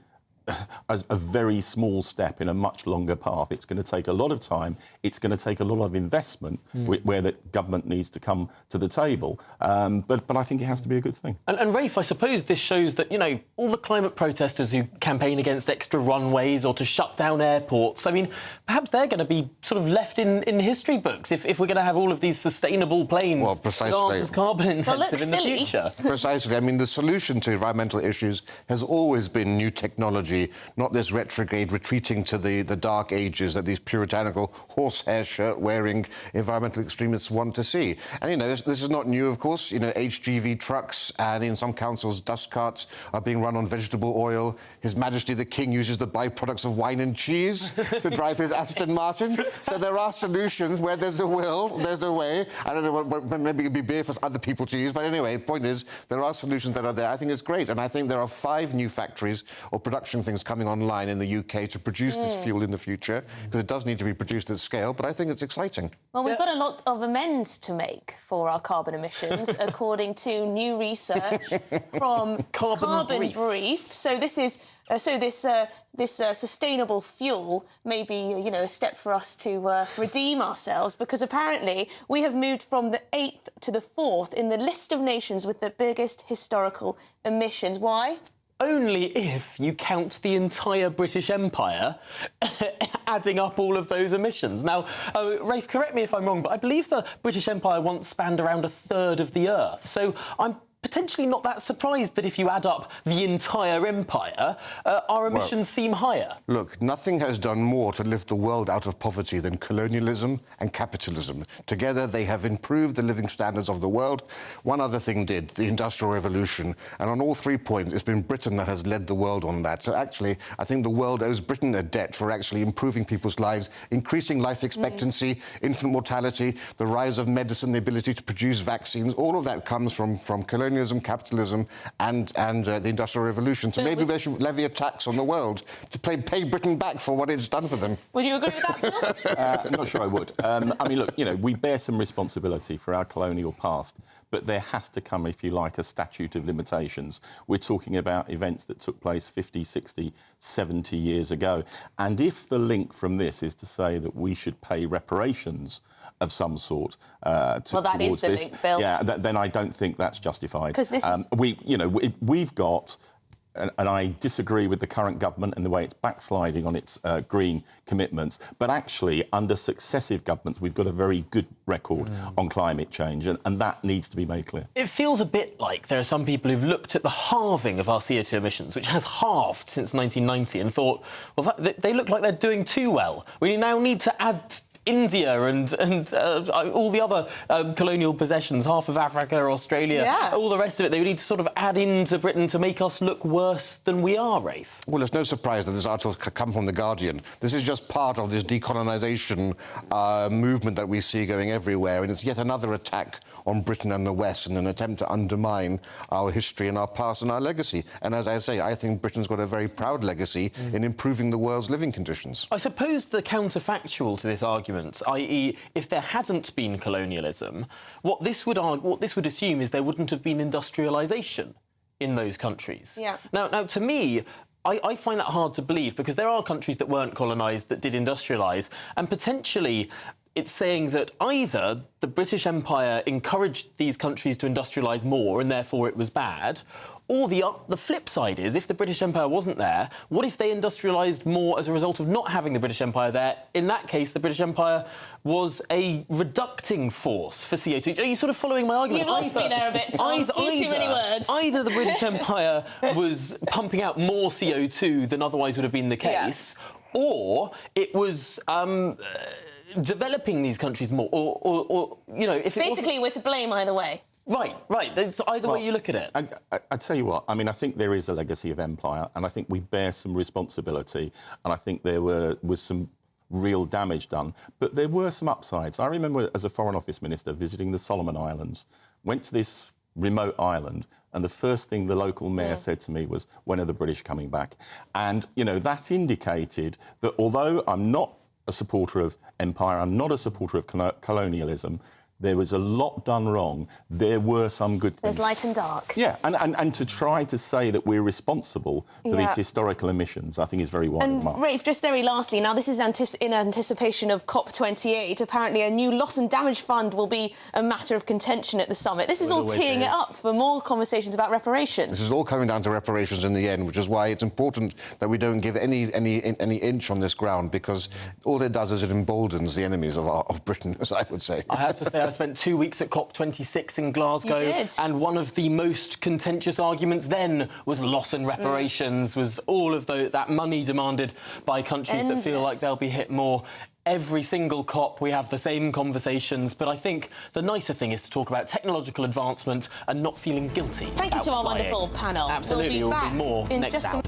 a very small step in a much longer path. It's going to take a lot of time. It's going to take a lot of investment where the government needs to come to the table. But I think it has to be a good thing. And Rafe, I suppose this shows that, you know, all the climate protesters who campaign against extra runways or to shut down airports, I mean, perhaps they're going to be sort of left in history books if we're going to have all of these sustainable planes that aren't as carbon intensive in the future. Precisely. I mean, the solution to environmental issues has always been new technology, not this retrograde retreating to the dark ages that these puritanical horsehair shirt-wearing environmental extremists want to see. And, you know, this is not new, of course. You know, HGV trucks and, in some councils, dust carts are being run on vegetable oil. His Majesty the King uses the byproducts of wine and cheese to drive his Aston Martin. So there are solutions. Where there's a will, there's a way. I don't know, maybe it'd be beer for other people to use. But anyway, the point is, there are solutions that are there. I think it's great. And I think there are 5 new factories or production things coming online in the UK to produce this fuel in the future, because it does need to be produced at scale, but I think it's exciting. Well, we've got a lot of amends to make for our carbon emissions, according to new research from Carbon Brief. So this is this sustainable fuel may be, you know, a step for us to redeem ourselves, because apparently we have moved from the 8th to the 4th in the list of nations with the biggest historical emissions. Why? Only if you count the entire British Empire adding up all of those emissions. Now, Rafe, correct me if I'm wrong, but I believe the British Empire once spanned around a third of the Earth. So I'm potentially not that surprised that if you add up the entire empire, our emissions seem higher. Look, nothing has done more to lift the world out of poverty than colonialism and capitalism. Together, they have improved the living standards of the world. One other thing did, the Industrial Revolution. And on all 3 points, it's been Britain that has led the world on that. So actually, I think the world owes Britain a debt for actually improving people's lives, increasing life expectancy, infant mortality, the rise of medicine, the ability to produce vaccines. All of that comes from colonialism, capitalism and the Industrial Revolution. So maybe they should levy a tax on the world to pay Britain back for what it's done for them. Would you agree with that, Bill? I'm not sure I would. I mean, look, you know, we bear some responsibility for our colonial past, but there has to come, if you like, a statute of limitations. We're talking about events that took place 50, 60, 70 years ago. And if the link from this is to say that we should pay reparations of some sort that is the link, Bill. Yeah, then I don't think that's justified. Because this is... we've got, and I disagree with the current government and the way it's backsliding on its green commitments, but actually, under successive governments, we've got a very good record on climate change, and that needs to be made clear. It feels a bit like there are some people who've looked at the halving of our CO2 emissions, which has halved since 1990, and thought, well, they look like they're doing too well. We now need to add India and all the other colonial possessions, half of Africa, Australia, all the rest of it. They need to sort of add into Britain to make us look worse than we are, Rafe. Well, it's no surprise that this article has come from The Guardian. This is just part of this decolonisation movement that we see going everywhere, and it's yet another attack on Britain and the West in an attempt to undermine our history and our past and our legacy. And as I say, I think Britain's got a very proud legacy in improving the world's living conditions. I suppose the counterfactual to this argument, i.e. if there hadn't been colonialism, what this would assume is there wouldn't have been industrialisation in those countries. Yeah. Now, to me, I find that hard to believe, because there are countries that weren't colonised that did industrialise, and potentially it's saying that either the British Empire encouraged these countries to industrialise more and therefore it was bad, or the flip side is, if the British Empire wasn't there, what if they industrialised more as a result of not having the British Empire there? In that case, the British Empire was a reducting force for CO2. Are you sort of following my argument? You've lost me there a bit, Tom. Too many words. Either the British Empire was pumping out more CO2 than otherwise would have been the case, or it was developing these countries more, or you know, if it basically we're to blame either way. Right. It's either way you look at it. I tell you what, I mean, I think there is a legacy of empire, and I think we bear some responsibility, and I think there was some real damage done, but there were some upsides. I remember as a Foreign Office Minister visiting the Solomon Islands, went to this remote island, and the first thing the local mayor said to me was, when are the British coming back? And, you know, that indicated that although I'm not a supporter of empire, I'm not a supporter of colonialism, there was a lot done wrong. There were some good things. There's light and dark. Yeah, and to try to say that we're responsible for these historical emissions, I think is very wide And Rafe, just very lastly, now this is in anticipation of COP28. Apparently a new loss and damage fund will be a matter of contention at the summit. This is all teeing it up for more conversations about reparations. This is all coming down to reparations in the end, which is why it's important that we don't give any inch on this ground, because all it does is it emboldens the enemies of Britain, as I would say. I have to say, I spent 2 weeks at COP26 in Glasgow, You did. and one of the most contentious arguments then was loss and reparations, was all of that money demanded by countries that feel like they'll be hit more. Every single COP, we have the same conversations, but I think the nicer thing is to talk about technological advancement and not feeling guilty. Thank you to our flying. wonderful panel. Absolutely, we'll be there'll back be more in next just hour.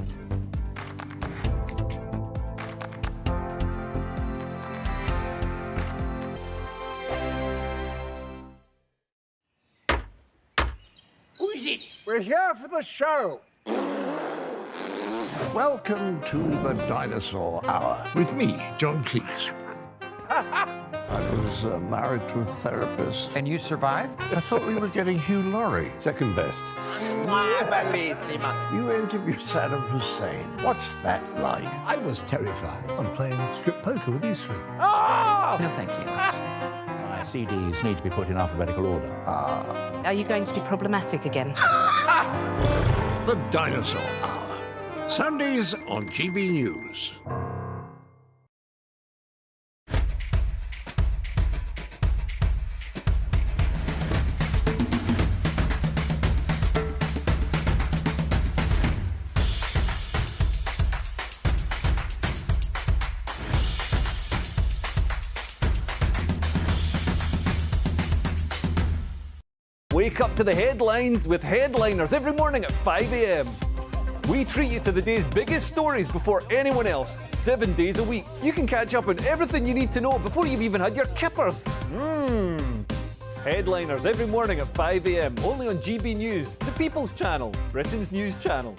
Who is it? We're here for the show. Welcome to the Dinosaur Hour with me, John Cleese. I was married to a therapist. And you survived? I thought we were getting Hugh Laurie. Second best. You interviewed Saddam Hussein. What's that like? I was terrified. I'm playing strip poker with you three. No, thank you. My CDs need to be put in alphabetical order. Are you going to be problematic again? The Dinosaur Hour. Sundays on GB News. Wake up to the headlines with Headliners every morning at 5 a.m. We treat you to the day's biggest stories before anyone else, 7 days a week. You can catch up on everything you need to know before you've even had your kippers. Headliners every morning at 5 a.m. only on GB News, the People's Channel, Britain's news channel.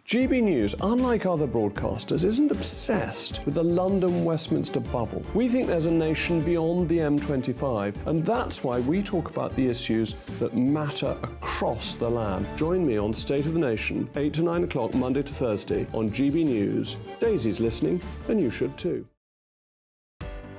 GB News, unlike other broadcasters, isn't obsessed with the London-Westminster bubble. We think there's a nation beyond the M25, and that's why we talk about the issues that matter across the land. Join me on State of the Nation, 8 to 9 o'clock, Monday to Thursday, on GB News. Daisy's listening, and you should too.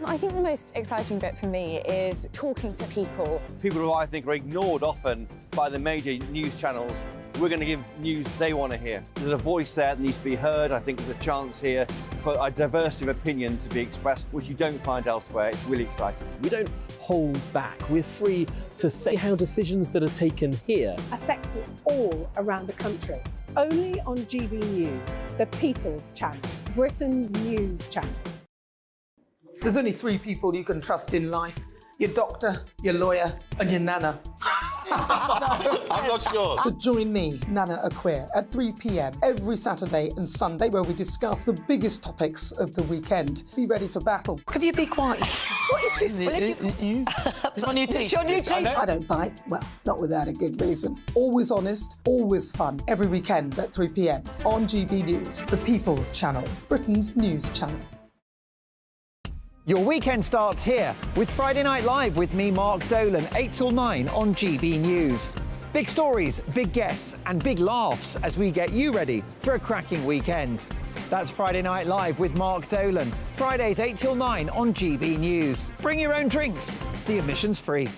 I think the most exciting bit for me is talking to people. People who I think are ignored often by the major news channels. We're going to give news they want to hear. There's a voice there that needs to be heard. I think there's a chance here for a diversity of opinion to be expressed, which you don't find elsewhere. It's really exciting. We don't hold back. We're free to say how decisions that are taken here affect us all around the country. Only on GB News, the People's Channel, Britain's news channel. There's only 3 people you can trust in life. Your doctor, your lawyer, and your nana. I'm not sure. So join me, Nana Aquare, at 3 p.m. every Saturday and Sunday, where we discuss the biggest topics of the weekend. Be ready for battle. Could you be quiet? What is this? It's my new teeth. It's your new teeth. I don't bite. Well, not without a good reason. Always honest, always fun. Every weekend at 3 p.m. on GB News, the People's Channel, Britain's news channel. Your weekend starts here with Friday Night Live with me, Mark Dolan, 8 till 9 on GB News. Big stories, big guests and big laughs as we get you ready for a cracking weekend. That's Friday Night Live with Mark Dolan. Fridays 8 till 9 on GB News. Bring your own drinks. The admission's free.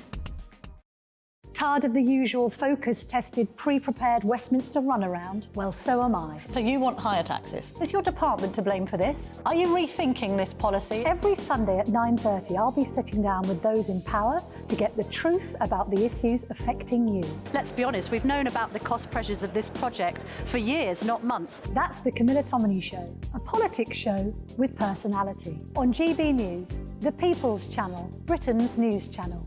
Tired of the usual focus-tested, pre-prepared Westminster runaround? Well, so am I. So you want higher taxes? Is your department to blame for this? Are you rethinking this policy? Every Sunday at 9:30, I'll be sitting down with those in power to get the truth about the issues affecting you. Let's be honest, we've known about the cost pressures of this project for years, not months. That's the Camilla Tominey Show, a politics show with personality. On GB News, the People's Channel, Britain's news channel.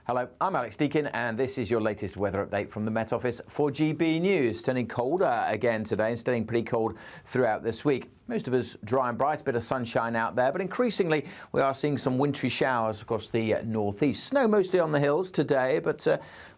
Hello, I'm Alex Deakin and this is your latest weather update from the Met Office for GB News. Turning colder again today and staying pretty cold throughout this week. Most of us dry and bright, a bit of sunshine out there, but increasingly we are seeing some wintry showers across the northeast. Snow mostly on the hills today, but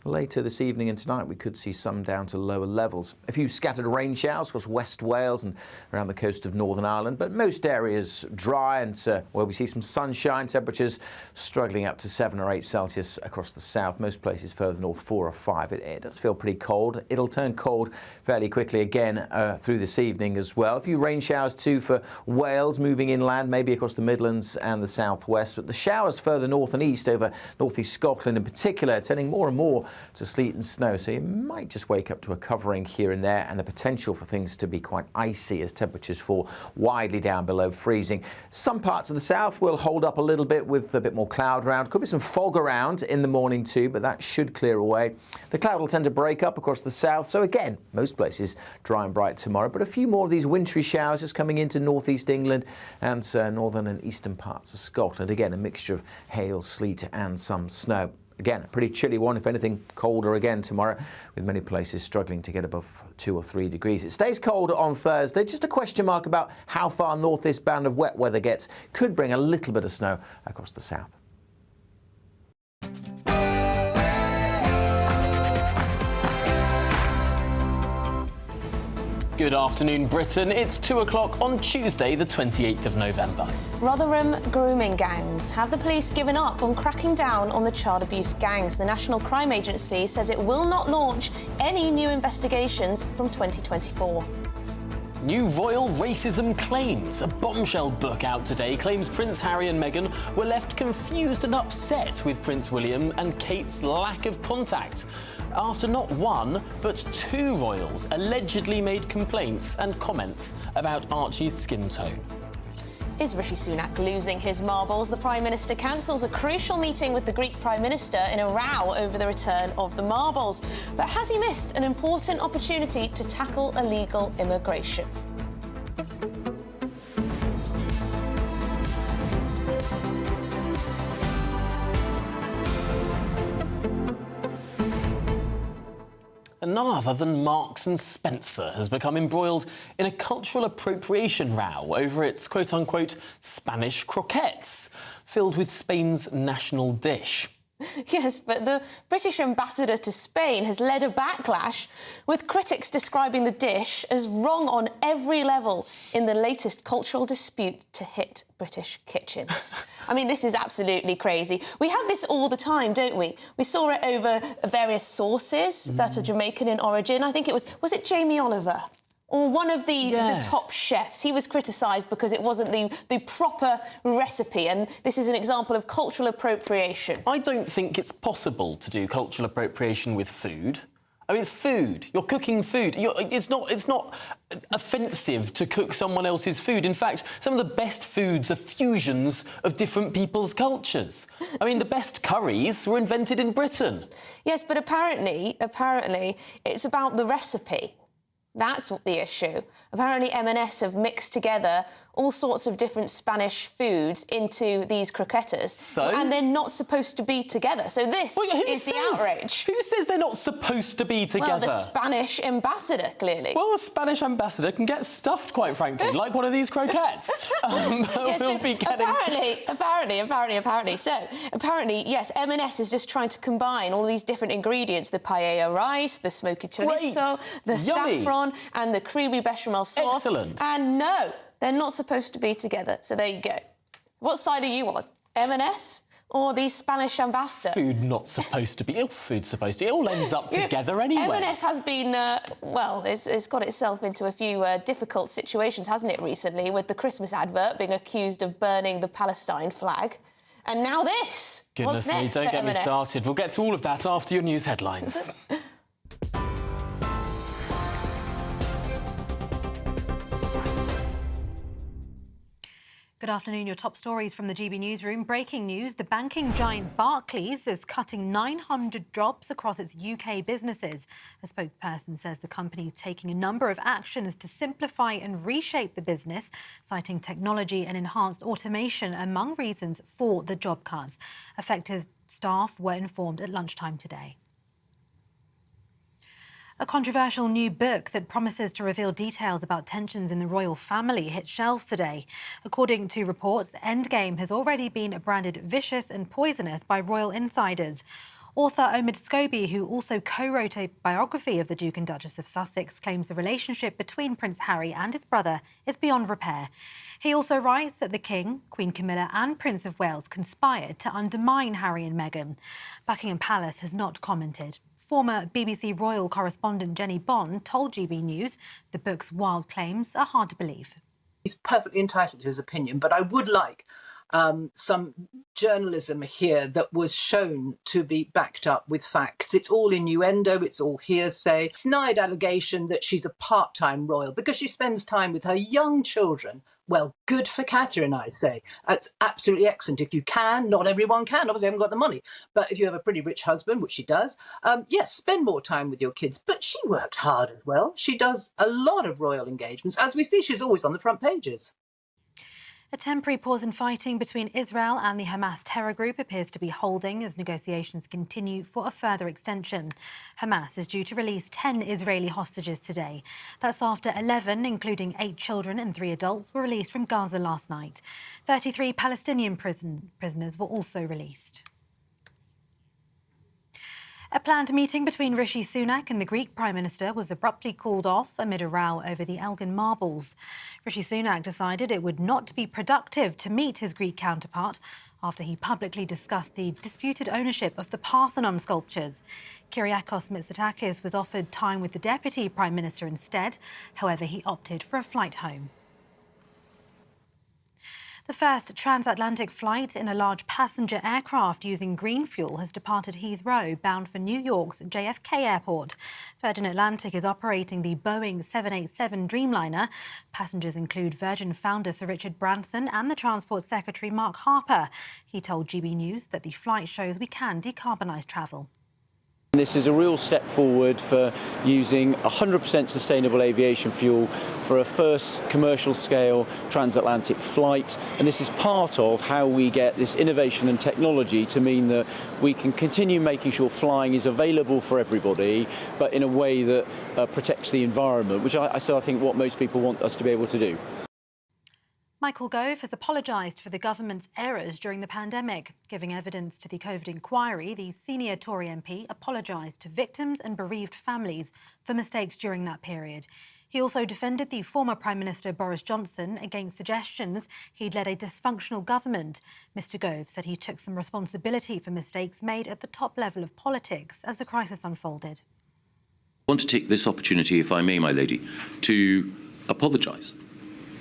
later this evening and tonight we could see some down to lower levels. A few scattered rain showers across West Wales and around the coast of Northern Ireland, but most areas dry and where we see some sunshine, temperatures struggling up to 7 or 8 Celsius across the south. Most places further north 4 or 5. It does feel pretty cold. It'll turn cold fairly quickly again through this evening as well. A few rain showers too for Wales, moving inland, maybe across the Midlands and the southwest, but the showers further north and east over northeast Scotland in particular, turning more and more to sleet and snow, so you might just wake up to a covering here and there and the potential for things to be quite icy as temperatures fall widely down below freezing. Some parts of the south will hold up a little bit with a bit more cloud around. Could be some fog around in the morning too, but that should clear away. The cloud will tend to break up across the south, so again, most places dry and bright tomorrow, but a few more of these wintry showers just coming into northeast England and northern and eastern parts of Scotland. Again, a mixture of hail, sleet and some snow. Again, a pretty chilly one, if anything colder again tomorrow, with many places struggling to get above 2 or 3 degrees. It stays cold on Thursday. Just a question mark about how far north this band of wet weather gets. Could bring a little bit of snow across the south. Good afternoon, Britain. It's 2 o'clock on Tuesday, the 28th of November. Rotherham grooming gangs. Have the police given up on cracking down on the child abuse gangs? The National Crime Agency says it will not launch any new investigations from 2024. New royal racism claims. A bombshell book out today claims Prince Harry and Meghan were left confused and upset with Prince William and Kate's lack of contact, after not one, but 2 royals allegedly made complaints and comments about Archie's skin tone. Is Rishi Sunak losing his marbles? The Prime Minister cancels a crucial meeting with the Greek Prime Minister in a row over the return of the marbles. But has he missed an important opportunity to tackle illegal immigration? None other than Marks and Spencer has become embroiled in a cultural appropriation row over its quote-unquote Spanish croquettes, filled with Spain's national dish. Yes, but the British ambassador to Spain has led a backlash, with critics describing the dish as wrong on every level in the latest cultural dispute to hit British kitchens. I mean, this is absolutely crazy. We have this all the time, don't we? We saw it over various sauces that are Jamaican in origin. I think it was it Jamie Oliver? Or one of the top chefs. He was criticised because it wasn't the proper recipe, and this is an example of cultural appropriation. I don't think it's possible to do cultural appropriation with food. I mean, it's food. You're cooking food. It's not offensive to cook someone else's food. In fact, some of the best foods are fusions of different people's cultures. I mean, the best curries were invented in Britain. Yes, but apparently, it's about the recipe. That's the issue. Apparently M&S have mixed together all sorts of different Spanish foods into these croquettes. And they're not supposed to be together. So this is the outrage. Who says they're not supposed to be together? Well, the Spanish ambassador, clearly. Well, a Spanish ambassador can get stuffed, quite frankly, like one of these croquettes. Apparently. So, apparently, yes, M&S is just trying to combine all these different ingredients, the paella rice, the smoky chorizo, the saffron, and the creamy bechamel sauce. Excellent. And no, they're not supposed to be together. So there you go. What side are you on? M&S or the Spanish ambassador. Food not supposed to be. Food's supposed to. It all ends up together anyway. M&S has been, well, it's got itself into a few difficult situations, hasn't it, recently, with the Christmas advert being accused of burning the Palestine flag. And now this. Goodness me, don't get me started. We'll get to all of that after your news headlines. Good afternoon. Your top stories from the GB Newsroom. Breaking news, the banking giant Barclays is cutting 900 jobs across its UK businesses. A spokesperson says the company is taking a number of actions to simplify and reshape the business, citing technology and enhanced automation among reasons for the job cuts. Affected staff were informed at lunchtime today. A controversial new book that promises to reveal details about tensions in the royal family hit shelves today. According to reports, Endgame has already been branded vicious and poisonous by royal insiders. Author Omid Scobie, who also co-wrote a biography of the Duke and Duchess of Sussex, claims the relationship between Prince Harry and his brother is beyond repair. He also writes that the King, Queen Camilla and Prince of Wales conspired to undermine Harry and Meghan. Buckingham Palace has not commented. Former BBC royal correspondent Jenny Bond told GB News the book's wild claims are hard to believe. He's perfectly entitled to his opinion, but I would like some journalism here that was shown to be backed up with facts. It's all innuendo, it's all hearsay. Snide allegation that she's a part-time royal because she spends time with her young children. Well, good for Catherine, I say. That's absolutely excellent. If you can, not everyone can. Obviously, I haven't got the money. But if you have a pretty rich husband, which she does, yes, spend more time with your kids. But she works hard as well. She does a lot of royal engagements. As we see, she's always on the front pages. A temporary pause in fighting between Israel and the Hamas terror group appears to be holding as negotiations continue for a further extension. Hamas is due to release 10 Israeli hostages today. That's after 11, including 8 children and 3 adults, were released from Gaza last night. 33 Palestinian prisoners were also released. A planned meeting between Rishi Sunak and the Greek Prime Minister was abruptly called off amid a row over the Elgin Marbles. Rishi Sunak decided it would not be productive to meet his Greek counterpart after he publicly discussed the disputed ownership of the Parthenon sculptures. Kyriakos Mitsotakis was offered time with the Deputy Prime Minister instead. However, he opted for a flight home. The first transatlantic flight in a large passenger aircraft using green fuel has departed Heathrow, bound for New York's JFK Airport. Virgin Atlantic is operating the Boeing 787 Dreamliner. Passengers include Virgin founder Sir Richard Branson and the Transport Secretary Mark Harper. He told GB News that the flight shows we can decarbonise travel. This is a real step forward for using 100% sustainable aviation fuel for a first commercial-scale transatlantic flight. And this is part of how we get this innovation and technology to mean that we can continue making sure flying is available for everybody, but in a way that protects the environment, which I think what most people want us to be able to do. Michael Gove has apologised for the government's errors during the pandemic. Giving evidence to the COVID inquiry, the senior Tory MP apologised to victims and bereaved families for mistakes during that period. He also defended the former Prime Minister Boris Johnson against suggestions he'd led a dysfunctional government. Mr Gove said he took some responsibility for mistakes made at the top level of politics as the crisis unfolded. I want to take this opportunity, if I may, my lady, to apologise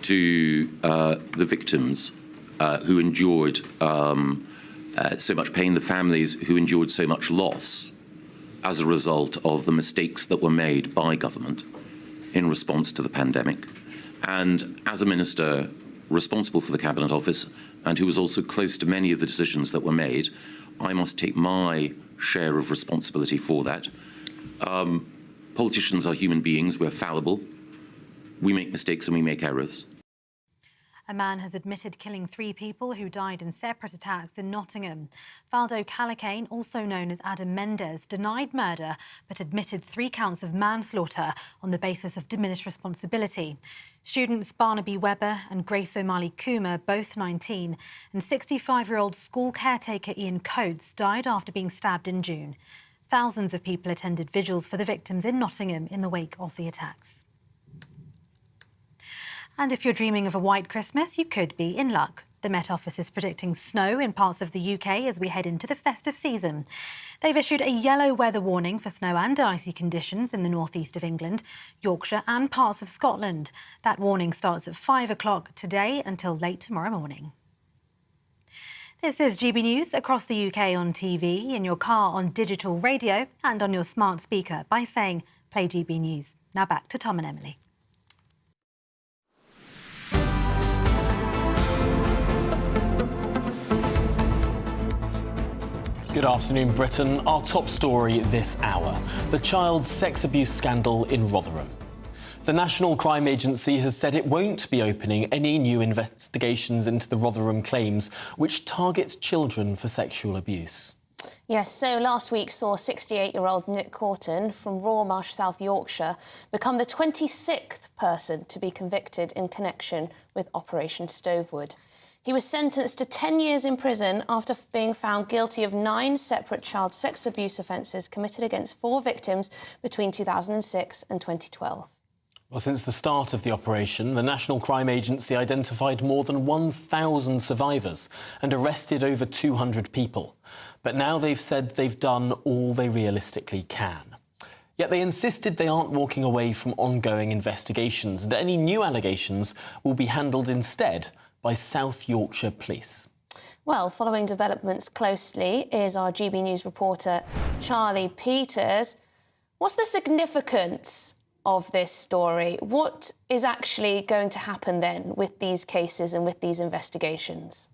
to the victims who endured so much pain, the families who endured so much loss as a result of the mistakes that were made by government in response to the pandemic. And as a minister responsible for the Cabinet Office and who was also close to many of the decisions that were made, I must take my share of responsibility for that. Politicians are human beings, we're fallible. We make mistakes and we make errors. A man has admitted killing 3 people who died in separate attacks in Nottingham. Valdo Calacane, also known as Adam Mendes, denied murder but admitted 3 counts of manslaughter on the basis of diminished responsibility. Students Barnaby Webber and Grace O'Malley Coomer, both 19, and 65-year-old school caretaker Ian Coates died after being stabbed in June. Thousands of people attended vigils for the victims in Nottingham in the wake of the attacks. And if you're dreaming of a white Christmas, you could be in luck. The Met Office is predicting snow in parts of the UK as we head into the festive season. They've issued a yellow weather warning for snow and icy conditions in the northeast of England, Yorkshire and parts of Scotland. That warning starts at 5 o'clock today until late tomorrow morning. This is GB News across the UK on TV, in your car on digital radio and on your smart speaker by saying Play GB News. Now back to Tom and Emily. Good afternoon, Britain. Our top story this hour: the child sex abuse scandal in Rotherham. The National Crime Agency has said it won't be opening any new investigations into the Rotherham claims, which target children for sexual abuse. Yes, so last week saw 68-year-old Nick Corton from Rawmarsh, South Yorkshire, become the 26th person to be convicted in connection with Operation Stovewood. He was sentenced to 10 years in prison after being found guilty of 9 separate child sex abuse offences committed against 4 victims between 2006 and 2012. Well, since the start of the operation, the National Crime Agency identified more than 1,000 survivors and arrested over 200 people. But now they've said they've done all they realistically can. Yet they insisted they aren't walking away from ongoing investigations, and any new allegations will be handled instead by South Yorkshire Police. Well, following developments closely is our GB News reporter Charlie Peters. What's the significance of this story? What is actually going to happen then with these cases and with these investigations?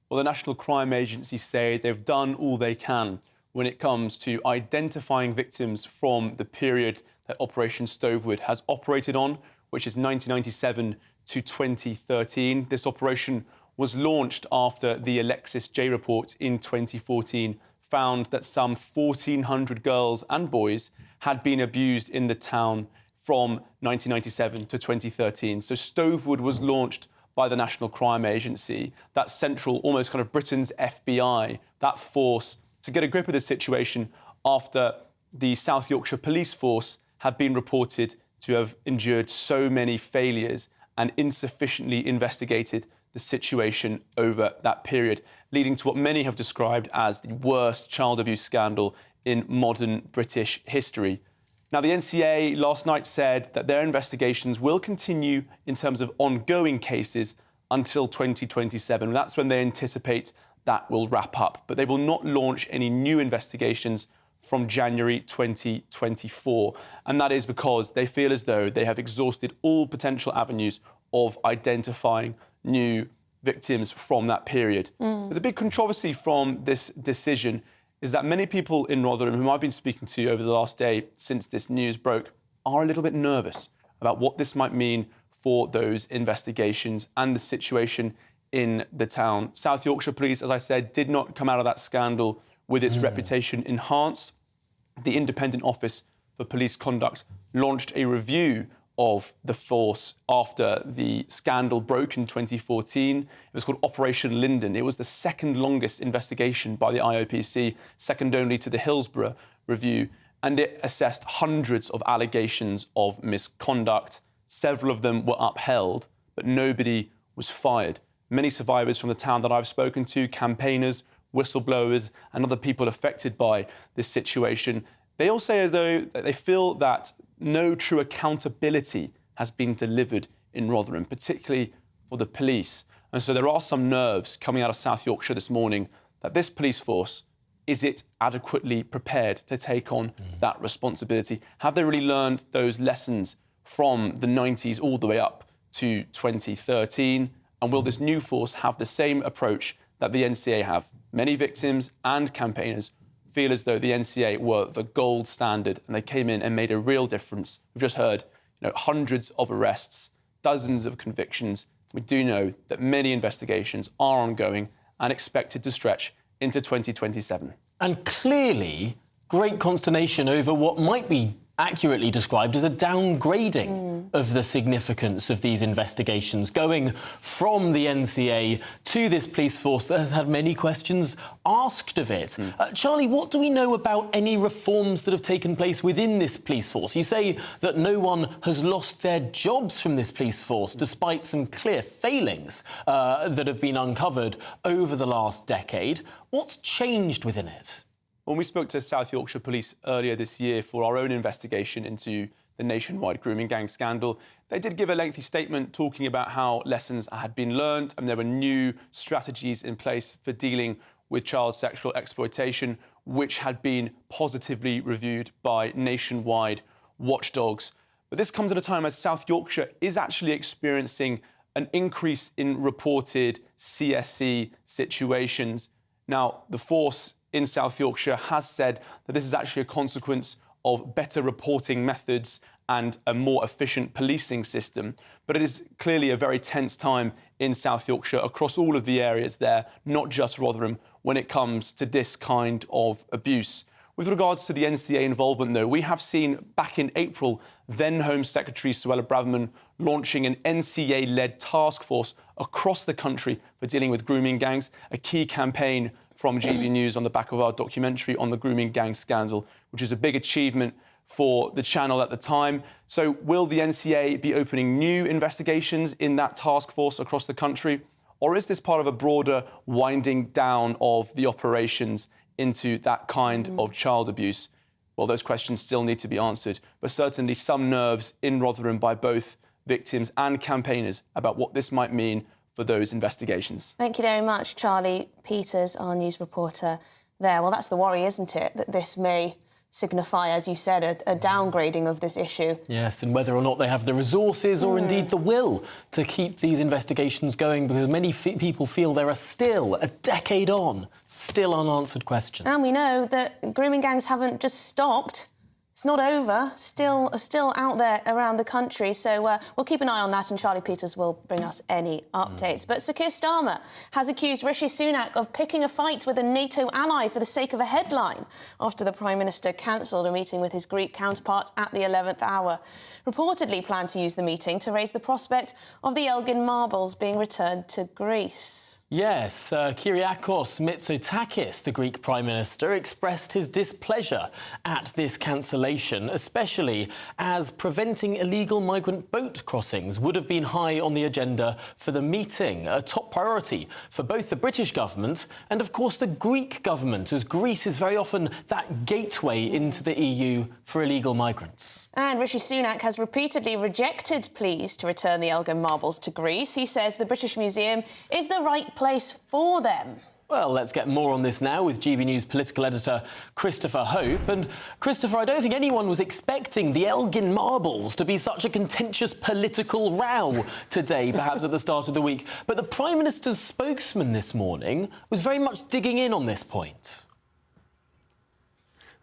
Well, the National Crime Agency say they've done all they can when it comes to identifying victims from the period that Operation Stovewood has operated on, which is 1997 to 2013. This operation was launched after the Alexis J report in 2014 found that some 1,400 girls and boys had been abused in the town from 1997 to 2013. So Stovewood was launched by the National Crime Agency, that central, almost kind of Britain's FBI, that force to get a grip of the situation after the South Yorkshire Police Force had been reported to have endured so many failures and insufficiently investigated the situation over that period, leading to what many have described as the worst child abuse scandal in modern British history. Now, the NCA last night said that their investigations will continue in terms of ongoing cases until 2027. That's when they anticipate that will wrap up. But they will not launch any new investigations from January 2024. And that is because they feel as though they have exhausted all potential avenues of identifying new victims from that period. But the big controversy from this decision is that many people in Rotherham, whom I've been speaking to over the last day since this news broke, are a little bit nervous about what this might mean for those investigations and the situation in the town. South Yorkshire Police, as I said, did not come out of that scandal with its reputation enhanced. The Independent Office for Police Conduct launched a review of the force after the scandal broke in 2014. It was called Operation Linden. It was the second longest investigation by the IOPC, second only to the Hillsborough review, and it assessed hundreds of allegations of misconduct. Several of them were upheld, but nobody was fired. Many survivors from the town that I've spoken to, campaigners, whistleblowers, and other people affected by this situation, they all say as though they feel that no true accountability has been delivered in Rotherham, particularly for the police. And so there are some nerves coming out of South Yorkshire this morning that this police force, is it adequately prepared to take on that responsibility? Have they really learned those lessons from the 90s all the way up to 2013? And will this new force have the same approach that the NCA have? Many victims and campaigners feel as though the NCA were the gold standard and they came in and made a real difference. We've just heard, hundreds of arrests, dozens of convictions. We do know that many investigations are ongoing and expected to stretch into 2027. And clearly, great consternation over what might be accurately described as a downgrading of the significance of these investigations, going from the NCA to this police force that has had many questions asked of it. Charlie, what do we know about any reforms that have taken place within this police force? You say that no one has lost their jobs from this police force, despite some clear failings that have been uncovered over the last decade. What's changed within it? When we spoke to South Yorkshire Police earlier this year for our own investigation into the nationwide grooming gang scandal, they did give a lengthy statement talking about how lessons had been learned and there were new strategies in place for dealing with child sexual exploitation, which had been positively reviewed by nationwide watchdogs. But this comes at a time as South Yorkshire is actually experiencing an increase in reported CSE situations. Now, the force in South Yorkshire has said that this is actually a consequence of better reporting methods and a more efficient policing system. But it is clearly a very tense time in South Yorkshire across all of the areas there, not just Rotherham, when it comes to this kind of abuse. With regards to the NCA involvement, though, we have seen back in April, then Home Secretary Suella Braverman launching an NCA-led task force across the country for dealing with grooming gangs, a key campaign from GBNews on the back of our documentary on the grooming gang scandal, which is a big achievement for the channel at the time. So will the NCA be opening new investigations in that task force across the country? Or is this part of a broader winding down of the operations into that kind of child abuse? Well, those questions still need to be answered, but certainly some nerves in Rotherham by both victims and campaigners about what this might mean for those investigations. Thank you very much, Charlie Peters, our news reporter there. Well, that's the worry, isn't it, that this may signify, as you said, a downgrading of this issue. Yes, and whether or not they have the resources or indeed the will to keep these investigations going, because many people feel there are still, a decade on, still unanswered questions. And we know that grooming gangs haven't just stopped. It's not over, still out there around the country. So we'll keep an eye on that, and Charlie Peters will bring us any updates. But Sir Keir Starmer has accused Rishi Sunak of picking a fight with a NATO ally for the sake of a headline after the Prime Minister cancelled a meeting with his Greek counterpart at the 11th hour. Reportedly planned to use the meeting to raise the prospect of the Elgin Marbles being returned to Greece. Yes, Kyriakos Mitsotakis, the Greek Prime Minister, expressed his displeasure at this cancellation, especially as preventing illegal migrant boat crossings would have been high on the agenda for the meeting, a top priority for both the British government and, of course, the Greek government, as Greece is very often that gateway into the EU for illegal migrants. And Rishi Sunak has repeatedly rejected pleas to return the Elgin Marbles to Greece. He says the British Museum is the right place for them. Well, let's get more on this now with GB News political editor Christopher Hope. And Christopher, I don't think anyone was expecting the Elgin Marbles to be such a contentious political row today, perhaps at the start of the week. But the Prime Minister's spokesman this morning was very much digging in on this point.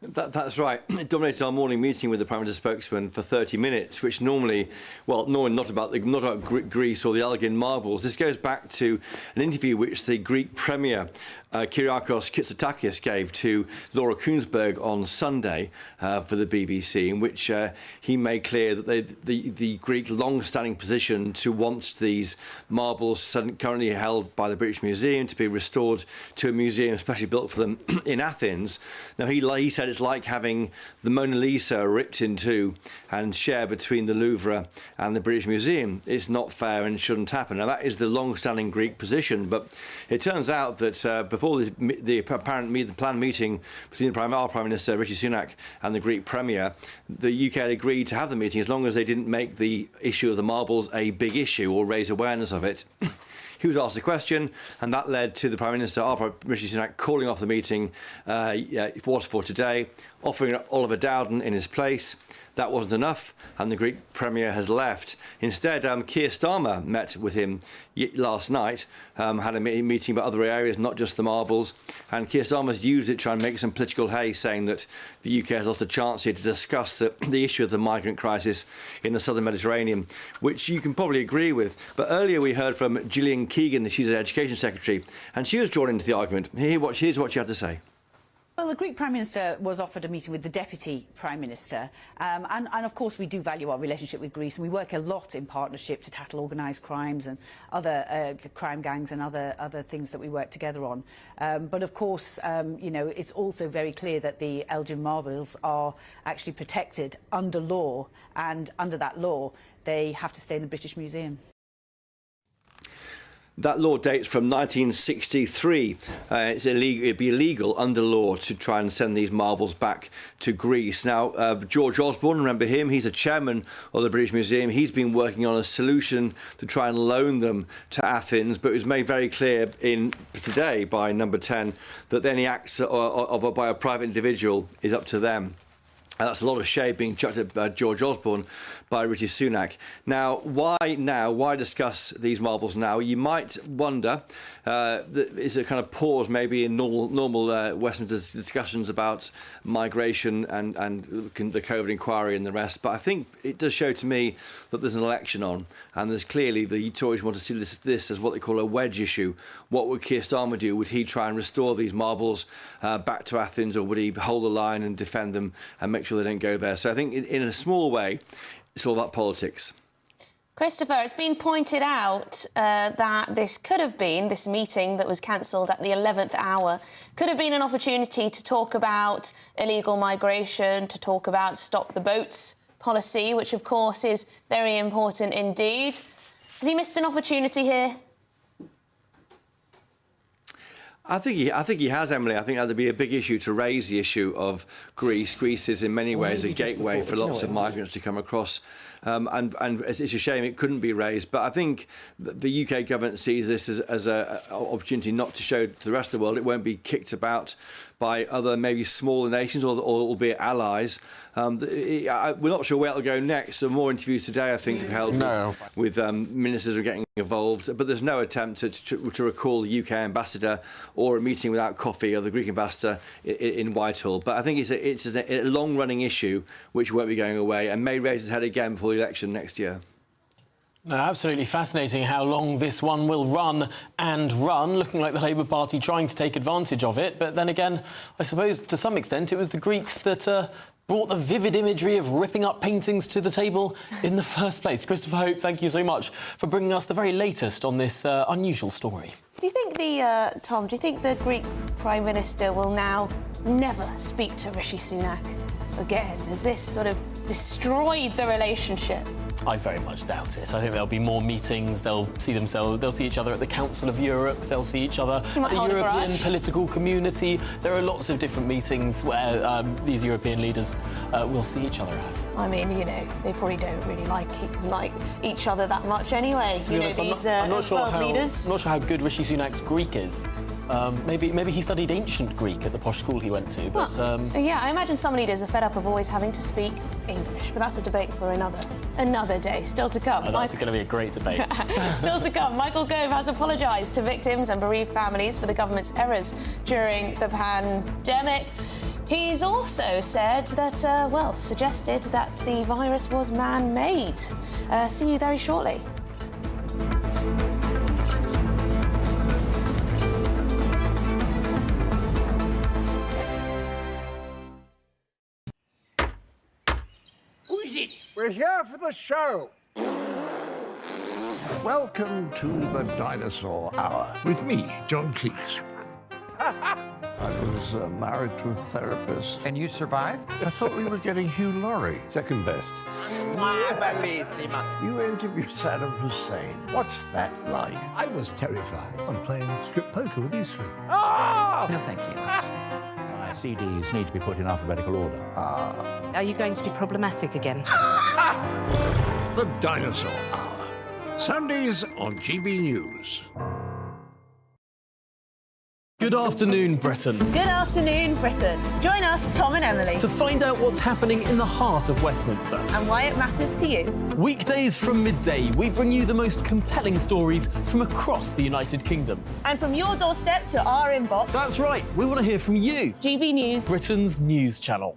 That's right. It dominated our morning meeting with the Prime Minister's spokesman for 30 minutes, which normally, well, not about Greece or the Elgin Marbles. This goes back to an interview which the Greek Premier Kyriakos Mitsotakis gave to Laura Kuenssberg on Sunday for the BBC, in which he made clear that the Greek long-standing position to want these marbles currently held by the British Museum to be restored to a museum especially built for them in Athens. Now, he said it's like having the Mona Lisa ripped in two and shared between the Louvre and the British Museum. It's not fair and shouldn't happen. Now, that is the long-standing Greek position, but it turns out that before the planned meeting between our Prime Minister Rishi Sunak and the Greek Premier, the UK had agreed to have the meeting as long as they didn't make the issue of the marbles a big issue or raise awareness of it. He was asked a question, and that led to the Prime Minister, Rishi Sunak, calling off the meeting for today, offering Oliver Dowden in his place. That wasn't enough, and the Greek Premier has left. Instead, Keir Starmer met with him last night, had a meeting about other areas, not just the marbles, and Keir Starmer's used it to try and make some political hay, saying that the UK has lost a chance here to discuss the issue of the migrant crisis in the southern Mediterranean, which you can probably agree with. But earlier we heard from Gillian Keegan, she's the Education Secretary, and she was drawn into the argument. Here's what she had to say. Well, the Greek Prime Minister was offered a meeting with the Deputy Prime Minister, and of course we do value our relationship with Greece, and we work a lot in partnership to tackle organised crimes and other crime gangs and other things that we work together on. But of course, you know, it's also very clear that the Elgin Marbles are actually protected under law, and under that law they have to stay in the British Museum. That law dates from 1963. It'd be illegal under law to try and send these marbles back to Greece. Now, George Osborne, remember him? He's a chairman of the British Museum. He's been working on a solution to try and loan them to Athens, but it was made very clear today by Number 10 that any acts by a private individual is up to them. And that's a lot of shade being chucked at George Osborne by Rishi Sunak. Now? Why discuss these marbles now? You might wonder, is a kind of pause maybe in normal Westminster discussions about migration and the COVID inquiry and the rest. But I think it does show to me that there's an election on, and there's clearly the Tories want to see this as what they call a wedge issue. What would Keir Starmer do? Would he try and restore these marbles back to Athens, or would he hold the line and defend them and make sure they don't go there? So I think in a small way, it's all about politics. Christopher, it's been pointed out that this meeting that was cancelled at the 11th hour could have been an opportunity to talk about illegal migration, to talk about stop the boats policy, which of course is very important indeed. Has he missed an opportunity here? I think he has, Emily. I think that'd be a big issue to raise the issue of Greece. Greece is in many ways a gateway for lots of migrants to come across. And it's a shame it couldn't be raised. But I think the UK government sees this as an opportunity not to show to the rest of the world. It won't be kicked about by other maybe smaller nations or albeit allies. We're not sure where it'll go next. There are more interviews today, I think, to be held with ministers who are getting involved. But there's no attempt to recall the UK ambassador or a meeting without coffee or the Greek ambassador in Whitehall. But I think it's a long-running issue which won't be going away and may raise its head again before the election next year. No, absolutely fascinating how long this one will run and run, looking like the Labour Party trying to take advantage of it. But then again, I suppose to some extent it was the Greeks that brought the vivid imagery of ripping up paintings to the table in the first place. Christopher Hope, thank you so much for bringing us the very latest on this unusual story. Do you think Tom, do you think the Greek Prime Minister will now never speak to Rishi Sunak again? Has this sort of destroyed the relationship? I very much doubt it. I think there'll be more meetings. They'll see each other at the Council of Europe. They'll see each other at the European political community. There are lots of different meetings where these European leaders will see each other at. I mean, you know, they probably don't really like each other that much anyway. To be honest, I'm not sure how good Rishi Sunak's Greek is. Maybe he studied ancient Greek at the posh school he went to. But yeah, I imagine some leaders are fed up of always having to speak English, but that's a debate for another day. Still to come. Oh, that's going to be a great debate. Still to come. Michael Gove has apologised to victims and bereaved families for the government's errors during the pandemic. He's also said that, suggested that the virus was man-made. See you very shortly. Who is it? We're here for the show. Welcome to the Dinosaur Hour with me, John Cleese. I was married to a therapist. And you survived? I thought we were getting Hugh Laurie. Second best. You interviewed Saddam Hussein. What's that like? I was terrified. I'm playing strip poker with these three. Ah! No, thank you. My CDs need to be put in alphabetical order. Are you going to be problematic again? The Dinosaur Hour. Sundays on GB News. Good afternoon, Britain. Good afternoon, Britain. Join us, Tom and Emily, To find out what's happening in the heart of Westminster. and why it matters to you. Weekdays from midday, we bring you the most compelling stories from across the United Kingdom. And from your doorstep to our inbox. That's right, we want to hear from you. GB News. Britain's news channel.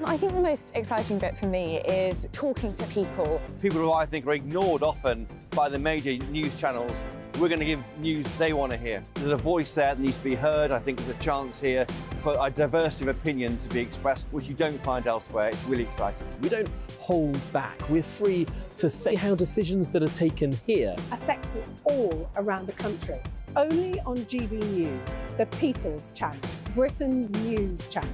I think the most exciting bit for me is talking to people. People who I think are ignored often by the major news channels. We're going to give news they want to hear. There's a voice there that needs to be heard. I think there's a chance here for a diversity of opinion to be expressed, which you don't find elsewhere. It's really exciting. We don't hold back. We're free to say how decisions that are taken here affect us all around the country. Only on GB News, the People's Channel, Britain's news channel.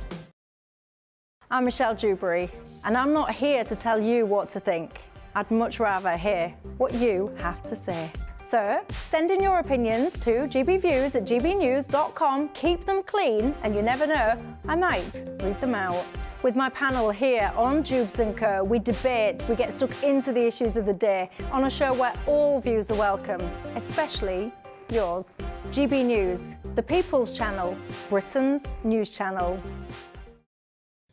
I'm Michelle Dewberry, and I'm not here to tell you what to think. I'd much rather hear what you have to say. So, send in your opinions to gbviews@gbnews.com. Keep them clean, and you never know, I might read them out. With my panel here on Jubes & Co, we debate, we get stuck into the issues of the day on a show where all views are welcome, especially yours. GB News, the People's Channel, Britain's news channel.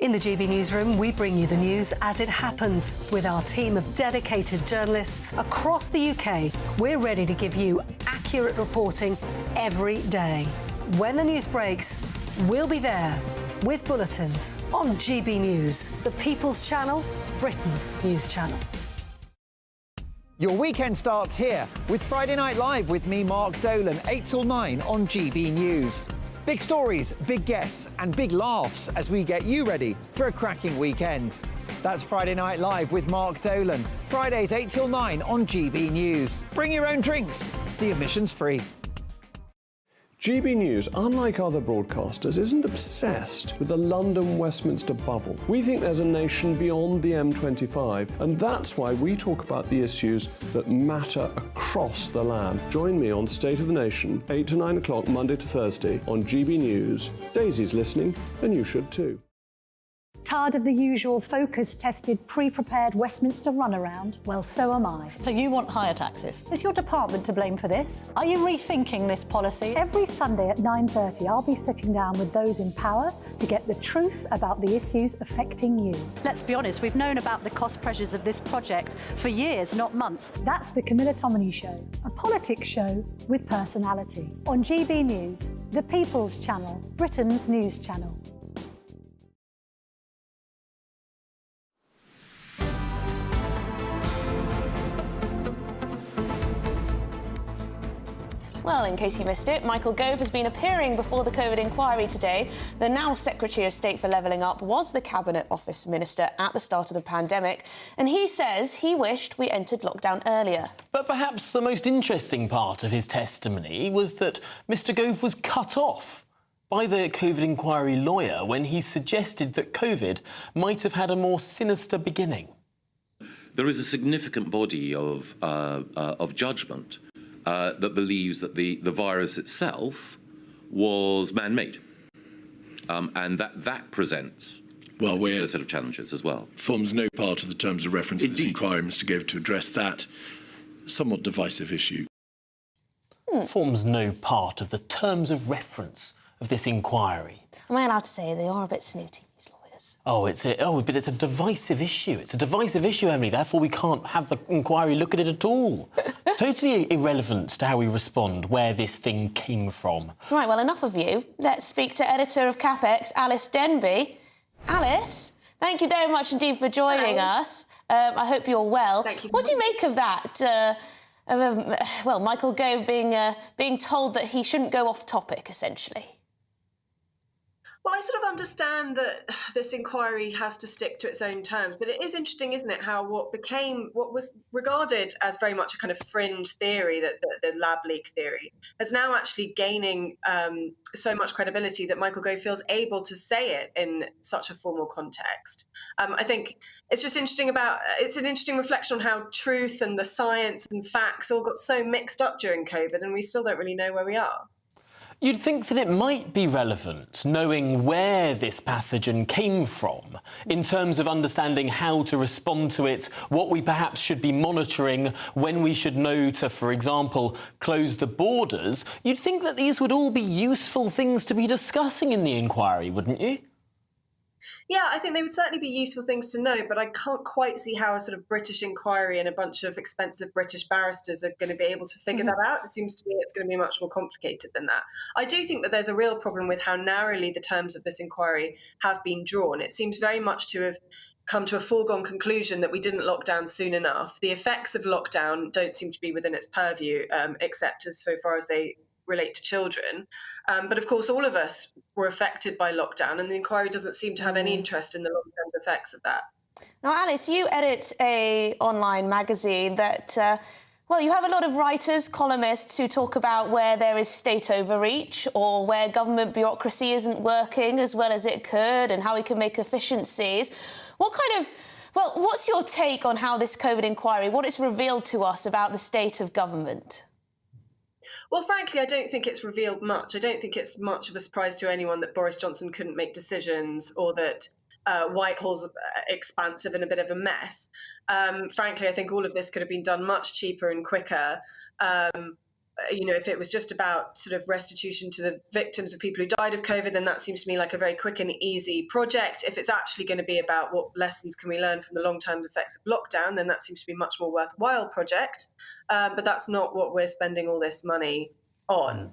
In the GB Newsroom, we bring you the news as it happens. With our team of dedicated journalists across the UK, we're ready to give you accurate reporting every day. When the news breaks, we'll be there with bulletins on GB News, the People's Channel, Britain's news channel. Your weekend starts here with Friday Night Live with me, Mark Dolan, 8 till 9 on GB News. Big stories, big guests and big laughs as we get you ready for a cracking weekend. That's Friday Night Live with Mark Dolan, Fridays 8 till 9 on GB News. Bring your own drinks, the admission's free. GB News, unlike other broadcasters, isn't obsessed with the London-Westminster bubble. We think there's a nation beyond the M25, and that's why we talk about the issues that matter across the land. Join me on State of the Nation, 8 to 9 o'clock, Monday to Thursday, on GB News. Daisy's listening, and you should too. Tired of the usual focus-tested, pre-prepared Westminster runaround? Well, so am I. So you want higher taxes? Is your department to blame for this? Are you rethinking this policy? Every Sunday at 9:30, I'll be sitting down with those in power to get the truth about the issues affecting you. Let's be honest, we've known about the cost pressures of this project for years, not months. That's the Camilla Tominey Show, a politics show with personality. On GB News, the People's Channel, Britain's news channel. Well, in case you missed it, Michael Gove has been appearing before the COVID inquiry today. The now Secretary of State for Levelling Up was the Cabinet Office Minister at the start of the pandemic, and he says he wished we entered lockdown earlier. But perhaps the most interesting part of his testimony was that Mr Gove was cut off by the COVID inquiry lawyer when he suggested that COVID might have had a more sinister beginning. There is a significant body of judgment that believes that the virus itself was man-made, and that presents a set of challenges as well. Forms no part of the terms of reference of this inquiry, Mr Gove, to address that somewhat divisive issue. Forms no part of the terms of reference of this inquiry. Am I allowed to say they are a bit snooty, these lawyers? But it's a divisive issue. It's a divisive issue, Emily. Therefore, we can't have the inquiry look at it at all. Totally irrelevant to how we respond, where this thing came from. Right, well, enough of you. Let's speak to editor of CapEx, Alice Denby. Alice, thank you very much indeed for joining us. I hope you're well. Thank you. What do you make of that? Michael Gove being told that he shouldn't go off topic, essentially. Well, I sort of understand that this inquiry has to stick to its own terms, but it is interesting, isn't it, how what was regarded as very much a kind of fringe theory, that the lab leak theory, is now actually gaining so much credibility that Michael Gove feels able to say it in such a formal context. I think it's just interesting it's an interesting reflection on how truth and the science and facts all got so mixed up during COVID, and we still don't really know where we are. You'd think that it might be relevant, knowing where this pathogen came from, in terms of understanding how to respond to it, what we perhaps should be monitoring, when we should know to, for example, close the borders. You'd think that these would all be useful things to be discussing in the inquiry, wouldn't you? Yeah, I think they would certainly be useful things to know, but I can't quite see how a sort of British inquiry and a bunch of expensive British barristers are going to be able to figure that out. It seems to me it's going to be much more complicated than that. I do think that there's a real problem with how narrowly the terms of this inquiry have been drawn. It seems very much to have come to a foregone conclusion that we didn't lock down soon enough. The effects of lockdown don't seem to be within its purview, except as so far as they relate to children. But of course, all of us were affected by lockdown, and the inquiry doesn't seem to have any interest in the long-term effects of that. Now, Alice, you edit a online magazine that, well, you have a lot of writers, columnists who talk about where there is state overreach or where government bureaucracy isn't working as well as it could and how we can make efficiencies. What's your take on how this COVID inquiry, what it's revealed to us about the state of government? Well, frankly, I don't think it's revealed much. I don't think it's much of a surprise to anyone that Boris Johnson couldn't make decisions or that Whitehall's expansive and a bit of a mess. Frankly, I think all of this could have been done much cheaper and quicker. If it was just about sort of restitution to the victims of people who died of COVID, then that seems to me like a very quick and easy project. If it's actually going to be about what lessons can we learn from the long-term effects of lockdown, then that seems to be a much more worthwhile project. But that's not what we're spending all this money on.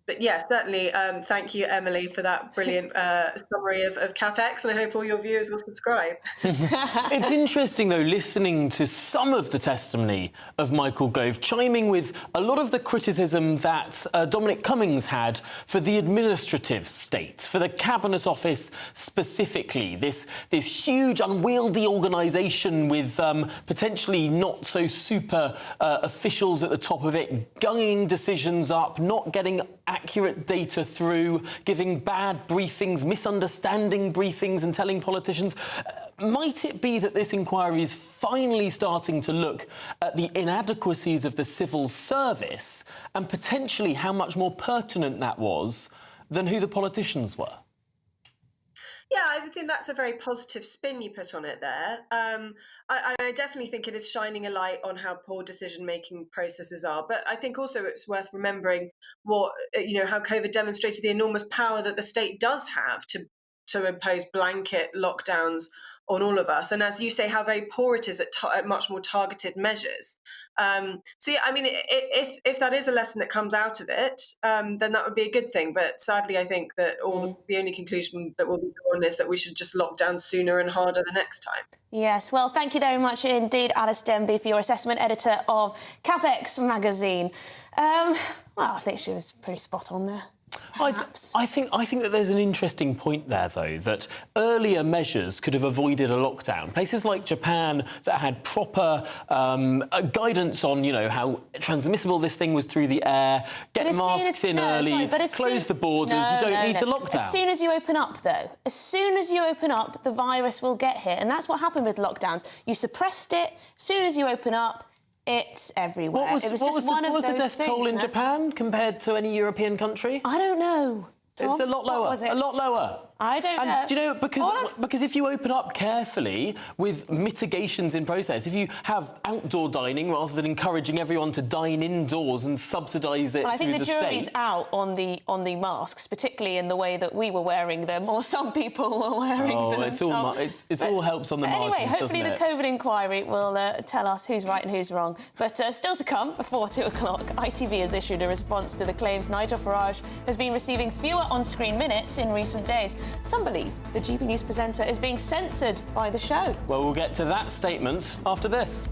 But yeah, certainly, thank you, Emily, for that brilliant summary of CapEx, and I hope all your viewers will subscribe. It's interesting, though, listening to some of the testimony of Michael Gove, chiming with a lot of the criticism that Dominic Cummings had for the administrative state, for the Cabinet Office specifically, this huge, unwieldy organisation with potentially not so super officials at the top of it, gunging decisions up, not getting accurate data through, giving bad briefings, misunderstanding briefings and telling politicians. Might it be that this inquiry is finally starting to look at the inadequacies of the civil service and potentially how much more pertinent that was than who the politicians were? Yeah, I think that's a very positive spin you put on it there. I definitely think it is shining a light on how poor decision-making processes are. But I think also it's worth remembering how COVID demonstrated the enormous power that the state does have to impose blanket lockdowns on all of us. And as you say, how very poor it is at much more targeted measures. So yeah, I mean, if that is a lesson that comes out of it, then that would be a good thing. But sadly, I think that the only conclusion that will be drawn is that we should just lock down sooner and harder the next time. Yes, well, thank you very much indeed, Alice Denby, for your assessment editor of CapEx magazine. Well, I think she was pretty spot on there. I think that there's an interesting point there, though, that earlier measures could have avoided a lockdown. Places like Japan that had proper guidance on, how transmissible this thing was through the air, get masks in early, close the borders, you don't need the lockdown. As soon as you open up, though, as soon as you open up, the virus will get here. And that's what happened with lockdowns. You suppressed it. As soon as you open up, it's everywhere. What was the death toll in Japan compared to any European country? I don't know. Tom, it's a lot lower. A lot lower. I don't know. Do you know, because if you open up carefully with mitigations in process, if you have outdoor dining rather than encouraging everyone to dine indoors and subsidise it I think through the jury's out on the masks, particularly in the way that we were wearing them, or some people were wearing them. It all helps on the margins, anyway, hopefully doesn't the it? COVID inquiry will tell us who's right and who's wrong. But still to come, before 2 o'clock, ITV has issued a response to the claims Nigel Farage has been receiving fewer on-screen minutes in recent days. Some believe the GB News presenter is being censored by the show. Well, we'll get to that statement after this.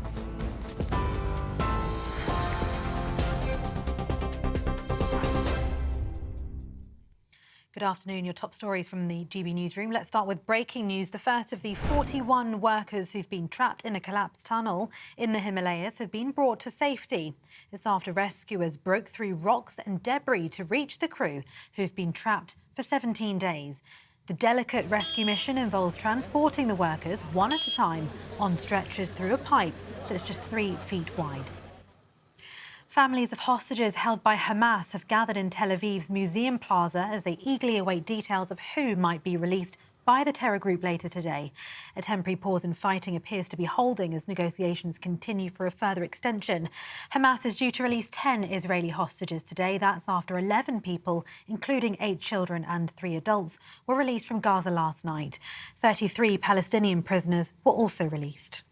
Good afternoon. Your top stories from the GB Newsroom. Let's start with breaking news. The first of the 41 workers who've been trapped in a collapsed tunnel in the Himalayas have been brought to safety. It's after rescuers broke through rocks and debris to reach the crew who've been trapped for 17 days. The delicate rescue mission involves transporting the workers one at a time on stretchers through a pipe that's just 3 feet wide. Families of hostages held by Hamas have gathered in Tel Aviv's Museum Plaza as they eagerly await details of who might be released by the terror group later today. A temporary pause in fighting appears to be holding as negotiations continue for a further extension. Hamas is due to release 10 Israeli hostages today. That's after 11 people, including 8 children and 3 adults, were released from Gaza last night. 33 Palestinian prisoners were also released.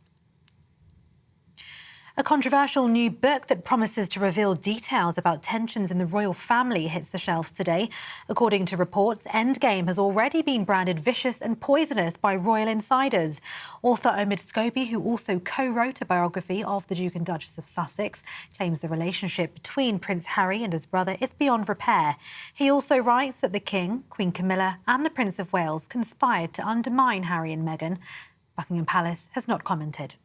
A controversial new book that promises to reveal details about tensions in the royal family hits the shelves today. According to reports, Endgame has already been branded vicious and poisonous by royal insiders. Author Omid Scobie, who also co-wrote a biography of the Duke and Duchess of Sussex, claims the relationship between Prince Harry and his brother is beyond repair. He also writes that the King, Queen Camilla and the Prince of Wales conspired to undermine Harry and Meghan. Buckingham Palace has not commented.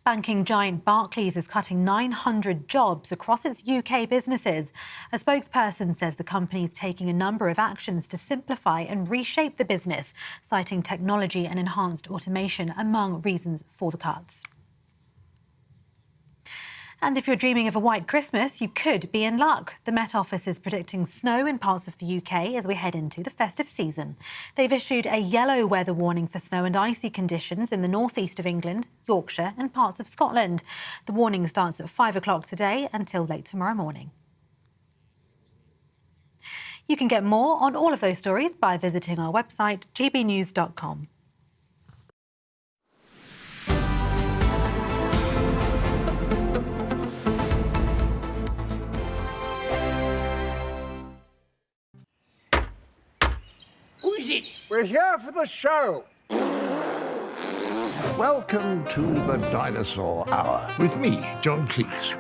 Banking giant Barclays is cutting 900 jobs across its UK businesses. A spokesperson says the company is taking a number of actions to simplify and reshape the business, citing technology and enhanced automation among reasons for the cuts. And if you're dreaming of a white Christmas, you could be in luck. The Met Office is predicting snow in parts of the UK as we head into the festive season. They've issued a yellow weather warning for snow and icy conditions in the northeast of England, Yorkshire and parts of Scotland. The warning starts at 5 o'clock today until late tomorrow morning. You can get more on all of those stories by visiting our website, gbnews.com. Who is it? We're here for the show. Welcome to the Dinosaur Hour with me, John Cleese.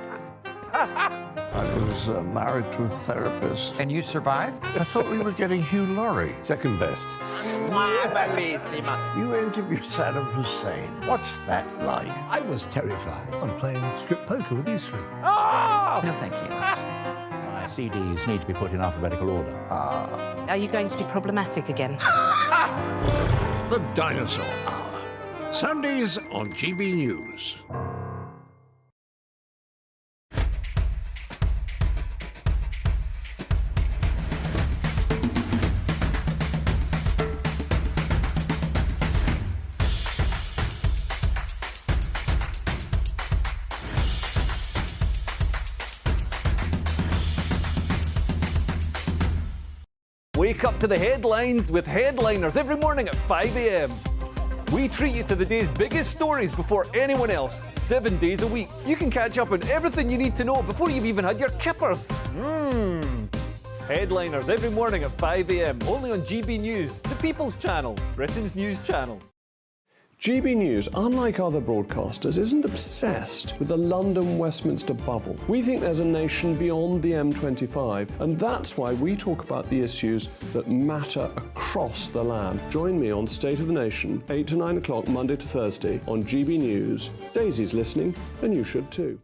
I was married to a therapist. And you survived? I thought we were getting Hugh Laurie. Second best. You interviewed Saddam Hussein. What's that like? I was terrified. I'm playing strip poker with these 3. Ah! No, thank you. My CDs need to be put in alphabetical order. Are you going to be problematic again? The Dinosaur Hour. Sundays on GB News. Wake up to the headlines with Headliners every morning at 5 a.m. We treat you to the day's biggest stories before anyone else, 7 days a week. You can catch up on everything you need to know before you've even had your kippers. Headliners every morning at 5 a.m. only on GB News, the People's Channel, Britain's news channel. GB News, unlike other broadcasters, isn't obsessed with the London-Westminster bubble. We think there's a nation beyond the M25, and that's why we talk about the issues that matter across the land. Join me on State of the Nation, 8 to 9 o'clock, Monday to Thursday, on GB News. Daisy's listening, and you should too.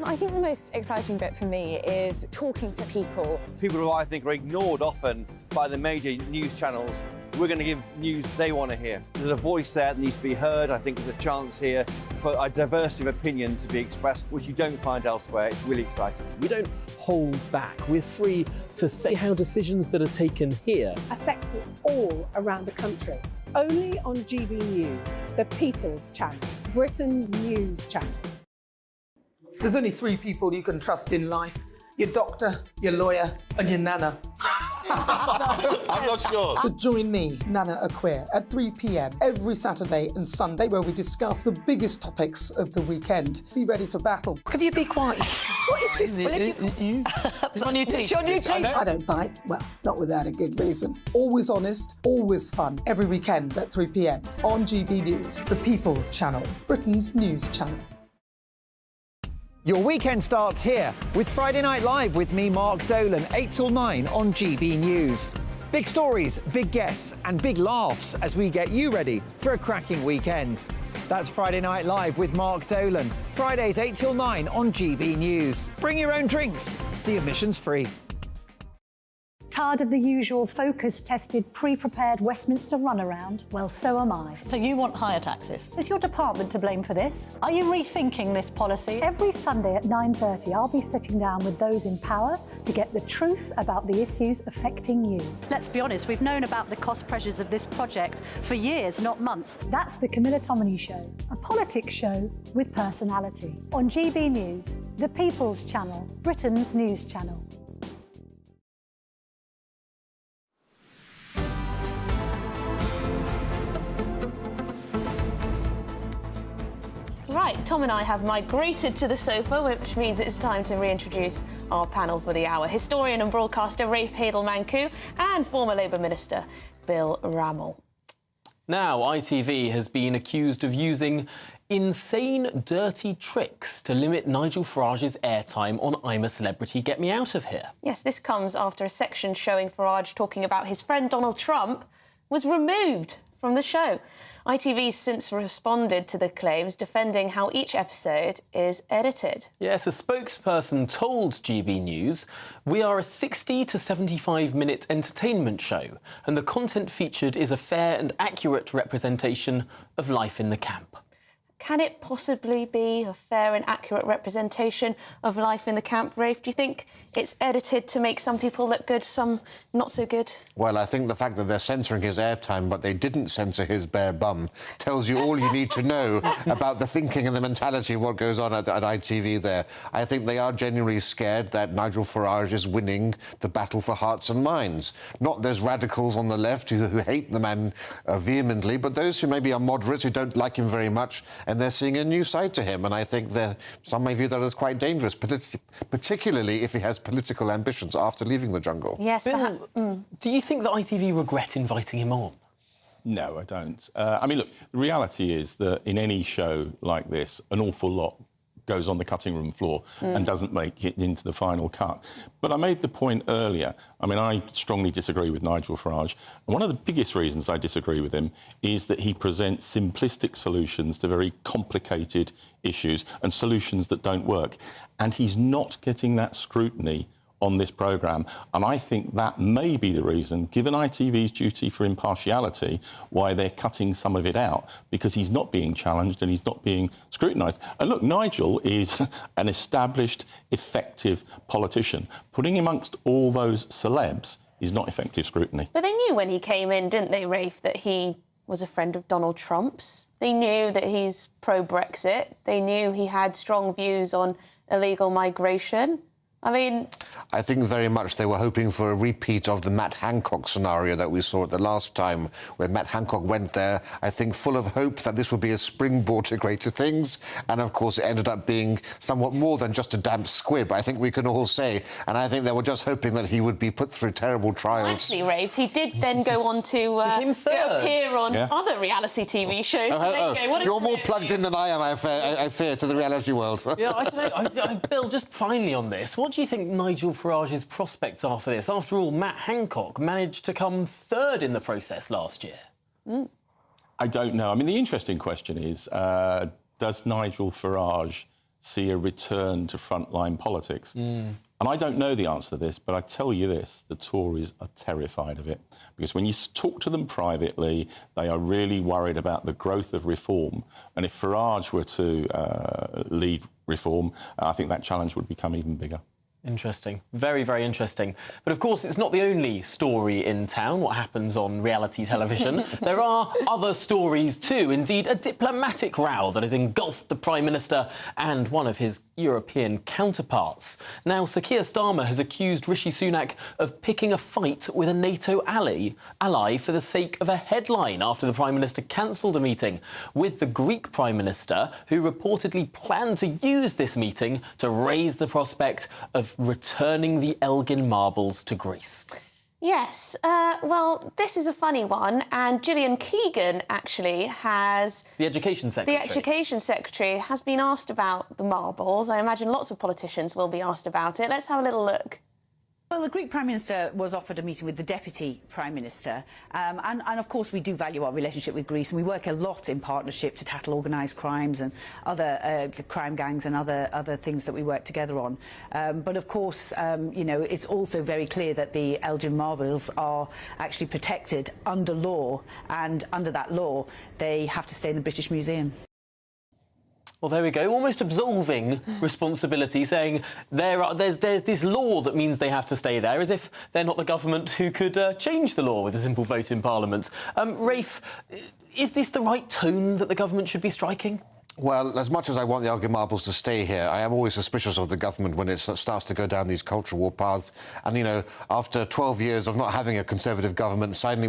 I think the most exciting bit for me is talking to people. People who I think are ignored often by the major news channels. We're going to give news they want to hear. There's a voice there that needs to be heard. I think there's a chance here for a diversity of opinion to be expressed, which you don't find elsewhere. It's really exciting. We don't hold back. We're free to say how decisions that are taken here affect us all around the country. Only on GB News, the People's Channel, Britain's news channel. There's only 3 people you can trust in life. Your doctor, your lawyer, and your nana. I'm not sure. So join me, Nana Aquare, at 3 p.m. every Saturday and Sunday, where we discuss the biggest topics of the weekend. Be ready for battle. Could you be quiet? What is this? It's my new teeth. It's your new teeth. I don't bite. Well, not without a good reason. Always honest, always fun. Every weekend at 3 p.m. on GB News, the People's Channel, Britain's news channel. Your weekend starts here with Friday Night Live with me, Mark Dolan, 8 till 9 on GB News. Big stories, big guests and big laughs as we get you ready for a cracking weekend. That's Friday Night Live with Mark Dolan, Fridays 8 till 9 on GB News. Bring your own drinks. The admission's free. Tired of the usual focus-tested, pre-prepared Westminster runaround? Well, so am I. So you want higher taxes? Is your department to blame for this? Are you rethinking this policy? Every Sunday at 9:30, I'll be sitting down with those in power to get the truth about the issues affecting you. Let's be honest, we've known about the cost pressures of this project for years, not months. That's the Camilla Tominey Show, a politics show with personality. On GB News, the People's Channel, Britain's news channel. Right, Tom and I have migrated to the sofa, which means it's time to reintroduce our panel for the hour. Historian and broadcaster Rafe Hadel-Mankoo and former Labour Minister Bill Rammell. Now, ITV has been accused of using insane, dirty tricks to limit Nigel Farage's airtime on I'm a Celebrity, Get Me Out of Here. Yes, this comes after a section showing Farage talking about his friend Donald Trump was removed from the show. ITV's since responded to the claims, defending how each episode is edited. Yes, a spokesperson told GB News, "We are a 60 to 75-minute entertainment show, and the content featured is a fair and accurate representation of life in the camp." Can it possibly be a fair and accurate representation of life in the camp, Rafe? Do you think it's edited to make some people look good, some not so good? Well, I think the fact that they're censoring his airtime, but they didn't censor his bare bum, tells you all you need to know about the thinking and the mentality of what goes on at ITV there. I think they are genuinely scared that Nigel Farage is winning the battle for hearts and minds. Not those radicals on the left who hate the man vehemently, but those who maybe are moderates, who don't like him very much, and they're seeing a new side to him. And I think some may view that as quite dangerous, particularly if he has political ambitions after leaving the jungle. Yes, Bill, do you think that ITV regret inviting him on? No, I don't. I mean, look, the reality is that in any show like this, an awful lot goes on the cutting room floor and doesn't make it into the final cut. But I made the point earlier, I mean, I strongly disagree with Nigel Farage. And one of the biggest reasons I disagree with him is that he presents simplistic solutions to very complicated issues and solutions that don't work. And he's not getting that scrutiny on this programme. And I think that may be the reason, given ITV's duty for impartiality, why they're cutting some of it out, because he's not being challenged and he's not being scrutinised. And look, Nigel is an established, effective politician. Putting him amongst all those celebs is not effective scrutiny. But they knew when he came in, didn't they, Rafe, that he was a friend of Donald Trump's? They knew that he's pro-Brexit. They knew he had strong views on illegal migration. I mean, I think very much they were hoping for a repeat of the Matt Hancock scenario that we saw at the last time, where Matt Hancock went there, I think, full of hope that this would be a springboard to greater things. And, of course, it ended up being somewhat more than just a damp squib, I think we can all say. And I think they were just hoping that he would be put through terrible trials. Actually, Rafe, he did then go on to appear on other reality TV shows. You're more plugged in than I am, I fear, to the reality world. Yeah, I don't know. Bill, just finally on this, what do you think Nigel Farage's prospects are for this? After all, Matt Hancock managed to come third in the process last year. I don't know. I mean, the interesting question is, does Nigel Farage see a return to frontline politics? And I don't know the answer to this, but I tell you this, the Tories are terrified of it. Because when you talk to them privately, they are really worried about the growth of reform. And if Farage were to lead reform, I think that challenge would become even bigger. Interesting. Very, very interesting. But, of course, it's not the only story in town, what happens on reality television. There are other stories too. Indeed, a diplomatic row that has engulfed the Prime Minister and one of his European counterparts. Now, Sir Keir Starmer has accused Rishi Sunak of picking a fight with a NATO ally for the sake of a headline after the Prime Minister cancelled a meeting with the Greek Prime Minister, who reportedly planned to use this meeting to raise the prospect of returning the Elgin Marbles to Greece. Yes, well, this is a funny one, and Gillian Keegan actually has... The Education Secretary. The Education Secretary has been asked about the marbles. I imagine lots of politicians will be asked about it. Let's have a little look. Well, the Greek Prime Minister was offered a meeting with the Deputy Prime Minister, and of course we do value our relationship with Greece, and we work a lot in partnership to tackle organised crimes and other crime gangs and other things that we work together on. But of course, you know, it's also very clear that the Elgin Marbles are actually protected under law, and under that law they have to stay in the British Museum. Well, there we go, almost absolving responsibility, saying there's this law that means they have to stay there, as if they're not the government who could change the law with a simple vote in Parliament. Rafe, is this the right tone that the government should be striking? Well, as much as I want the Elgin Marbles to stay here, I am always suspicious of the government when it starts to go down these cultural war paths. And, you know, after 12 years of not having a Conservative government, suddenly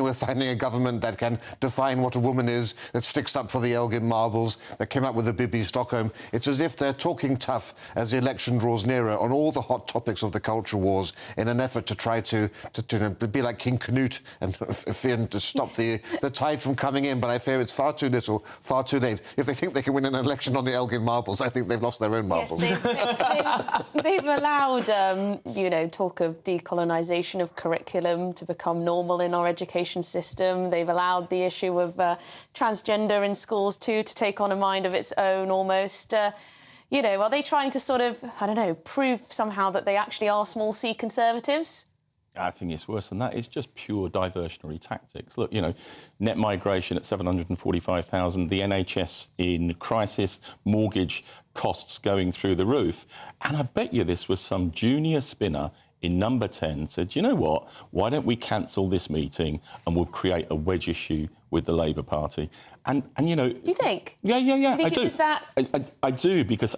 we're finding a government that can define what a woman is, that sticks up for the Elgin Marbles, that came up with the Bibi Stockholm. It's as if they're talking tough as the election draws nearer on all the hot topics of the culture wars in an effort to try to be like King Canute and to stop the tide from coming in. But I fear it's far too little, far too late. If they think they can win an election on the Elgin Marbles, I think they've lost their own marbles. Yes, they've allowed, you know, talk of decolonisation of curriculum to become normal in our education system. They've allowed the issue of transgender in schools too to take on a mind of its own almost. You know, are they trying to sort of, I don't know, prove somehow that they actually are small C Conservatives? I think it's worse than that. It's just pure diversionary tactics. Look, you know, net migration at 745,000, the NHS in crisis, mortgage costs going through the roof. And I bet you this was some junior spinner in number 10 said, you know what, why don't we cancel this meeting and we'll create a wedge issue with the Labour Party. And you know... You think? Yeah, You think I do. It was that... I do, because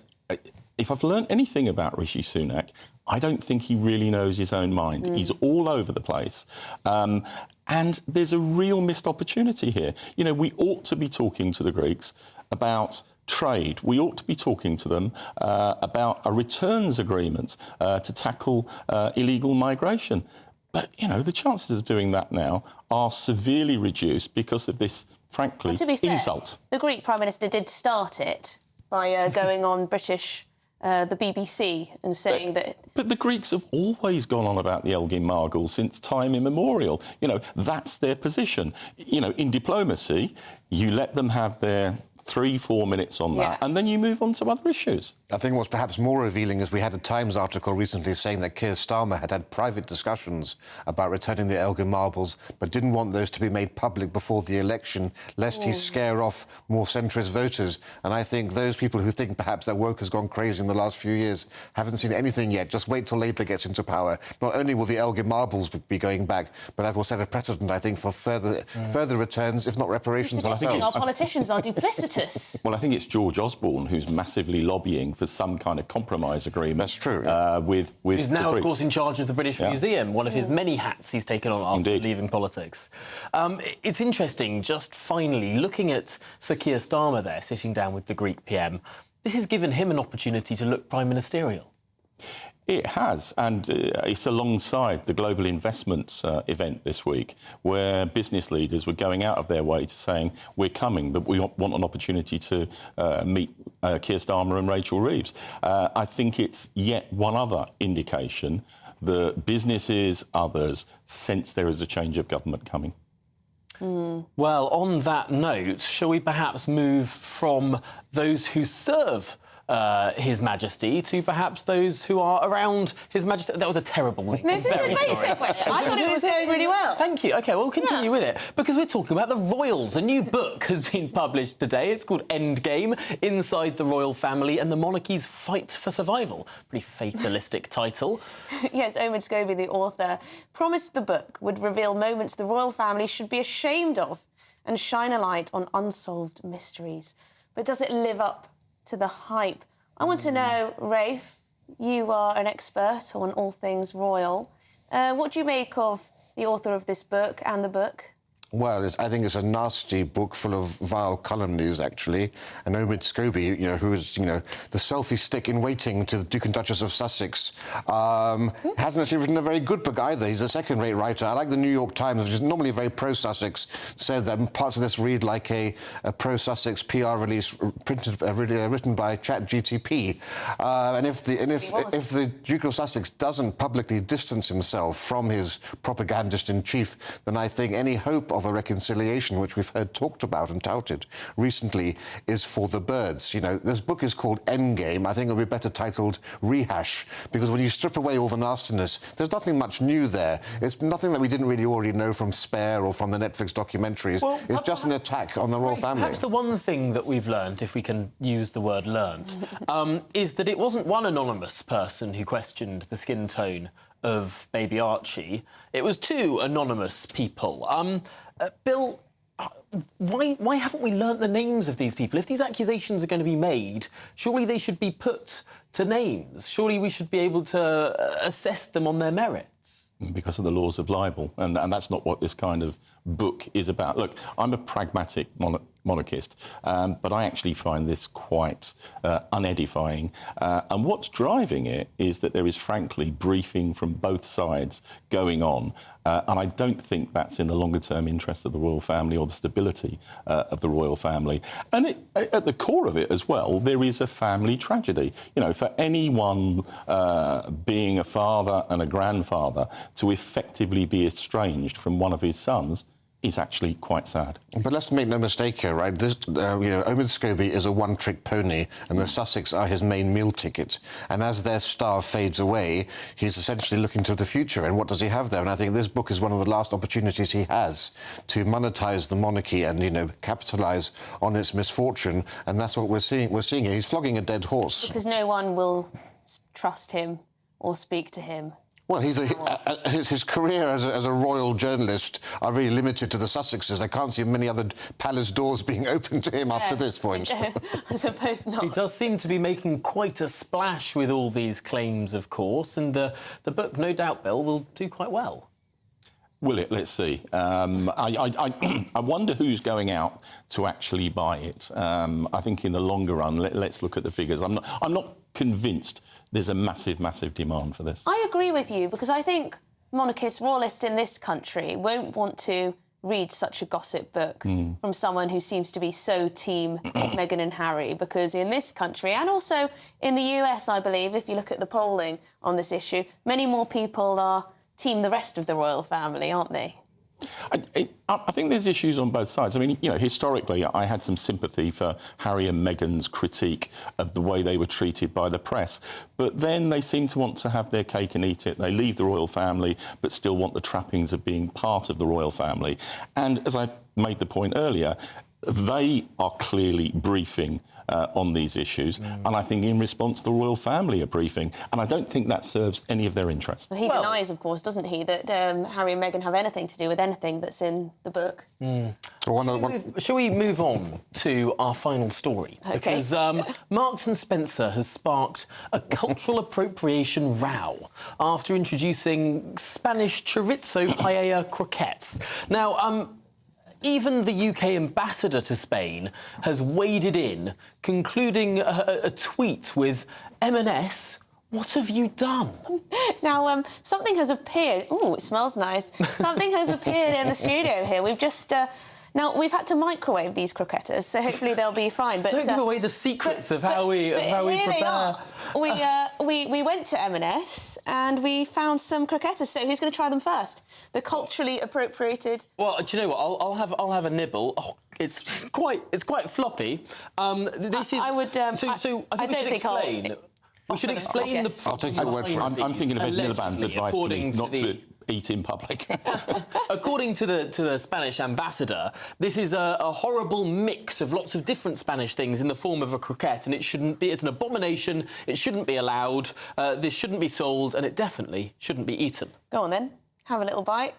if I've learned anything about Rishi Sunak, I don't think he really knows his own mind. He's all over the place. And there's a real missed opportunity here. You know, we ought to be talking to the Greeks about trade. We ought to be talking to them about a returns agreement to tackle illegal migration. But, you know, the chances of doing that now are severely reduced because of this, frankly, well, to be fair, insult. The Greek Prime Minister did start it by going on British... the BBC and saying that... But the Greeks have always gone on about the Elgin Marbles since time immemorial. You know, that's their position. You know, in diplomacy, you let them have their 3-4 minutes on that, and then you move on to other issues. I think what's perhaps more revealing is we had a Times article recently saying that Keir Starmer had private discussions about returning the Elgin Marbles, but didn't want those to be made public before the election, lest he scare off more centrist voters. And I think those people who think perhaps that woke has gone crazy in the last few years haven't seen anything yet. Just wait till Labour gets into power. Not only will the Elgin Marbles be going back, but that will set a precedent, I think, for further returns, if not reparations ourselves. Our politicians are duplicitous. Well, I think it's George Osborne who's massively lobbying for some kind of compromise agreement. That's true. With Who's now, the of course, in charge of the British Museum, one of his many hats he's taken on after leaving politics. It's interesting, just finally, looking at Sir Keir Starmer there, sitting down with the Greek PM, this has given him an opportunity to look prime ministerial. It has, and it's alongside the global investment event this week, where business leaders were going out of their way to saying, we're coming, but we want an opportunity to meet Keir Starmer and Rachel Reeves. I think it's yet one other indication that businesses, others, sense there is a change of government coming. Well, on that note, shall we perhaps move from those who serve His Majesty to perhaps those who are around His Majesty? That was a terrible link. This is a great segue. I thought it was going really well. Thank you. OK, well, we'll continue with it, because we're talking about the royals. A new book has been published today. It's called Endgame, Inside the Royal Family and the Monarchy's Fight for Survival. Pretty fatalistic title. Yes, Omid Scobie, the author, promised the book would reveal moments the royal family should be ashamed of and shine a light on unsolved mysteries. But does it live up to the hype? I want to know, Rafe, you are an expert on all things royal. What do you make of the author of this book and the book? Well, I think it's a nasty book full of vile calumnies, actually. And Omid Scobie, who is, the selfie stick in waiting to the Duke and Duchess of Sussex, hasn't actually written a very good book either. He's a second-rate writer. I like the New York Times, which is normally very pro-Sussex, said that parts of this read like a pro-Sussex PR release written by ChatGTP. And if the Duke of Sussex doesn't publicly distance himself from his propagandist-in-chief, then I think any hope of a reconciliation, which we've heard talked about and touted recently, is for the birds. This book is called Endgame. I think it would be better titled Rehash, because when you strip away all the nastiness, there's nothing much new there. It's nothing that we didn't really already know from Spare or from the Netflix documentaries. Well, it's just an attack on the royal family. Perhaps the one thing that we've learned, if we can use the word learned, is that it wasn't one anonymous person who questioned the skin tone of baby Archie. It was two anonymous people. Bill, why haven't we learnt the names of these people? If these accusations are going to be made, surely they should be put to names. Surely we should be able to assess them on their merits. Because of the laws of libel, and that's not what this kind of book is about. Look, I'm a pragmatic monarchist, but I actually find this quite unedifying. And what's driving it is that there is, frankly, briefing from both sides going on. And I don't think that's in the longer-term interest of the royal family or the stability of the royal family. And at the core of it as well, there is a family tragedy. For anyone being a father and a grandfather to effectively be estranged from one of his sons is actually quite sad. But let's make no mistake here, right? This, Omid Scobie is a one-trick pony, and the Sussex are his main meal ticket. And as their star fades away, he's essentially looking to the future. And what does he have there? And I think this book is one of the last opportunities he has to monetize the monarchy and, capitalise on its misfortune. And that's what we're seeing. He's flogging a dead horse. Because no one will trust him or speak to him. Well, his career as a royal journalist are really limited to the Sussexes. I can't see many other palace doors being opened to him after this point. I suppose not. He does seem to be making quite a splash with all these claims, of course, and the book, no doubt, Bill, will do quite well. Will it? Let's see. I wonder who's going out to actually buy it. I think in the longer run, let's look at the figures. I'm not convinced there's a massive demand for this. I agree with you, because I think monarchists, royalists in this country won't want to read such a gossip book from someone who seems to be so team Meghan and Harry, because in this country, and also in the US, I believe, if you look at the polling on this issue, many more people are team the rest of the royal family, aren't they? I think there's issues on both sides. I mean, historically, I had some sympathy for Harry and Meghan's critique of the way they were treated by the press. But then they seem to want to have their cake and eat it. They leave the royal family, but still want the trappings of being part of the royal family. And as I made the point earlier, they are clearly briefing on these issues, and I think in response the royal family are briefing, and I don't think that serves any of their interests. He denies, of course, doesn't he, that Harry and Meghan have anything to do with anything that's in the book. Shall we move on to our final story? Okay. Because Marks and Spencer has sparked a cultural appropriation row after introducing Spanish chorizo paella croquettes. Now, even the UK ambassador to Spain has waded in, concluding a tweet with M&S, "What have you done?" Now, something has appeared. Oh, it smells nice. Something has appeared in the studio here. We've just... Now, we've had to microwave these croquettes, so hopefully they'll be fine. But don't give away the secrets of how we prepare. We went to M&S and we found some croquettes. So who's going to try them first? The culturally appropriated. Well, do you know what? I'll have a nibble. Oh, it's quite floppy. This is. I would. I think we should explain. We should explain the. I'll take your word for it. I'm thinking of Ed Miliband's advice to me not to eat in public. According to the Spanish ambassador, this is a horrible mix of lots of different Spanish things in the form of a croquette, and it shouldn't be. It's an abomination. It shouldn't be allowed. This shouldn't be sold, and it definitely shouldn't be eaten. Go on then, have a little bite.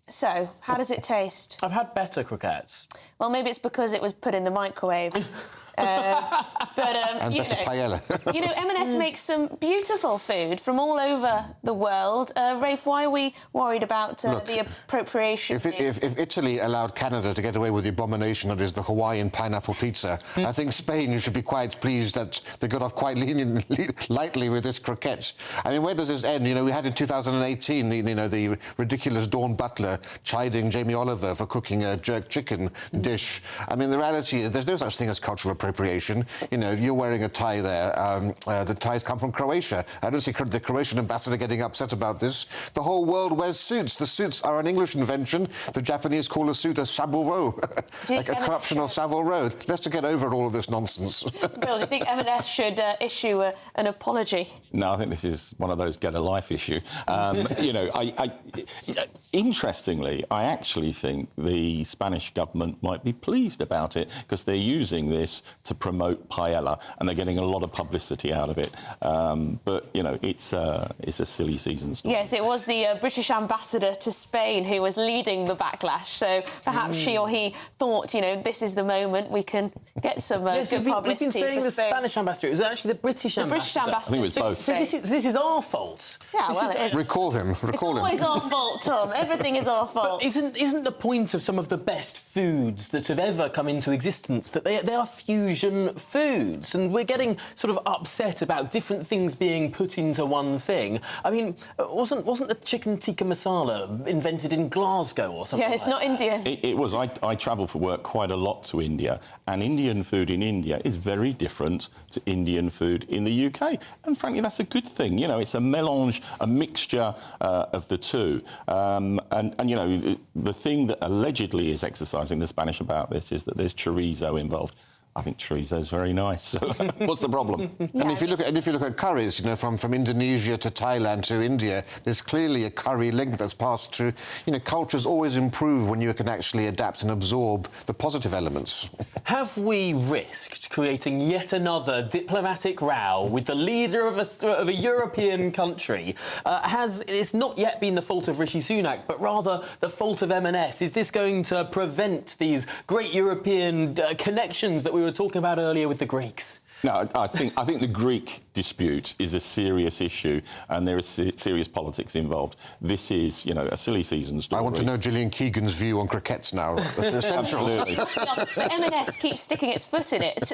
So, how does it taste? I've had better croquettes. Well, maybe it's because it was put in the microwave. And you better know, paella. you know, M&S makes some beautiful food from all over the world. Rafe, why are we worried about the appropriation? If Italy allowed Canada to get away with the abomination that is the Hawaiian pineapple pizza, I think Spain should be quite pleased that they got off quite lightly with this croquette. I mean, where does this end? You know, we had in 2018 the ridiculous Dawn Butler chiding Jamie Oliver for cooking a jerk chicken dish. I mean, the reality is there's no such thing as cultural appropriation. You know, you're wearing a tie there. The ties come from Croatia. I don't see the Croatian ambassador getting upset about this. The whole world wears suits. The suits are an English invention. The Japanese call a suit a saburo, like a corruption of Savile Row. Let's get over all of this nonsense. Bill, do you think M&S should issue an apology? No, I think this is one of those get a life issue. You know, interestingly, I actually think the Spanish government might be pleased about it because they're using this to promote paella and they're getting a lot of publicity out of it. But, you know, it's a silly season story. Yes, it was the British ambassador to Spain who was leading the backlash. So perhaps she or he thought, you know, this is the moment we can get some good publicity. We've been saying the Spanish ambassador. It was actually the British ambassador. British ambassador. I think it was both. So this is our fault. Yeah, well, it is. Recall him. It's always our fault, Tom. Everything is our fault. But isn't the point of some of the best foods that have ever come into existence that they are fusion foods, and we're getting sort of upset about different things being put into one thing? I mean, wasn't the chicken tikka masala invented in Glasgow or something? Yeah, it's not Indian. It was. I travel for work quite a lot to India, and Indian food in India is very different to Indian food in the UK. And frankly, that's a good thing. You know, it's a melange, a mixture of the two. And you know, the thing that allegedly is exercising the Spanish about this is that there's chorizo involved. I think chorizo is very nice. So what's the problem? Yeah. And if you look at curries, you know, from Indonesia to Thailand to India, there's clearly a curry link that's passed through. You know, cultures always improve when you can actually adapt and absorb the positive elements. Have we risked creating yet another diplomatic row with the leader of a European country? It's not yet been the fault of Rishi Sunak, but rather the fault of M&S? Is this going to prevent these great European connections that we were talking about earlier with the Greeks? No, I think the Greek dispute is a serious issue, and there is serious politics involved. This is, you know, a silly season story. I want to know Gillian Keegan's view on croquettes now. It's essential. Absolutely. But M&S keeps sticking its foot in it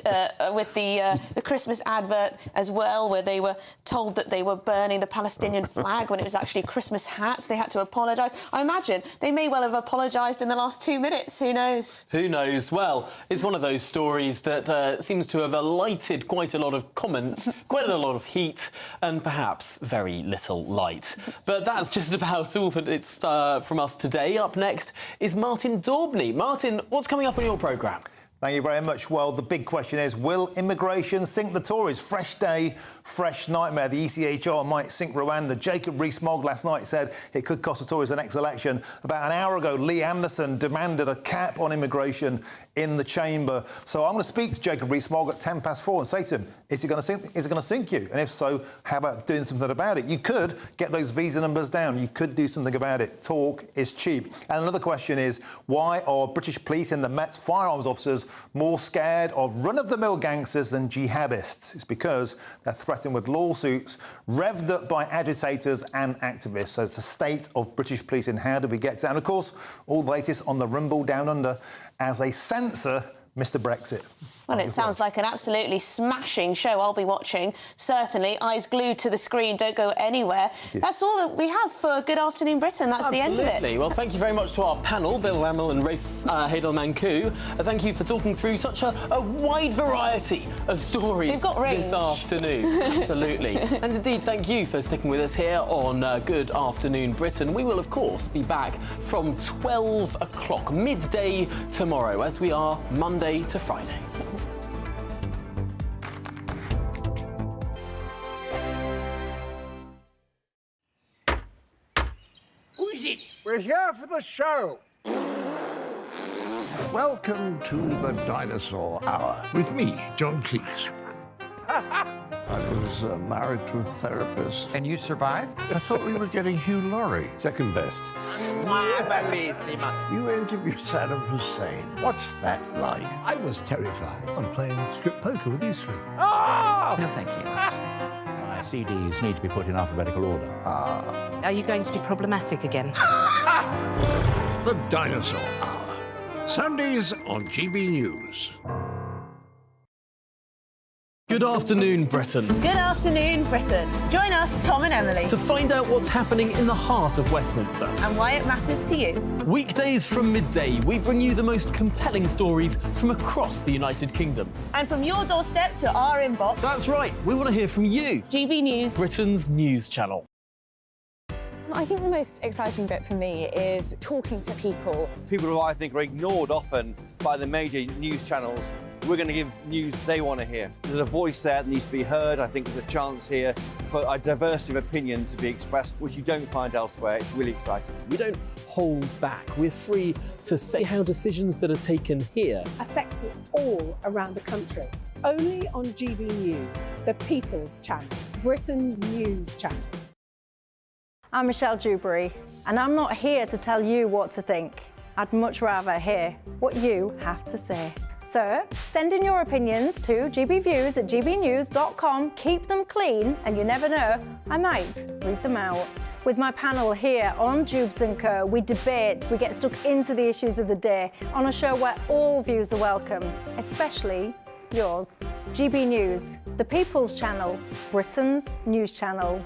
with the Christmas advert as well, where they were told that they were burning the Palestinian flag when it was actually Christmas hats. They had to apologise. I imagine they may well have apologised in the last 2 minutes. Who knows? Who knows? Well, it's one of those stories that seems to have alighted quite a lot of comment, quite a lot of heat, and perhaps very little light. But that's just about all that it's from us today. Up next is Martin Daubney. Martin, what's coming up on your programme? Thank you very much. Well, the big question is, will immigration sink the Tories? Fresh day, fresh nightmare. The ECHR might sink Rwanda. Jacob Rees-Mogg last night said it could cost the Tories the next election. About an hour ago, Lee Anderson demanded a cap on immigration in the chamber. So I'm going to speak to Jacob Rees-Mogg at 4:10 and say to him, is it going to sink you? And if so, how about doing something about it? You could get those visa numbers down. You could do something about it. Talk is cheap. And another question is, why are British police and the Met's firearms officers more scared of run-of-the-mill gangsters than jihadists? It's because they're threatened with lawsuits revved up by agitators and activists. So it's a state of British policing. How do we get to that? And, of course, all the latest on the rumble down under as they censor Mr. Brexit. Well, it sounds like an absolutely smashing show. I'll be watching, certainly. Eyes glued to the screen, don't go anywhere. That's all that we have for Good Afternoon Britain. That's the end of it. Well, thank you very much to our panel, Bill Rammell and Rafe Heidelman-Koo. Thank you for talking through such a wide variety of stories this afternoon. Absolutely. And indeed, thank you for sticking with us here on Good Afternoon Britain. We will, of course, be back from 12 o'clock, midday tomorrow, as we are Monday to Friday. Who is it? We're here for the show. Welcome to the Dinosaur Hour with me, John Cleese. I I was married to a therapist. And you survived? I thought we were getting Hugh Laurie. Second best. You interviewed Saddam Hussein. What's that like? I was terrified. I'm playing strip poker with these three. No, thank you. My CDs need to be put in alphabetical order. Are you going to be problematic again? The Dinosaur Hour. Sundays on GB News. Good afternoon, Britain. Good afternoon, Britain. Join us, Tom and Emily, To find out what's happening in the heart of Westminster. and why it matters to you. Weekdays from midday, we bring you the most compelling stories from across the United Kingdom. And from your doorstep to our inbox. That's right, we want to hear from you. GB News, Britain's news channel. I think the most exciting bit for me is talking to people. People who I think are ignored often by the major news channels. We're going to give news they want to hear. There's a voice there that needs to be heard. I think there's a chance here for a diversity of opinion to be expressed, which you don't find elsewhere. It's really exciting. We don't hold back. We're free to say how decisions that are taken here affect us all around the country. Only on GB News, the People's Channel, Britain's news channel. I'm Michelle Dewberry, and I'm not here to tell you what to think. I'd much rather hear what you have to say. So send in your opinions to gbviews@gbnews.com. Keep them clean, and you never know, I might read them out. With my panel here on Jubes & Co, we debate, we get stuck into the issues of the day on a show where all views are welcome, especially yours. GB News, the People's Channel, Britain's news channel.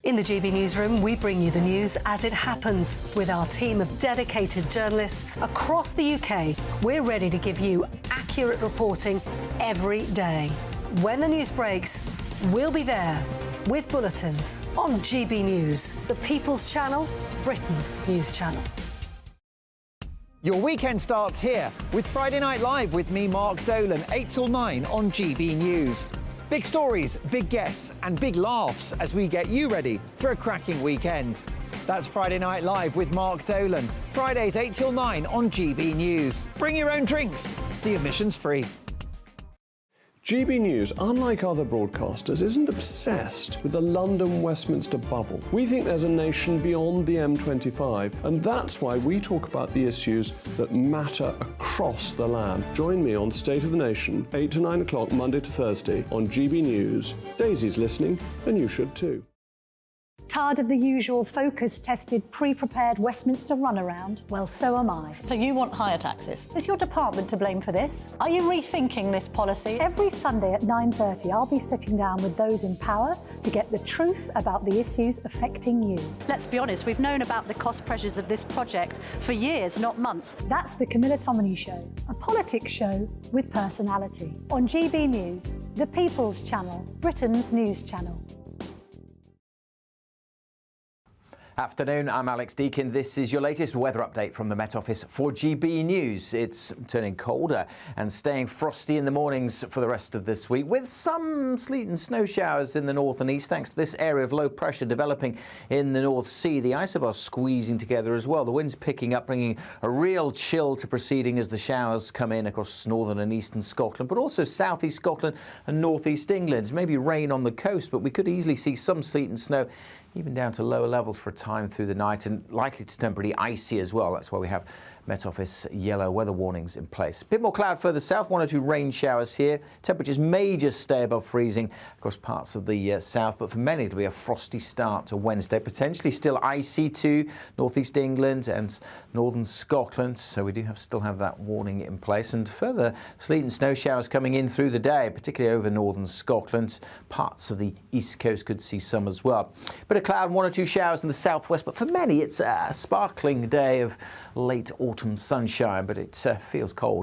In the GB Newsroom, we bring you the news as it happens. With our team of dedicated journalists across the UK, we're ready to give you accurate reporting every day. When the news breaks, we'll be there with bulletins on GB News, the People's Channel, Britain's news channel. Your weekend starts here with Friday Night Live with me, Mark Dolan, 8 till 9 on GB News. Big stories, big guests and big laughs as we get you ready for a cracking weekend. That's Friday Night Live with Mark Dolan. Fridays 8 till 9 on GB News. Bring your own drinks. The admission's free. GB News, unlike other broadcasters, isn't obsessed with the London-Westminster bubble. We think there's a nation beyond the M25, and that's why we talk about the issues that matter across the land. Join me on State of the Nation, 8 to 9 o'clock, Monday to Thursday, on GB News. Daisy's listening, and you should too. Tired of the usual focus-tested, pre-prepared Westminster runaround? Well, so am I. So you want higher taxes? Is your department to blame for this? Are you rethinking this policy? Every Sunday at 9:30, I'll be sitting down with those in power to get the truth about the issues affecting you. Let's be honest, we've known about the cost pressures of this project for years, not months. That's the Camilla Tominey Show, a politics show with personality. On GB News, the People's Channel, Britain's news channel. Afternoon, I'm Alex Deakin. This is your latest weather update from the Met Office for GB News. It's turning colder and staying frosty in the mornings for the rest of this week, with some sleet and snow showers in the north and east, thanks to this area of low pressure developing in the North Sea. The isobars squeezing together as well. The wind's picking up, bringing a real chill to proceeding as the showers come in across northern and eastern Scotland, but also southeast Scotland and northeast England. Maybe rain on the coast, but we could easily see some sleet and snow even down to lower levels for a time through the night, and likely to turn pretty icy as well. That's why we have Met Office yellow weather warnings in place. A bit more cloud further south, 1 or 2 rain showers here. Temperatures may just stay above freezing across parts of the south, but for many it'll be a frosty start to Wednesday. Potentially still icy to northeast England and northern Scotland, so we do still have that warning in place. And further sleet and snow showers coming in through the day, particularly over northern Scotland. Parts of the east coast could see some as well. Bit of cloud, 1 or 2 showers in the southwest, but for many it's a sparkling day of late autumn sunshine, but it feels cold